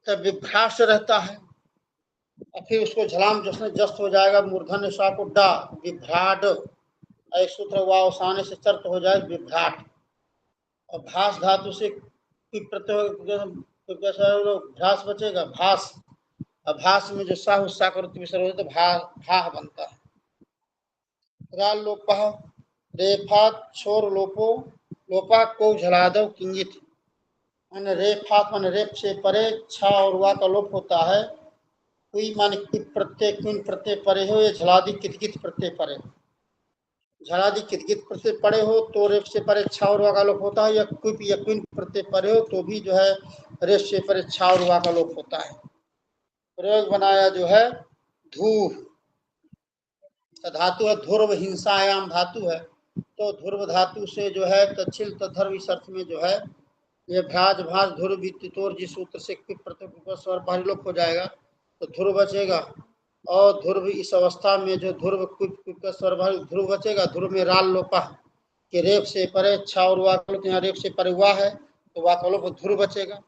तब विभ्राश रहता है और फिर उसको झलाम जश्न जस्त हो जाएगा मूर्धन्य सा को डा विभ्राड, एक सूत्र वावसाने से चर्त हो जाए विभ्राट। और भास धातु से प्रत्यय भ्रास बचेगा भास, और भास में जो साहु साकृत विसर्ग हो तो भाह बनता है। राल लोपः रेफात छोर लोपो लोपा को झलादव किंगित, रेफात मान रेप से परे, छा और वा का लोप होता है। कुई मान प्रत्यय कुन प्रत्यय परे हो या झलादि कितकित प्रत्यय परे, झलादि कितकित प्रत्यय पड़े हो तो रेप से परे छा और वा का लोप होता है, या कुप या कुन प्रत्यय परे हो तो भी जो है रेप से परे छा और वा का लोप होता है। प्रयोग बनाया जो है धूह, धातु है ध्रुव, हिंसायाम धातु है, तो ध्रुव धातु से जो है तच्छिल तद्धर्व इस अर्थ में जो है ये भ्राज भाज ध्रुव वित्तोर जिस सूत्र से स्वर परिलोप हो जाएगा तो ध्रुव बचेगा। और ध्रुव इस अवस्था में जो ध्रुव कुप स्वर ध्रुव बचेगा। ध्रुव में राल लोपा के रेप से परे छा और वाकलोप, यहाँ रेप से परे हुआ है तो वाकलोप ध्रुव बचेगा।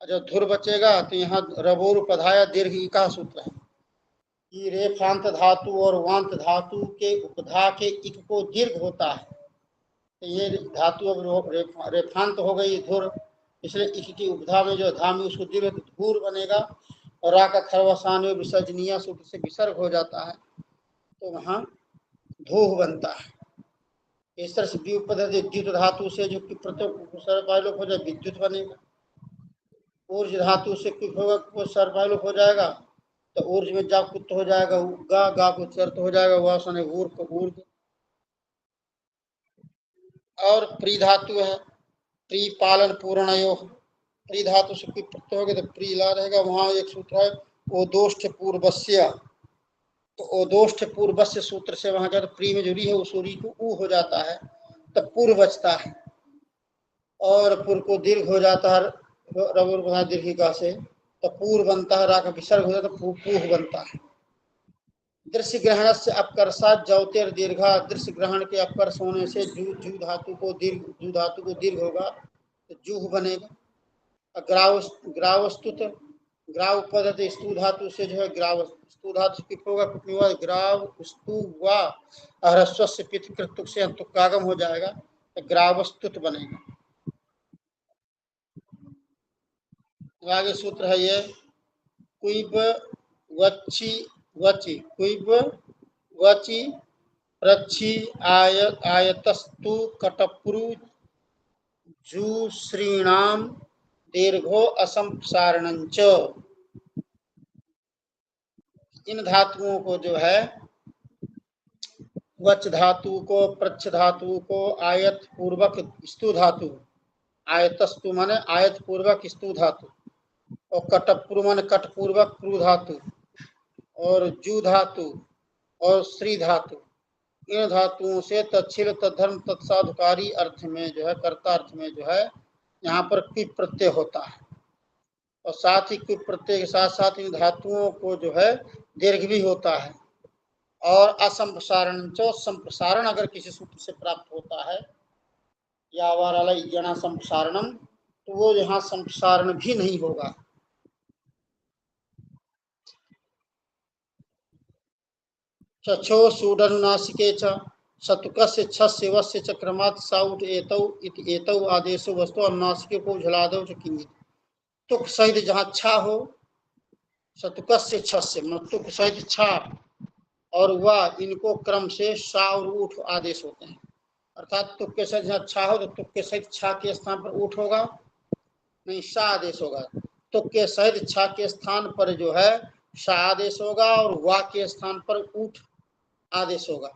जब ध्रुव बचेगा तो यहाँ रबोर पधाया दीर्घ का सूत्र है कि रेफांत धातु और वांत धातु के उपधा के इक को दीर्घ होता है। तो ये धातु अब रेफांत हो गई धुर, इसलिए इक की उपधा में जो धा में उसको दीर्घ धूर बनेगा और रा का खरवसान में विसर्जनीय सूत्र से विसर्ग हो जाता है तो वहाँ धूह बनता है। इस तरह से विद्युत धातु से जो सर्वलोप हो जाए विद्युत बनेगा। ऊर्ज धातु से होगा सर्वलोप हो जाएगा तो ऊर्ज में जा कुत्त हो जाएगा, गा गा को चर्त हो जाएगा, वासन ऊर्ज। और प्री धातु है प्री पालन पूर्णयो, प्री धातु से कोई प्रत्यय हो गया तो प्री ला रहेगा। वहां एक सूत्र है ओदोष्ठ पूर्वस्य, तो ओदोष्ठ पूर्वस्य सूत्र से वहां क्या तो प्री में जो री है उस री को ऊ हो जाता है तब पूर्व बचता है, और पूर्व को दीर्घ हो जाता है रबुर दीर्घिका से तो पूर्व बनता है, रा का विसर्ग हो जाता है पूह बनता है। दृश्य ग्रहण से अपकर्षात जौतेर दीर्घा, दृश्य ग्रहण के अपकर्ष होने से जू धातु को दीर्घ होगा तो जूह बनेगा। ग्रावस्तुत ग्राव पद्धति स्तु धातु से जो है ग्राव स्तु धातु की होगा ग्राव स्तु वा ह्रस्व से पित कृतुक से अंतुकागम हो जाएगा तो ग्रावस्तुत बनेगा। आगे सूत्र है ये कुइब वच्ची वची, कुइब वची प्रच्छी आयतस्तु कटप्रु जुश्रीणाम दीर्घो असंप्रसारणञ्च। इन धातुओं को जो है वच धातु को, प्रच्छ धातु को, आयत पूर्वक स्तु धातु, आयतस्तु माने आयत पूर्वक स्तु धातु, और कटप्रु माने कट पूर्वक प्रु धातु, और जू धातु और श्री धातु, इन धातुओं से तच्छिल तद्धर्म तत्साधुकारी अर्थ में जो है कर्ता अर्थ में जो है यहाँ पर कुप प्रत्यय होता है, और साथ ही कुप प्रत्यय के साथ साथ इन धातुओं को जो है दीर्घ भी होता है। और असंप्रसारण जो संप्रसारण अगर किसी सूत्र से प्राप्त होता है या वारालय संप्रसारणम तो वो यहाँ संप्रसारण भी नहीं होगा। चक्षो सूडनुनासिके च, शतुकस्य छस्य वस्य च क्रमात् साउट एतौ इति एतौ आदेशो वस्तु अनुनासिके को झलादौ च किंचित। तुक सहित जहाँ छा हो, शतुकस्य छस्य मतलब तुक सहित छा और वह, इनको क्रम से सा और ऊठ आदेश होते हैं। अर्थात तुक के सहित जहाँ छा हो तो तुक के सहित छा के स्थान पर ऊठ होगा, नहीं सा आदेश होगा। तुक के सहित छा के स्थान पर जो है सा आदेश होगा और वा के स्थान पर ऊठ आदेश होगा।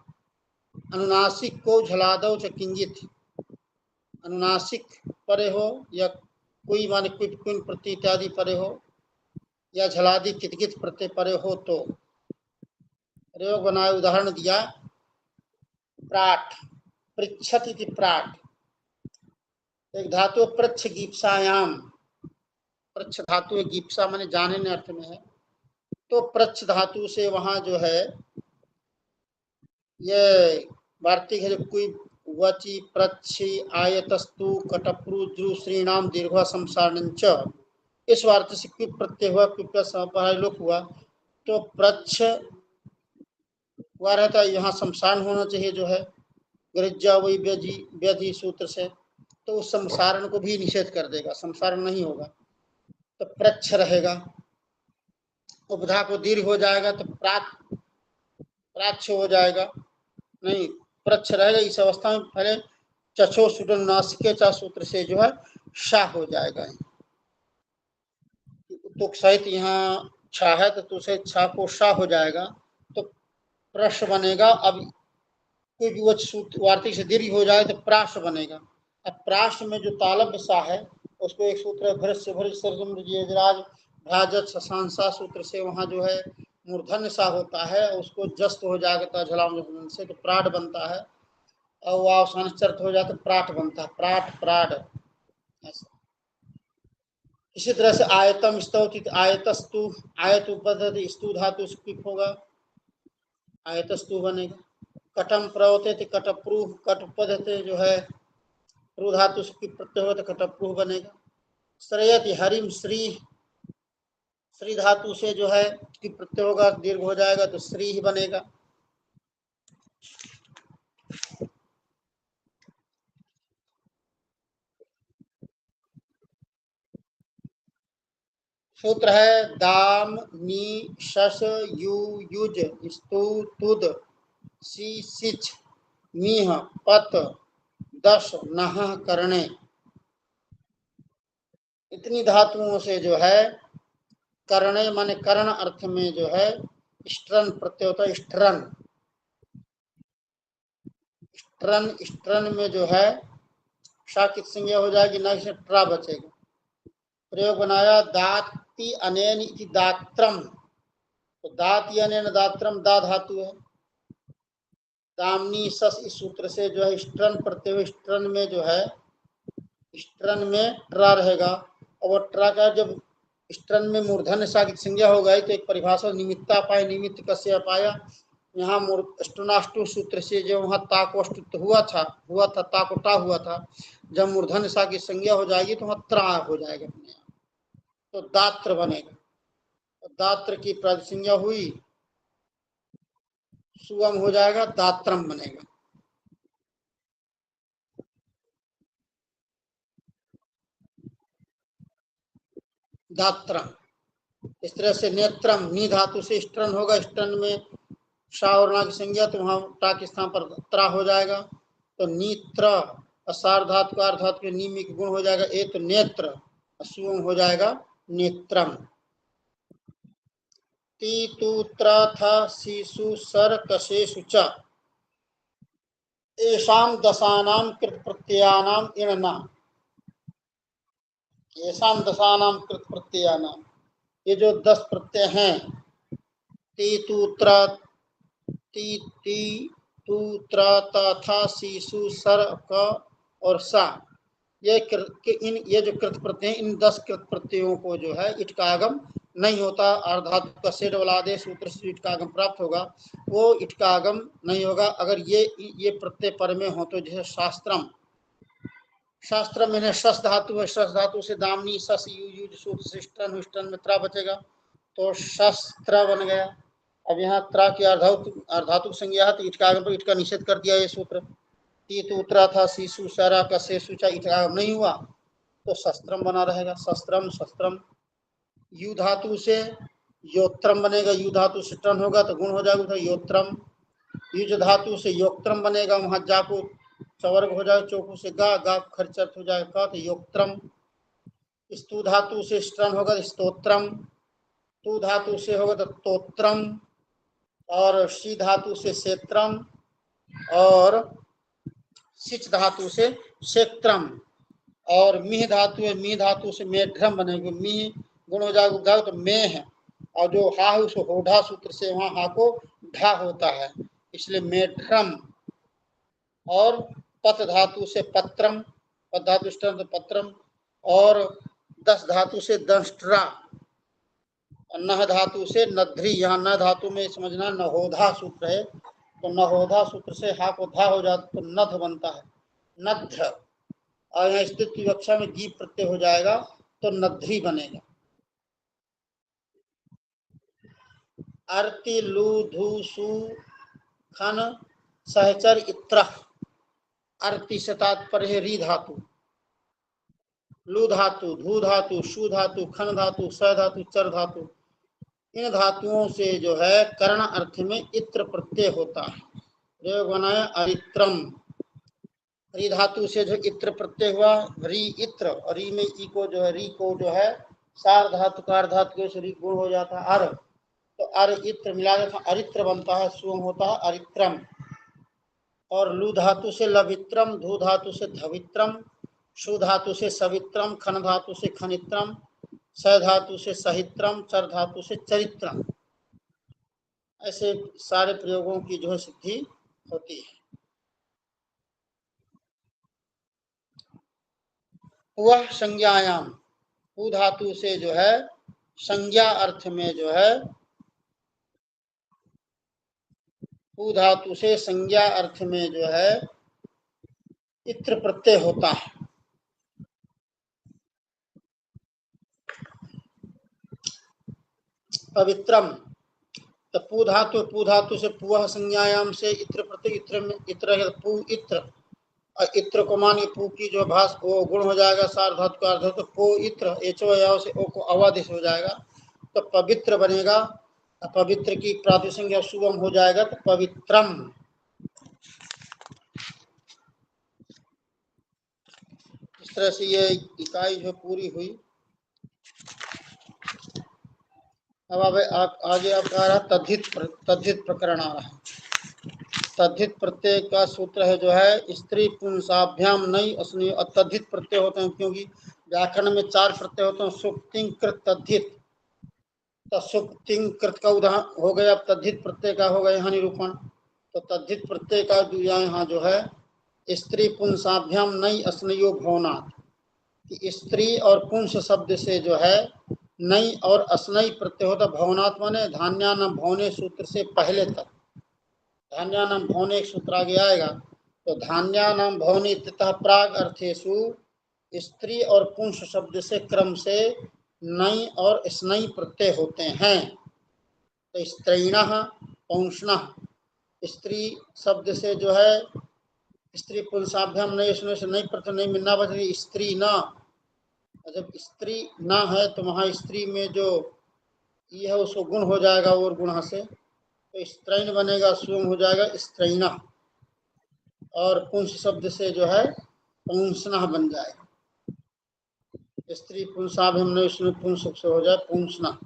अनुनासिक को झलादौ च किंजित, अनुनासिक परे हो या कोई माने क्विट क्विन प्रति इत्यादि परे हो या झलादि कितकित प्रत्यय परे हो तो प्रयोग बनाए। उदाहरण दिया प्राट, पृच्छत इति प्राट। एक धातु प्रच्छ गीप्सायाम, प्रच्छ धातु गीप्सा माने जाने ने अर्थ में है, तो प्रच्छ धातु से वहां जो है ये वार्तिक है, जो कोई वची प्रच्छी आयतस्तु कटप्रुज्रु श्रीणाम दीर्घ संसारणंच, इस वार्तिक से क्विप प्रत्यय हुआ, क्विप लोक हुआ, तो प्रच्छ हुआ रहता है, यहाँ संसारण होना चाहिए जो है गृज्जा वही व्यधि सूत्र से, तो उस संसारण को भी निषेध कर देगा, संसारण नहीं होगा, तो प्रच्छ रहेगा। उपधा को दीर्घ हो जाएगा तो प्राच्छ हो जाएगा, नहीं प्रच्छ रहेगा। इस अवस्था में पहले चछो सुडन नासिके चा सूत्र से जो है शा हो जाएगा। तुक सहित यहाँ छा है तो तु सहित छा को शा हो जाएगा, तो प्रश्न बनेगा। अब कोई भी वार्तिक से दीर्घ हो जाए तो प्राश बनेगा। अब प्राश में जो तालब्य सा है उसको एक सूत्र भृश्य भ्राजत शशांसा सूत्र से वहां जो है मूर्धन्य सा होता है, उसको जस्त हो जाएगा झलाम से तो प्राट बनता है, और वह अवसान चर्त हो जाता है प्राट बनता है, प्राट प्राड। इसी तरह से आयतम स्तौत आयतस्तु, आयत उपपद्धति स्तु धातु स्किप होगा, आयतस्तु बनेगा। कटम प्रवते कटप्रूह, कट उपपद्धति जो है प्रू धातु स्किप प्रत्यय होगा तो कटप्रूह बनेगा। श्रेयति हरिम श्री, श्री धातु से जो है कि प्रत्यय होगा दीर्घ हो जाएगा तो श्री ही बनेगा। सूत्र है दाम नी शश यु युज स्तु तुद सी सिच मीह पत दश नह करणे। इतनी धातुओं से जो है करणे माने करण अर्थ में जो है स्ट्रन प्रत्यय होता है। स्ट्रन, स्ट्रन, स्ट्रन में जो है शाकित संज्ञा हो जाएगी, न इसमें ट्रा बचेगा। प्रयोग बनाया दाति अनेन इति दात्रम, तो दाति अनेन दात्रम दा धातु है। दामनी सस इस सूत्र से जो है स्ट्रन प्रत्यय, स्ट्रन में जो है स्ट्रन में ट्रा रहेगा, और ट्रा का जब स्ट्रन में मूर्धन्य सा की संज्ञा हो गई तो एक परिभाषा निमित्ता पाए, निमित्त कस्य पाया। यहाँ अष्टुनाष्टु सूत्र से जो वहाँ ताकोष्ट हुआ था ताकोटा हुआ था, जब मूर्धन्य सा की संज्ञा हो जाएगी तो वहाँ त्रा हो जाएगा अपने आप, तो दात्र बनेगा। दात्र की प्रतिसंज्ञा हुई, सुअम हो जाएगा, दात्रम बनेगा। दात्रम। इस तरह से नेत्रम, नी धातु से स्ट्रन होगा, स्ट्रन में शा और ना की संज्ञा तो वहां टा के स्थान पर त्रा हो जाएगा, तो नीत्र। असार धातु का अर्ध धातु के नीमिक गुण हो जाएगा ए, तो नेत्र, सुअम हो जाएगा नेत्रम। ती तु त्र थ शिशु सर कशेषु च एषाम दशानाम कृत प्रत्ययानाम इणना, एषाम दशानाम कृत प्रत्ययानाम, ये जो 10 प्रत्यय हैं ती तु त्र, ती ती तु त्र था शिशु सर क और सा, ये जो कृत प्रत्यय, इन 10 कृत प्रत्ययों को जो है इट का आगम नहीं होता। अर्धातु का सेड वाला आदेश सूत्र से इट का आगम प्राप्त होगा, वो इट का आगम नहीं होगा अगर ये प्रत्यय पर में हो। तो जैसे शास्त्रम, शास्त्रम में शस धातु है, शस धातु से दामनी सस यू सूत्र से स्टन में त्रा बचेगा, तो शस्त्र बन गया। अब यहाँ त्रा की अर्धातुक संज्ञा है तो इट का आगम पर इट का निषेध कर दिया ये सूत्र। तीत उतरा था शिशु सारा का शेषु चा, इट का आगम नहीं हुआ तो शस्त्रम बना रहेगा। शस्त्रम शस्त्रम। यु धातु से योत्रम बनेगा, यु धातु से टन होगा तो गुण हो जाएगा तो योत्रम। युज धातु से योक्त्रम बनेगा, वहां जा को सवर्ग हो जाएगा, चौकू से गा, गा खर्चर्थ हो जाएगा का तो योक्त्रम। स्तु धातु से स्त्रन होगा तो स्तोत्रम। तु धातु से होगा तो तोत्रम। और शी धातु से क्षेत्रम और सिच धातु से क्षेत्रम। और मिह धातु है, मिह धातु से मेढ्रम बनेगा, मिह गुण हो जाएगा तो में है, और जो हा है उसको होढ़ा सूत्र से वहां हा को ढा होता है, इसलिए मेढ्रम। और पत धातु से पत्रम, पत धातु से पत्रम। और दस धातु से दंष्ट्रा। नह धातु से नध्री, यहाँ न धातु में समझना नहोधा सूत्र है, तो नहोधा सूत्र से हा को धा हो जाता तो नध बनता है, नध्र। और यहाँ स्थित विवक्षा में गी प्रत्यय हो जाएगा तो नध्री बनेगा। अर्ति लू धू सु खन सहचर इत्र। अर्ति से तात्पर्य है री धातु, लू धातु, धू धातु, शु धातु, खन धातु, स धातु, चर धातु। इन धातुओं से जो है कर्ण अर्थ में इत्र प्रत्यय होता है। प्रयोग बनाया अरित्रम। री धातु से जो इत्र प्रत्यय हुआ री इत्र, और री में ई को जो है री को जो है सार धातु कार धातु से री गुण हो जाता है अर, तो अर इत्र मिला देता अरित्र बनता है, सुम होता है अरित्रम। और लू धातु से लवित्रम, धू धातु से धवित्रम, शु धातु से सवित्रम, खन धातु से खनित्रम, स धातु से सहित्रम, चर धातु से चरित्रम। ऐसे सारे प्रयोगों की जो है सिद्धि होती है। वह संज्ञायाम, पू धातु से जो है संज्ञा अर्थ में जो है, पू धातु से संज्ञा अर्थ में जो है इत्र प्रत्यय होता है। पवित्रम, तो पू धातु से पुह संज्ञायाम से इत्र प्रत्यय, इत्र में इत्र पू इत्र, और इत्र को मान पू की जो भाष वो गुण हो जाएगा सार धातु का अर्थ, तो पो इत्र एचो याव से ओ को अवादेश हो जाएगा तो पवित्र बनेगा। पवित्र की प्रातिसंज्ञा शुभम हो जाएगा तो पवित्रम। इस तरह से ये इकाई जो पूरी हुई। अब आगे आपका आ रहा तद्धित प्रकरण आ रहा है। तद्धित प्रत्यय का सूत्र है जो है स्त्री पुंसाभ्याम नहीं असनी अतद्धित प्रत्यय होते हैं, क्योंकि व्याकरण में 4 प्रत्यय होते हैं। सुक्तिं कृत तद्धित, तो सुक्तिं कृत का उदाहरण हो गया, अब तद्धित प्रत्यय का हो गया यहाँ निरूपण। तो तद्धित प्रत्यय का यहाँ जो है स्त्री पुंसाभ्याम नहीं असनयो भवनात्, कि स्त्री और पुंस शब्द से जो है नई और असनई प्रत्यय होता। भवनात् माने धान्यानाम भवने सूत्र से पहले तक, धान्यानाम भवने एक सूत्र आगे आएगा, तो धान्यानाम भवने तथा प्राग अर्थेषु स्त्री और पुंस शब्द से क्रम से नई और स्नई प्रत्यय होते हैं। तो स्त्रीणः पुंसनः, स्त्री शब्द से जो है स्त्री पुंसाभ्याम नहीं, उसमें से नहीं प्रत्यय नहीं मिलना बचेगी स्त्री न। जब स्त्री न है तो वहाँ स्त्री में जो ये है उसको गुण हो जाएगा और गुण से, तो स्त्रैण बनेगा, स्वयं हो जाएगा स्त्रैण। और पुंस शब्द से जो है पुंसना बन जाएगा। स्त्री पुंसाभ्याम नहीं, उसमें पुंस से हो जाए पुंसना।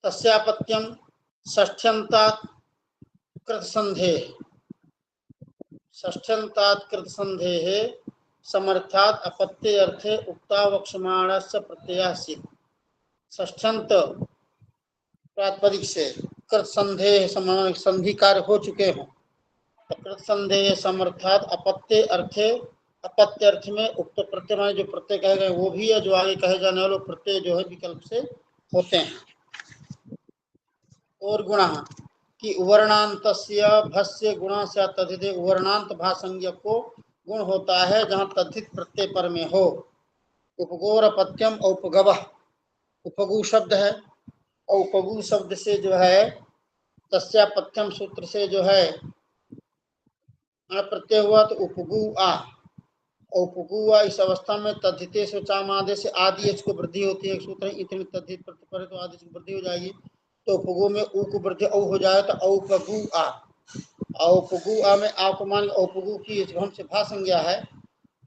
तस्यापत्यम षष्ठ्यंतात् कृत संधेः, षष्ठ्यंतात् कृत संधेः समर्थात् अपत्ये अर्थे उक्तावक्ष्यमाणस्य प्रत्ययः स्यात्। षष्ठ्यंत प्रातिपदिक से कृत संधेः संधि कार्य हो चुके हों, तो कृत संधेः समर्थात् अपत्ये अर्थे, अपत्य अर्थ में उक्त प्रत्यय माने जो प्रत्यय कहे गए वो भी है, जो आगे कहे जाने वाले प्रत्यय जो है विकल्प से होते हैं। और गुण कि वर्णांतस्य भस्य गुण से तद्धित, वर्णांत भाषंज्ञ को गुण होता है जहाँ तद्धित प्रत्यय पर में हो। उपगोर अपत्यम उपगव, उपगु शब्द है, औपगु शब्द से जो है तस्यापत्यम सूत्र से जो है अण प्रत्यय हुआ तो उपगु आ, औपगु आ इस अवस्था में तद्धिते से चाम आदेश से आदि एच को वृद्धि होती है। एक सूत्र है इतने तद्धित प्रत्यय तो आदि की वृद्धि हो जाएगी, तो उपगु में उ को वृद्धि औ हो जाए तो औपगु आ। औपगु आ में आ को मान औपगु की हम से भा संज्ञा है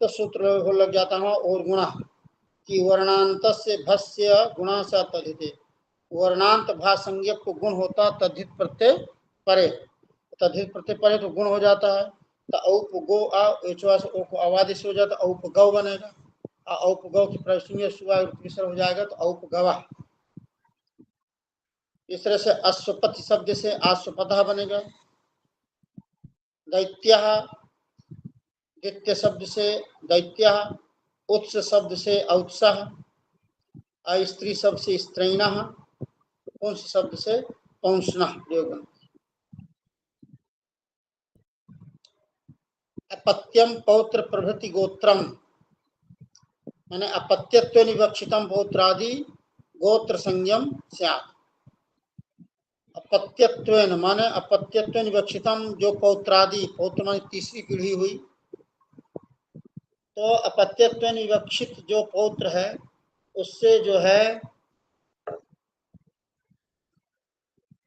तो सूत्र हो लग जाता है और गुणा कि वर्णांत से भस्य गुणा से तद्धिते, वर्णांत भा संज्ञक को गुण होता तद्धित प्रत्यय परे, तद्धित प्रत्यय परे तो गुण हो जाता है। तो औपगो आ को आवादिश हो जाता है, औपगव बनेगा। औपगव की प्रश्न सुआ हो जाएगा तो औपगवा। इस तरह से अश्वपति शब्द से आश्वपतः बनेगा। दैत्य द्वितीय शब्द से दैत्य, उत्स शब्द से औत्साह, स्त्री शब्द से स्त्रैण, पुंस शब्द से पौंसना। अपत्यम पौत्र प्रभृति गोत्रम माने अपत्यत्व निवक्षितम पौत्रादि गोत्र संयम स्यात्। अपत्यत्व माने अपत्यत्व निवक्षितम जो पौत्रादि, पौत्र माने तीसरी पीढ़ी हुई, तो अपत्यत्व निवक्षित जो पौत्र है उससे जो है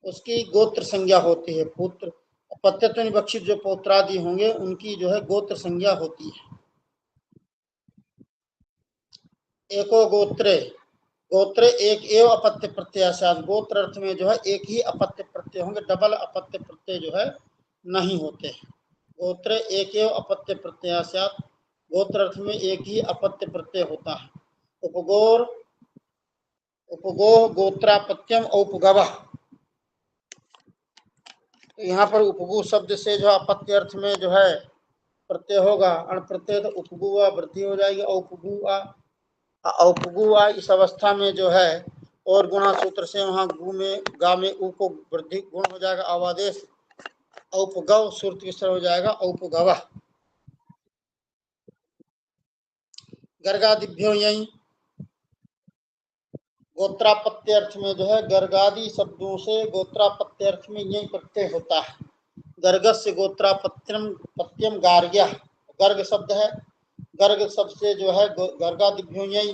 उसकी गोत्र संज्ञा होती है। पुत्र अपत्यत्व निवक्षित जो पौत्रादि होंगे उनकी जो है गोत्र संज्ञा होती है। एको गोत्रे, गोत्र एक एव अपत्य प्रत्यय, गोत्र अर्थ में जो है एक ही अपत्य प्रत्यय होंगे, डबल अपत्य प्रत्यय जो है नहीं होते हैं। गोत्र एक एव अपत्य प्रत्यय, गोत्र अर्थ में एक ही अपत्य प्रत्यय होता है। उपगोर उपगोह गोत्रापत्यम औपगव, तो यहाँ पर उपगु शब्द से जो अपत्य अर्थ में जो है प्रत्यय होगा अण प्रत्यय तो उपगुआ वृद्धि हो जाएगी औपगुआ। औपगुआ इस अवस्था में जो है और गुणा सूत्र से वहां गु में गा में उ को वृद्धि गुण हो जाएगा आवादेश, औपगव सूत्र विस्तार हो जाएगा औपगव। गर्गादिभ्यो यही गोत्रापत्य अर्थ में जो है गर्गादि शब्दों से गोत्रापत्य अर्थ में यही प्रत्यय होता है। गर्गस्य गोत्रापत्यम पत्यम गार्ग्य, गर्ग शब्द है, गर्ग शब्द से जो है गर्गादिभ्यो यही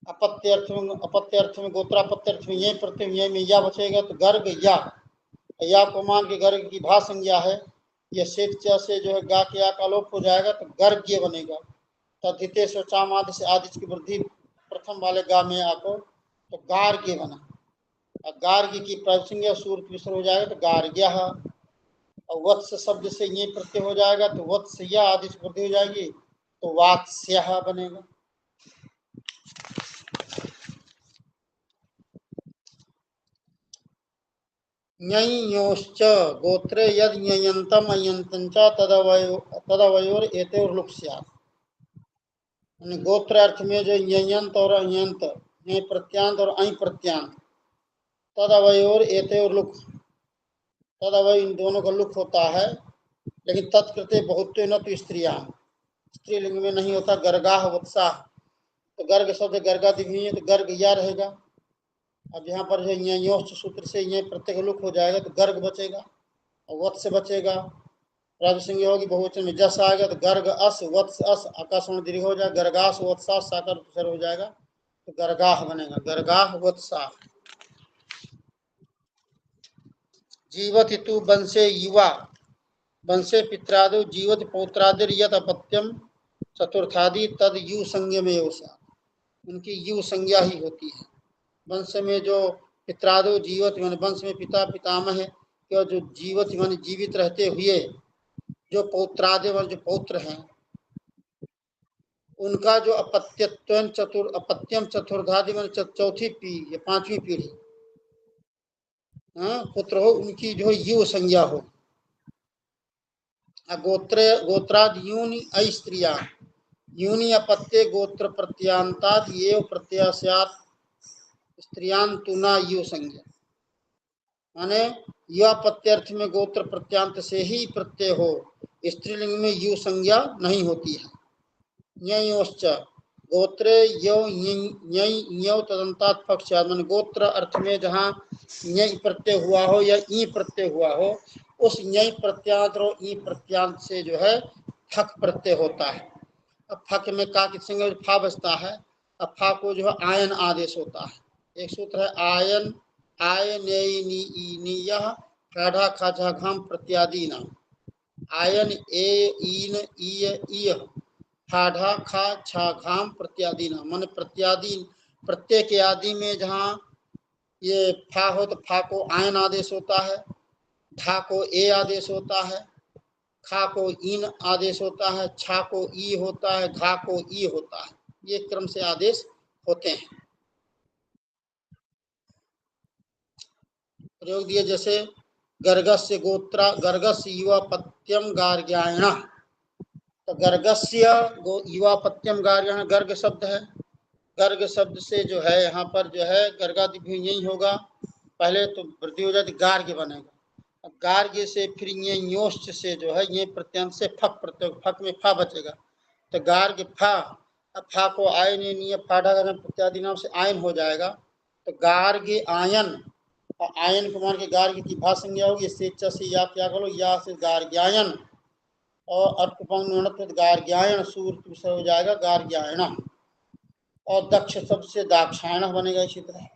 अपत्य अर्थ में गोत्रापत्य अर्थ में यही प्रत्यय यही में या बचेगा तो गर्ग या को मान के गर्ग की भा संज्ञा है, यह शेख से जो है गा के या का लोप हो जाएगा तो गर्ग्य बनेगा। तद्धिते स्वचाम आदि से आदि की वृद्धि प्रथम वाले गा में आको तो गार्ग्य बना, गार्ग्य की प्रसंज्ञा सूर्य विसर्ग हो जाएगा तो गार्ग्य। और वत्स शब्द से ये प्रत्यय हो जाएगा तो वत्स्य आदि से वृद्धि हो जाएगी तो वात्स्य बनेगा। ञयोश्च गोत्रे यद ञयन्तम अयन्तं च तदवयोर एतयोर्लुक स्यात्, गोत्र अर्थ में जो ञयंत और अयंत, ञ प्रत्यांत और अं प्रत्यांत, तदवयोर एतयोर्लुक, तदवय इन दोनों का लुक होता है, लेकिन तत्कृते बहुत्व न तो स्त्रियां, स्त्रीलिंग में नहीं होता। गर्गाह वत्साह, तो गर्ग शब्द गर्गादिभ्यो तो गर्ग या रहेगा। अब यहाँ पर जो योश्च सूत्र से ये प्रत्येक लुक हो जाएगा तो गर्ग बचेगा और वत्स बचेगा। राजसिंह होगी बहुवचन में जस आएगा तो गर्ग अस वत्स अस आकाशवाणी दीर्घ हो जाएगा, गर्गास वत्सा साकर सर हो जाएगा तो गर्गाह बनेगा, गर्गाह वत्सा। जीवति तु वंशे युवा, वंशे पित्रादो जीवति पौत्रादिर यद अपत्यम चतुर्थादि तद यु संज्ञ में योसा, उनकी यु संज्ञा ही होती है। वंश में जो पित्रादो जीवत मान वंश में पिता पितामह है, जो जीवत मान जीवित रहते हुए जो पौत्रादि मान जो पौत्र हैं उनका जो अपत्यम चतुर्धादि मान चौथी पीढ़ी, पांचवी पीढ़ी पुत्र हो, उनकी जो यु संज्ञा हो। गोत्राद यूनि स्त्रिया यूनि अपत्य गोत्र प्रत्यांताद ये प्रत्यास्यात् स्त्रियांतु न यु संज्ञा, माने यह प्रत्यर्थ में गोत्र प्रत्यांत से ही प्रत्यय हो, स्त्रीलिंग में यु संज्ञा नहीं होती है। न्यायोश्च गोत्रे यो ञ तदंतात पक्ष मन गोत्र अर्थ में जहाँ ञ प्रत्यय हुआ हो या ई प्रत्यय हुआ हो, उस ञ प्रत्यांत और ई प्रत्यांत से जो है फक प्रत्यय होता है। अब फक में का की संग फा बचता है। अब फा को जो है आयन आदेश होता है। एक सूत्र है आयन आयनीय ठाढ़ा खाझा घाम प्रत्यादि नाम। आयन ए ईन ईय ठाढ़ा खा छा घाम प्रत्यादि नाम। मन प्रत्यादि प्रत्यय के आदि में जहाँ ये फा हो तो फा को आयन आदेश होता है, धा को ए आदेश होता है, खा को ईन आदेश होता है, छा को ई होता है, घा को ई होता है। ये क्रम से आदेश होते हैं। प्रयोग दिए जैसे गर्गस्य गोत्रा गर्गस्य युवापत्यम गार्ग्यायण। तो गर्गस्य युवापत्यम गार्ग्यायण गर्ग शब्द है। गर्ग शब्द से जो है यहाँ पर जो है गर्गादि यही होगा। पहले तो वृद्धि हो जाती गार्ग्य बनेगा। गार्ग्य से फिर ये योश्च से जो है ये प्रत्यंत से फक प्रत्यय, फक में फा बचेगा तो गार्ग्य फा। अब फा को आयन निय फाढ़ा प्रत्यादि नाम से आयन हो जाएगा। तो गार्ग्य आयन और आयन को मान के गार्ग्य की भा संज्ञा होगी। स्वेच्छा से या क्या करो या से गार्ग्यायन और अर्कपंग गार्ग्यायन सूर्य से हो जाएगा गार्ग्यायन। और दक्ष शब्द से दाक्षायण बनेगा। इसी तरह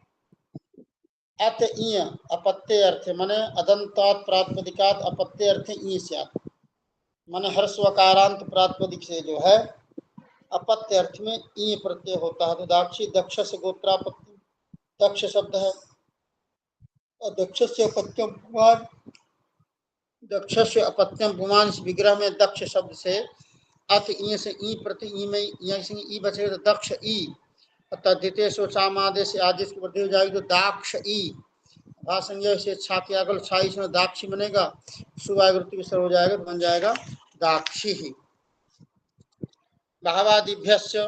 अत इय अपत्य अर्थ माने अदंतात प्रातिपदिकात अपत्य अर्थ ई स्यात् माने हर्षवकारांत प्रातिपदिक से जो है अपत्य अर्थ में ई प्रत्यय होता है। तो दाक्षी दक्ष से गोत्रापत्ति दक्ष शब्द है और दक्ष से अपत्यम पुमान, दक्ष से अपत्यम पुमान इस विग्रह में दक्ष शब्द से अथ ई से ई प्रति ई में ई बचेगा तो दक्ष ई। तद्धिते सोचामादेश से आदेश की वृद्धि हो जाएगी तो दाक्ष ई। भाषण से छा के अगल छाई से दाक्षी बनेगा। सुवावृत्ति विसर्ग हो जाएगा तो बन जाएगा दाक्षी ही। बहवादिभ्यस्य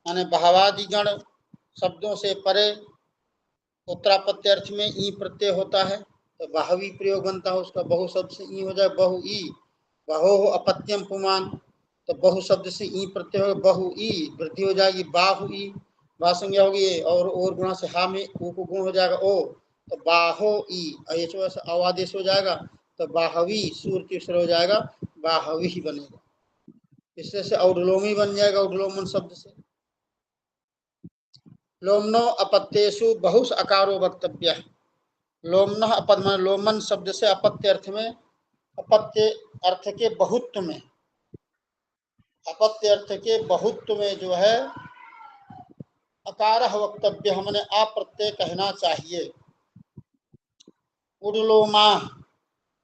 माने बहवादिगण शब्दों से परे उत्तरापत्य अर्थ में ई प्रत्यय होता है तो बाहवी प्रयोग बनता है उसका। बहु शब्द से ई हो जाए बहु ई। बहो अपत्यम पुमान तो बहु शब्द से ई प्रत्यय हो बहु ई वृद्धि हो जाएगी बाहु ई। भाषंज्ञा होगी और गुणा से हा में ऊ को गुण हो जाएगा ओ तो बाहो ई। अवादेश हो जाएगा तो बाहवी सूर्य तीसरा हो जाएगा बाहवी ही बनेगा। इससे से औडलोमी बन जाएगा औडलोमन शब्द से। लोमनो अपत्येषु बहुस अकारो वक्तव्य। लोमन अपद मान लोमन शब्द से अपत्य अर्थ में अपत्य अर्थ के बहुत्व में अपत्य अर्थ के बहुत्व में जो है अकार वक्तव्य हमने अप्रत्यय कहना चाहिए। उडलोमा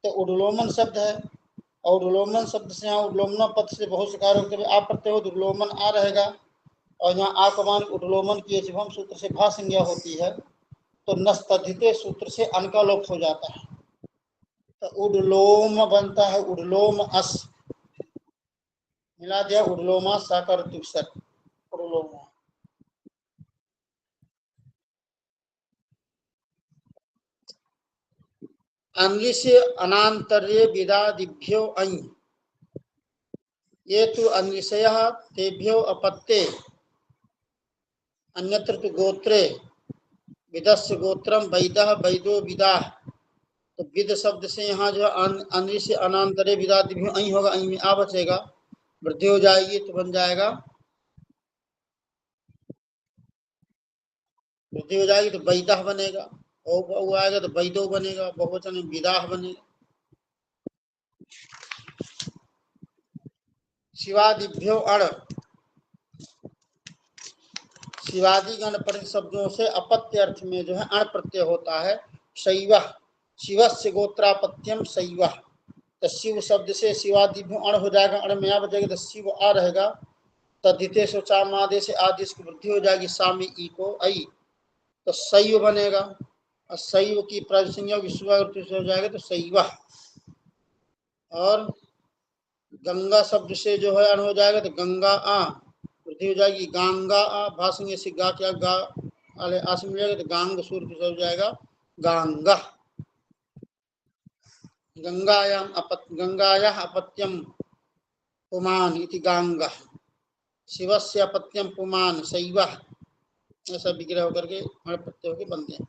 तो उडलोमन शब्द है और उडलोमन शब्द से यहाँ उडलोमना पद से बहुत सकार अप्रत्यय हो उडलोमन आ रहेगा और यहाँ आकमान उडलोमन की शुभम सूत्र से भा संज्ञा होती है तो नस्तधिते सूत्र से अन का लोप हो जाता है तो उडलोम बनता है उडलोम अस मिला दिया उडलोमा साकर दुसर उडलोमा। अंग्लिश अनांतर्य विदादिभ्यो अं ये तो अंग्लिशयः तेभ्यो अपत्ये अन्यत्र तो गोत्रे विदस्य गोत्रम वैदः वैदो विदाः। तो विद शब्द से यहाँ जो अंग्लिश अनांतर्य विदादिभ्यो अं होगा अं में आ बचेगा वृद्धि हो जाएगी तो बन जाएगा वृद्धि हो जाएगी तो वैदः बनेगा और आएगा तो वैदो बनेगा बहुवचन में विदाह बनेगा। शिवादिभ्यो अण शिवादि गण पर शब्दों से अपत्य अर्थ में जो है अण प्रत्यय होता है। शैव शिवस्य गोत्रापत्यम शैव तो शिव शब्द से शिवादिभ्यो अण हो जाएगा अण में आ बचेगा तो शिव आ रहेगा। तद्धिते शोचामादे से आदेश की वृद्धि हो जाएगी सामी ई को आई तो शैव बनेगा और शैव की प्रसंज्ञा हो जाएगा तो शैव। और गंगा शब्द से जो है अण हो जाएगा तो गंगा आ वृद्धि हो जाएगी गांगा आ भाषण से गा क्या गा आस मिल जाएगा तो गांग सूर्य हो जाएगा गांगा। गंगायाम गंगाया अपत्यम पुमान इति गांगा शिवस्य अपत्यम पुमान शैवा, ऐसा विग्रह होकर के अण प्रत्यय होकर बनते हैं।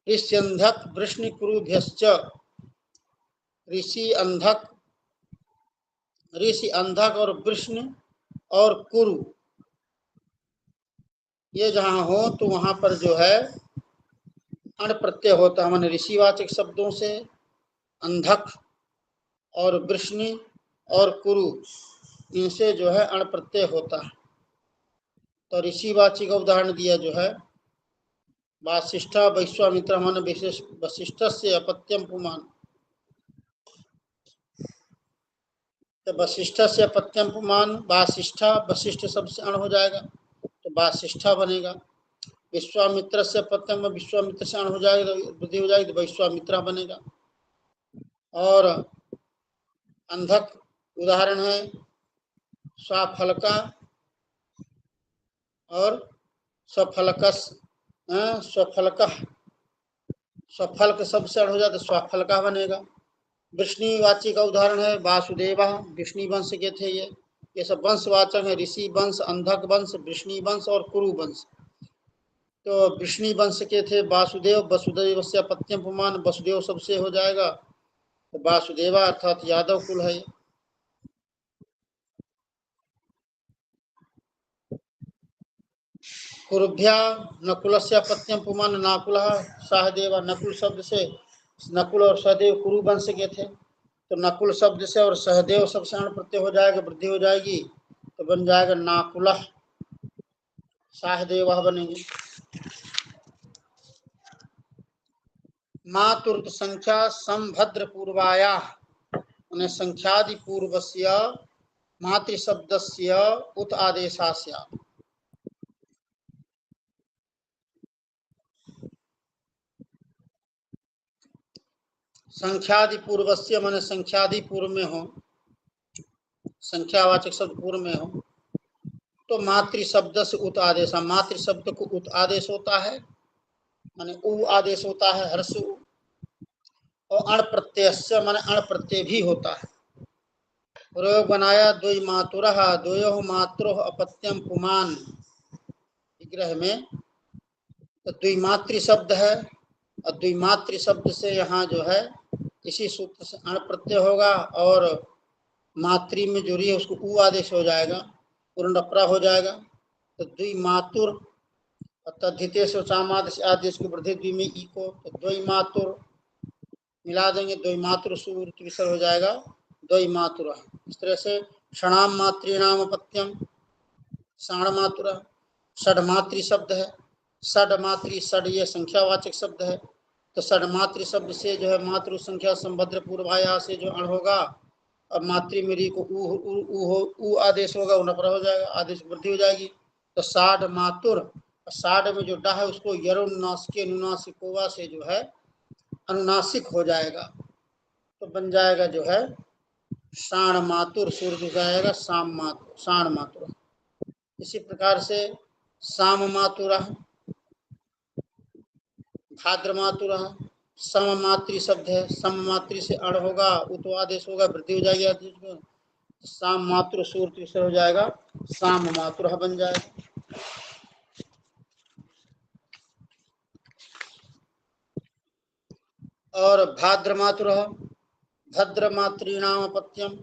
ऋष्यंधक वृष्णि कुरुभ्यश्च, ऋषि अंधक, ऋषि अंधक और वृष्णि और कुरु, ये जहाँ हो तो वहां पर जो है अण प्रत्यय होता है। माने ऋषिवाचक शब्दों से अंधक और वृष्णि और कुरु, इनसे जो है अण प्रत्यय होता है। तो ऋषिवाची का उदाहरण दिया जो है वासिष्ठ वैश्वामित्र, माने विशेष वशिष्ठ से अपत्यम पुमान, तो वशिष्ठ से अपत्यम पुमान वासिष्ठ, वशिष्ठ शब्द से अण हो जाएगा तो वासिष्ठा बनेगा। विश्वामित्र से अपत्यम, विश्वामित्र से अण हो जाएगा, वृद्धि हो जाएगी तो वैश्वामित्रा बनेगा। और अंधक उदाहरण है स्वाफलका और स्वफलकस, स्वफलक, स्वफल्क शब्द से अण हो जाए तो स्वाफलका बनेगा। वृष्णिवाची का उदाहरण है वासुदेवा, वृष्णि वंश के थे ये सब वंशवाचक है। ऋषि वंश, अंधक वंश, वृष्णि वंश और कुरु वंश। तो वृष्णि वंश के थे वासुदेव, वसुदेव से अपत्यम पुमान, वसुदेव सबसे हो जाएगा तो वासुदेवा अर्थात यादव कुल है। कुरुभ्या नकुल से अपत्यम पुमान नाकुल, सहदेव, नकुल शब्द से नकुल और सहदेव कुरु वंश के थे, तो नकुल शब्द से और सहदेव शब्द से अण प्रत्यय हो जाएगा, वृद्धि हो जाएगी तो बन जाएगा नाकुल, सहदेव बनेंगे। मातुर्त संख्या संभद्र पूर्वाया, उन्हें संख्यादि पूर्वस्य मातृशब्दस्य उत आदेशास्य। संख्यादि पूर्वस्य माने संख्यादि पूर्व में हो, संख्यावाचक शब्द पूर्व में हो तो मातृ शब्द से उत आदेश, मातृ शब्द को उत आदेश होता है, माने उ आदेश होता है, हर्ष उ, और अण प्रत्यय से माने अण प्रत्यय भी होता है। प्रयोग बनाया द्वै मातुरः, द्वयोः मात्रोः अपत्यम पुमान, विग्रह में तो द्विमातृ शब्द है और द्विमातृ शब्द से यहाँ जो है इसी सूत्र से अण प्रत्यय होगा और मातृ में जो है उसको उ आदेश हो जाएगा, पूर्णप्रा हो जाएगा। तो द्विमातुर तद्धितेश सामादेश आदेश की वृद्धि द्वि में ई को, तो द्वैमातुर मिला देंगे, द्वैमातुर सूर्य विसर्ग हो जाएगा द्वैमातुर। इस तरह से षणाम मातृणाम अपत्यम, षाण मातुर, षडमातृ शब्द है, षडमातृ, षड ये संख्यावाचक शब्द है, तो षडमातृ शब्द से जो है मातृ संख्या संभद्र पूर्वाया से जो अण होगा और मातृ मेरी को उ आदेश होगा, उनपर हो जाएगा, आदेश वृद्धि हो जाएगी तो साढ़ मातुर, साढ़ में जो डा है उसको यरुनासिक अनुनासिकोवा से जो है अनुनासिक हो जाएगा तो बन जाएगा जो है शाण मातुर, सूर्य हो जाएगा शाम मातुर, शाण मातुर। इसी प्रकार से साम मातुर, भाद्र मातुर, सम मातृ शब्द है, सम मातृ से अण होगा, उतो आदेश होगा, वृद्धि हो जाएगी आदेश में, साम मातृ सूर्य से हो जाएगा साम मातुर बन जाएगा। और भाद्र मातुर, भद्र मातृणाम अपत्यम,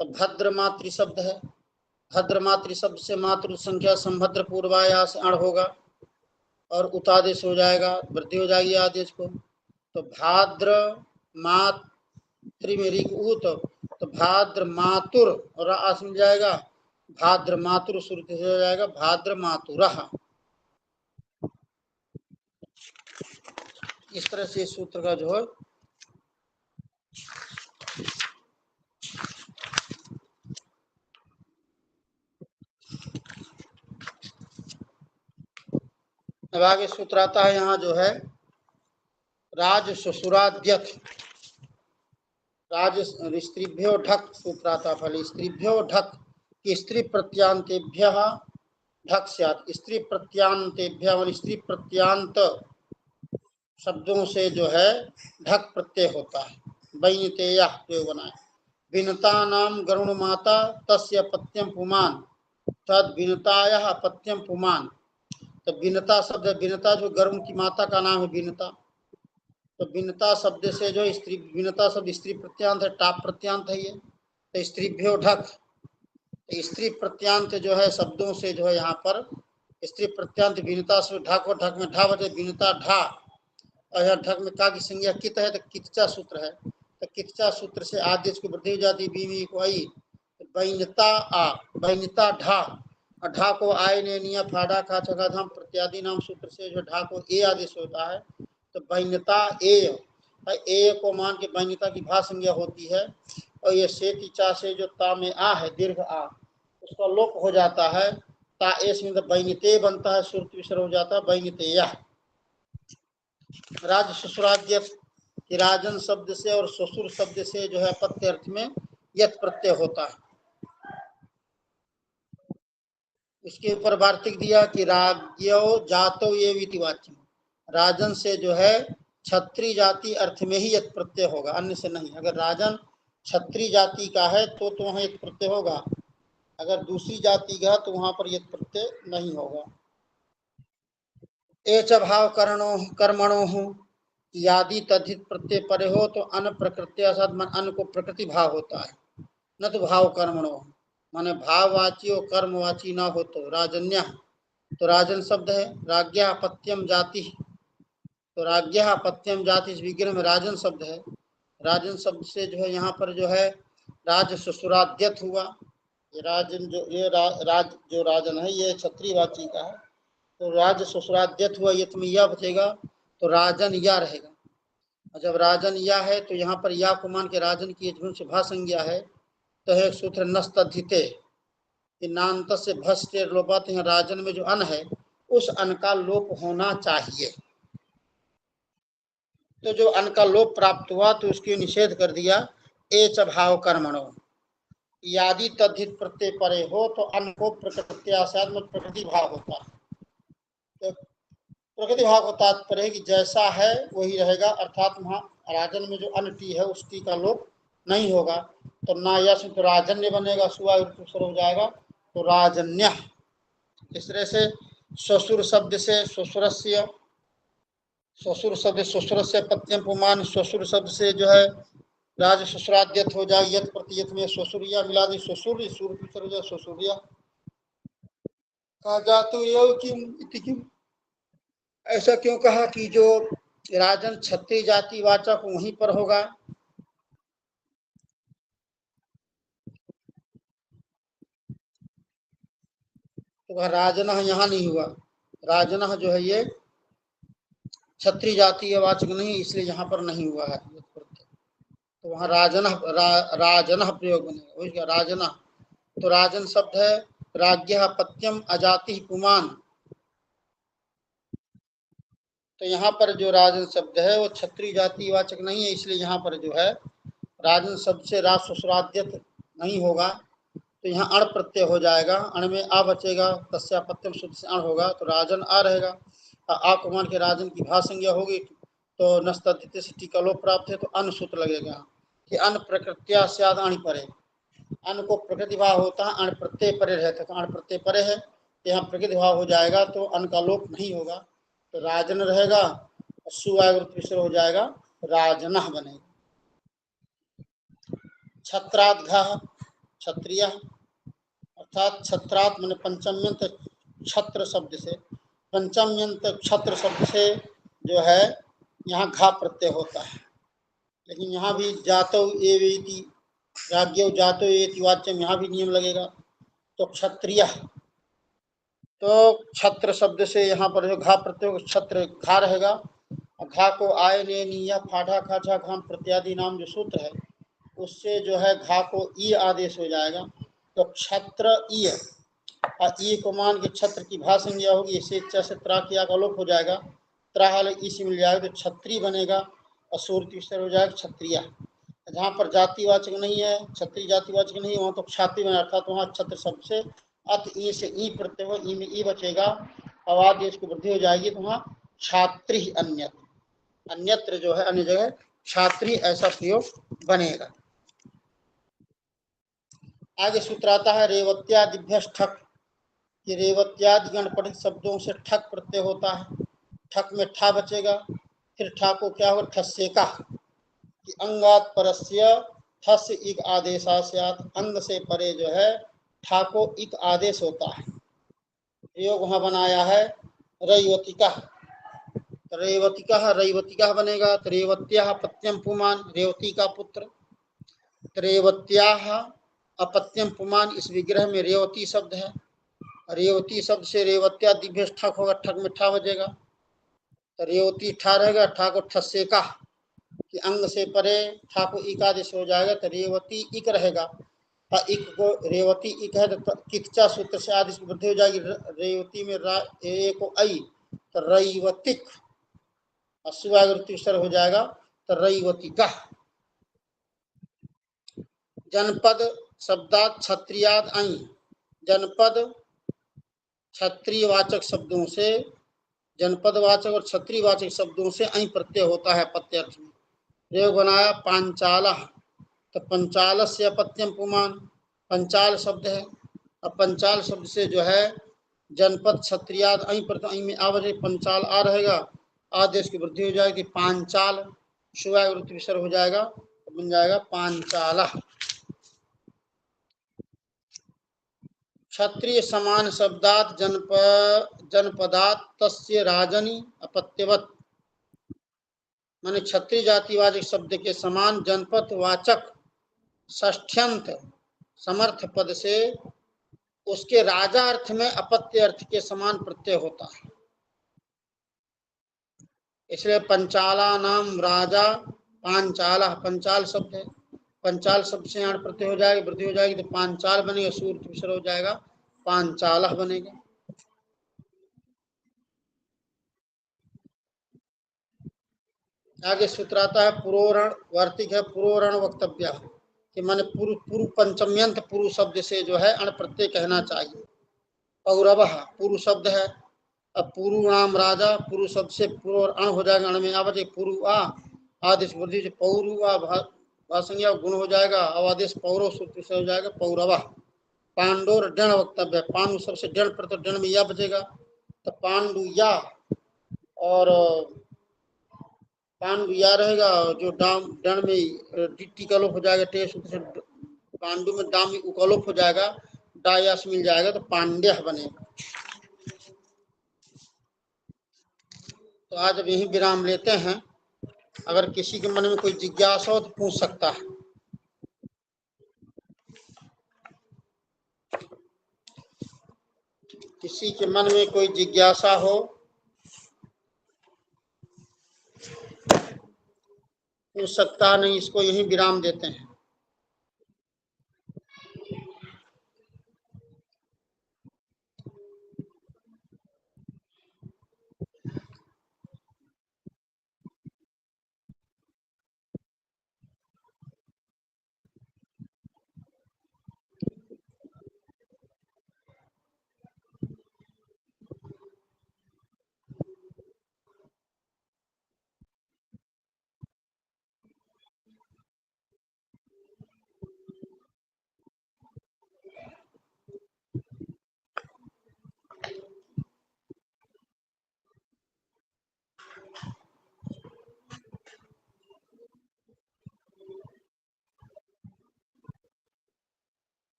तो भद्र मातृ शब्द है, भद्र मातृ शब्द से मातृ संख्या संभद्र पूर्वाया से अण होगा और उतादेश हो जाएगा, वृद्धि हो जाएगी आदेश को, तो भाद्र मातृ में रिक ऊत, तो भाद्र मातुर और आस मिल जाएगा, भाद्र मातुर श्रुति से हो जाएगा भाद्र मातुरः। इस तरह से सूत्र का जो है अब आगे सूत्र आता है, यहाँ जो है राज ससुराद्यथ, राज स्त्रीभ्यो ढक सूत्र आता फल, स्त्रीभ्यो ढक की स्त्री प्रत्यांतेभ्य ढक स्यात्, स्त्री प्रत्यांतेभ्य मान स्त्री प्रत्यांत शब्दों से जो है ढक प्रत्यय होता है, वैनतेय प्रयोग बनाए। विनता नाम गरुण माता तस्य पत्यम पुमान तद विनताया पत्यम पुमान। तो विनता शब्द, विनता जो गरुण की माता का नाम है विनता, तो विनता शब्द से जो स्त्री, विनता शब्द स्त्री प्रत्यांत है, टाप प्रत्यांत है ये, तो स्त्रीभ्यो ढक, तो स्त्री प्रत्यांत जो है शब्दों से जो है यहाँ पर स्त्री प्रत्यांत विनता से ढक, और ढक में ढा बचे विनता ढा, और यहाँ ढक में का की संज्ञा कित है, तो कितचा सूत्र है, तो कितचा सूत्र से आदेश की वृद्धि हो जाती, बीवी को आई, वैनता आ, वैनता ढा, ढा को आय ने निया फाड़ा खा छका धाम प्रत्यादि नाम सूत्र से जो ढा को ए आदेश होता है, तो वैनता ए को मान के वैनता की भा संज्ञा होती है, और ये से चा से जो ता में आ है दीर्घ आ, उसका लोप हो जाता है, ता एस में वैनिते बनता है, सुरत विसर्ग हो जाता है वैनितेया। राज ससुराद्य कि राजन शब्द से और ससुर शब्द से जो है पत्य अर्थ में यत प्रत्यय होता है। इसके ऊपर वार्तिक दिया कि राज्यो जातो ये वितिवाच्य, राजन से जो है क्षत्रिय जाति अर्थ में ही यत प्रत्यय होगा, अन्य से नहीं। अगर राजन क्षत्रिय जाति का है तो वहां यत प्रत्यय होगा, अगर दूसरी जाति का तो वहां पर यत प्रत्यय नहीं होगा। एच भाव कर्मणो हो यादि तद्धित प्रत्यय परे हो तो अन प्रकृत्या अन को प्रकृति भाव होता है, न तो भाव कर्मणो, माने भाववाची और कर्मवाची ना हो तो राजन्य, तो राजन शब्द है। राज्ञा पत्यम जाति, तो राज्ञा पत्यम जाति इस विग्रह में राजन शब्द है। राजन शब्द से जो है यहाँ पर जो है राज ससुराद्यत हुआ, ये राजन जो ये राज जो राजन है ये क्षत्रियवाची का है, तो राज ससुराद्यत हुआ, ये तुम्हें यह बचेगा, तो राजन या रहेगा। और जब राजन या है तो यहाँ पर या को मान के राजन की झुन से भा संज्ञा है, तो है सूत्र नस्तधिते नान्त से भस्ते लोपात, राजन में जो अन है उस अन का लोप होना चाहिए, तो जो अन का लोप प्राप्त हुआ तो उसकी निषेध कर दिया। एच भाव कर्मणो यादि तद्धित प्रत्यय परे हो तो अन को प्रकृति भाव होता है, तो प्रकृति भाव का तात्पर्य है कि जैसा है वही रहेगा, अर्थात वहाँ राजन में जो अन टी है उस टी का लोप नहीं होगा, तो ना यश तो राजन्य बनेगा, सुआ हो जाएगा तो राजन्य। इस तरह से ससुर शब्द से ससुरस्य, ससुर शब्द ससुर से पत्यम पुमान, ससुर शब्द से जो है राज ससुराद्यत हो जाए, यत प्रतियत में ससुरिया मिला दी, ससुर सूर्य हो जाए ससुरिया कहा जातो क्यों, ऐसा क्यों कहा कि जो राजन क्षत्रिय जाति वाचक वहीं पर होगा, तो राजन यहाँ नहीं हुआ, राजन जो है ये क्षत्रिय जाति वाचक नहीं, इसलिए यहाँ पर नहीं हुआ है, तो वहाँ राजन राजन प्रयोग बनेगा, राजन, तो राजन शब्द है राज्ञ पत्यम अजाति पुमान, तो यहाँ पर जो राजन शब्द है वो क्षत्रिय जाति वाचक नहीं है, इसलिए यहाँ पर जो है राजन शब्द से राज ससुराद्यत नहीं होगा, तो यहाँ अण प्रत्यय हो जाएगा, अण में आ बचेगा, तस्या पत्यम शुद्ध से अण होगा, तो राजन आ रहेगा, आ को मान के राजन की भा संज्ञा होगी, तो नस्तद्धित से टीका लोप प्राप्त है, तो अन सूत्र लगेगा कि अन प्रकृत्या स्याद अण परे, अन को प्रकृति भाव होता है, अण प्रत्यय परे रहता है, अण प्रत्यय परे है, तो यहाँ प्रकृति भाव हो जाएगा, तो अन का लोप नहीं होगा, तो राजन रहेगा, सुवाग्र हो जाएगा, राजन बनेगा। छत्राद्घा क्षत्रिय, अर्थात छत्रात मैंने पंचम्यंत छत्र शब्द से, पंचम्यंत छत्र शब्द से जो है यहाँ घा प्रत्यय होता है, लेकिन यहाँ भी जातो एवेति राज्ञो जातो एति वाच्यम, यहाँ भी नियम लगेगा, तो क्षत्रिय, तो छत्र शब्द से यहाँ पर जो घा प्रत्यय छत्र घा रहेगा, घा को आय ने निया फाढ़ा खाछा घाम प्रत्यादि नाम जो सूत्र है उससे जो है घा को ई आदेश हो जाएगा, तो क्षत्र ई, ई को मान के छत्र की भा संज्ञा होगी, इससे से त्रा किया का लोप हो जाएगा, त्राहाल ई से मिल जाएगा, तो क्षत्रिय बनेगा, और सूर्य हो जाएगा क्षत्रिय। जहाँ पर जातिवाचक नहीं है, क्षत्रिय जातिवाचक नहीं, वहाँ तो क्षाति बने, अर्थात वहाँ छत्र शब्द से अत ई से ई प्रत्यय हो, ई में ई बचेगा, अवाद इसको वृद्धि हो जाएगी, तो वहाँ छात्री अन्यत्र जो है अन्य जगह छात्री ऐसा प्रयोग बनेगा। आगे सूत्र आता है रेवत्यादिभ्य ठक, कि रेवत्यादि गणपठित शब्दों से ठक प्रत्यय होता है, ठक में ठा बचेगा, फिर ठा को क्या होगा, ठस्से का, कि अंगात परस्य ठस इक आदेशा स्यात्, अंग से परे जो है ठा को इक आदेश होता है। प्रयोग वहां बनाया है रैवतिका, रेवतिका रैवतिका बनेगा, तो रेवत्या अपत्यम पुमान, रेवती का पुत्र, रेवत्या अपत्यम पुमान, इस विग्रह में रेवती शब्द है, रेवती शब्द से रेवत्या दिव्य ठक होगा, ठक में ठा बजेगा, तो रेवती ठा रहेगा, ठा को ठस्से का, कि अंग से परे, ठा को इकादेश हो जाएगा, तो रेवती इक रहेगा, इक को रेवती इक है तो किच्चा सूत्र से आदेश की वृद्धि हो जाएगी, रेवती में रा ए को आई, तो रैवतिक, अश्वागृति हो जाएगा, तो रैवतिका। जनपद शब्दात क्षत्रियाद आई, जनपद क्षत्रियवाचक शब्दों से, जनपदवाचक और क्षत्रियवाचक शब्दों से ऐ प्रत्यय होता है पत्यर्थ में। प्रयोग बनाया पांचाल, तो पंचाल से अपत्यम पुमान, पंचाल शब्द है, अब पंचाल शब्द से जो है जनपद क्षत्रियाद ऐ प्रत्यय में आवश्य पंचाल आ रहेगा, आदेश की वृद्धि हो जाएगी, पांचाल, शुभावृत्ति विसर्ग हो जाएगा, तो बन जाएगा पांचाल। क्षत्रिय समान शब्दात जनपदात तस्य राजनी अपत्यवत, माने क्षत्रिय जातिवाचक शब्द के समान जनपद वाचक षष्ठ्यंत समर्थ पद से उसके राजा अर्थ में अपत्य अर्थ के समान प्रत्यय होता है, इसलिए पंचाला नाम राजा पांचाला, पंचाल शब्द है, पंचाल शब्द से यहाँ प्रत्यय हो जाएगा, वृद्धि हो जाएगी, तो पांचाल बनेगा, सूर्य विसर्ग हो जाएगा, पांचाल बनेगा। आगे सूत्र आता है पुरोरण, वार्तिक है पुरोरण वक्तव्य, कि माने पूर्व पंचम्यंत पूर्व शब्द से जो है अण प्रत्यय कहना चाहिए। पौरव पूर्व शब्द है, अब पूर्व नाम राजा, पूर्व शब्द से पूर्व और अण हो जाएगा, अण में आवाज पूर्व आ, आदेश वृद्धि से पौरुआ भाषंज्ञा गुण हो जाएगा, अवादेश पौरव सूत्र से हो जाएगा पौरव। पांडोर डण वक्तव्य, पांडु सबसे डण प्रत्यय, डण में या बचेगा, तो पांडु या, और पांडु या रहेगा, जो डाम डण में टिट्टी का लोप हो जाएगा, टे सूत्र से पांडु में डाम में उकलोप हो जाएगा, डायास मिल जाएगा, तो पांड्य बनेगा। तो आज अब यही विराम लेते हैं, अगर किसी के मन में कोई जिज्ञासा हो तो पूछ सकता है। किसी के मन में कोई जिज्ञासा हो पूछ सकता, नहीं इसको यही विराम देते हैं।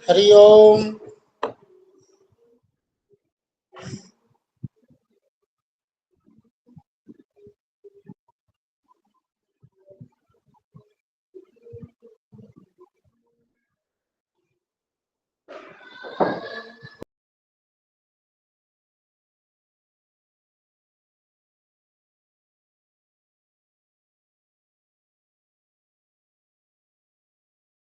हरि ओम।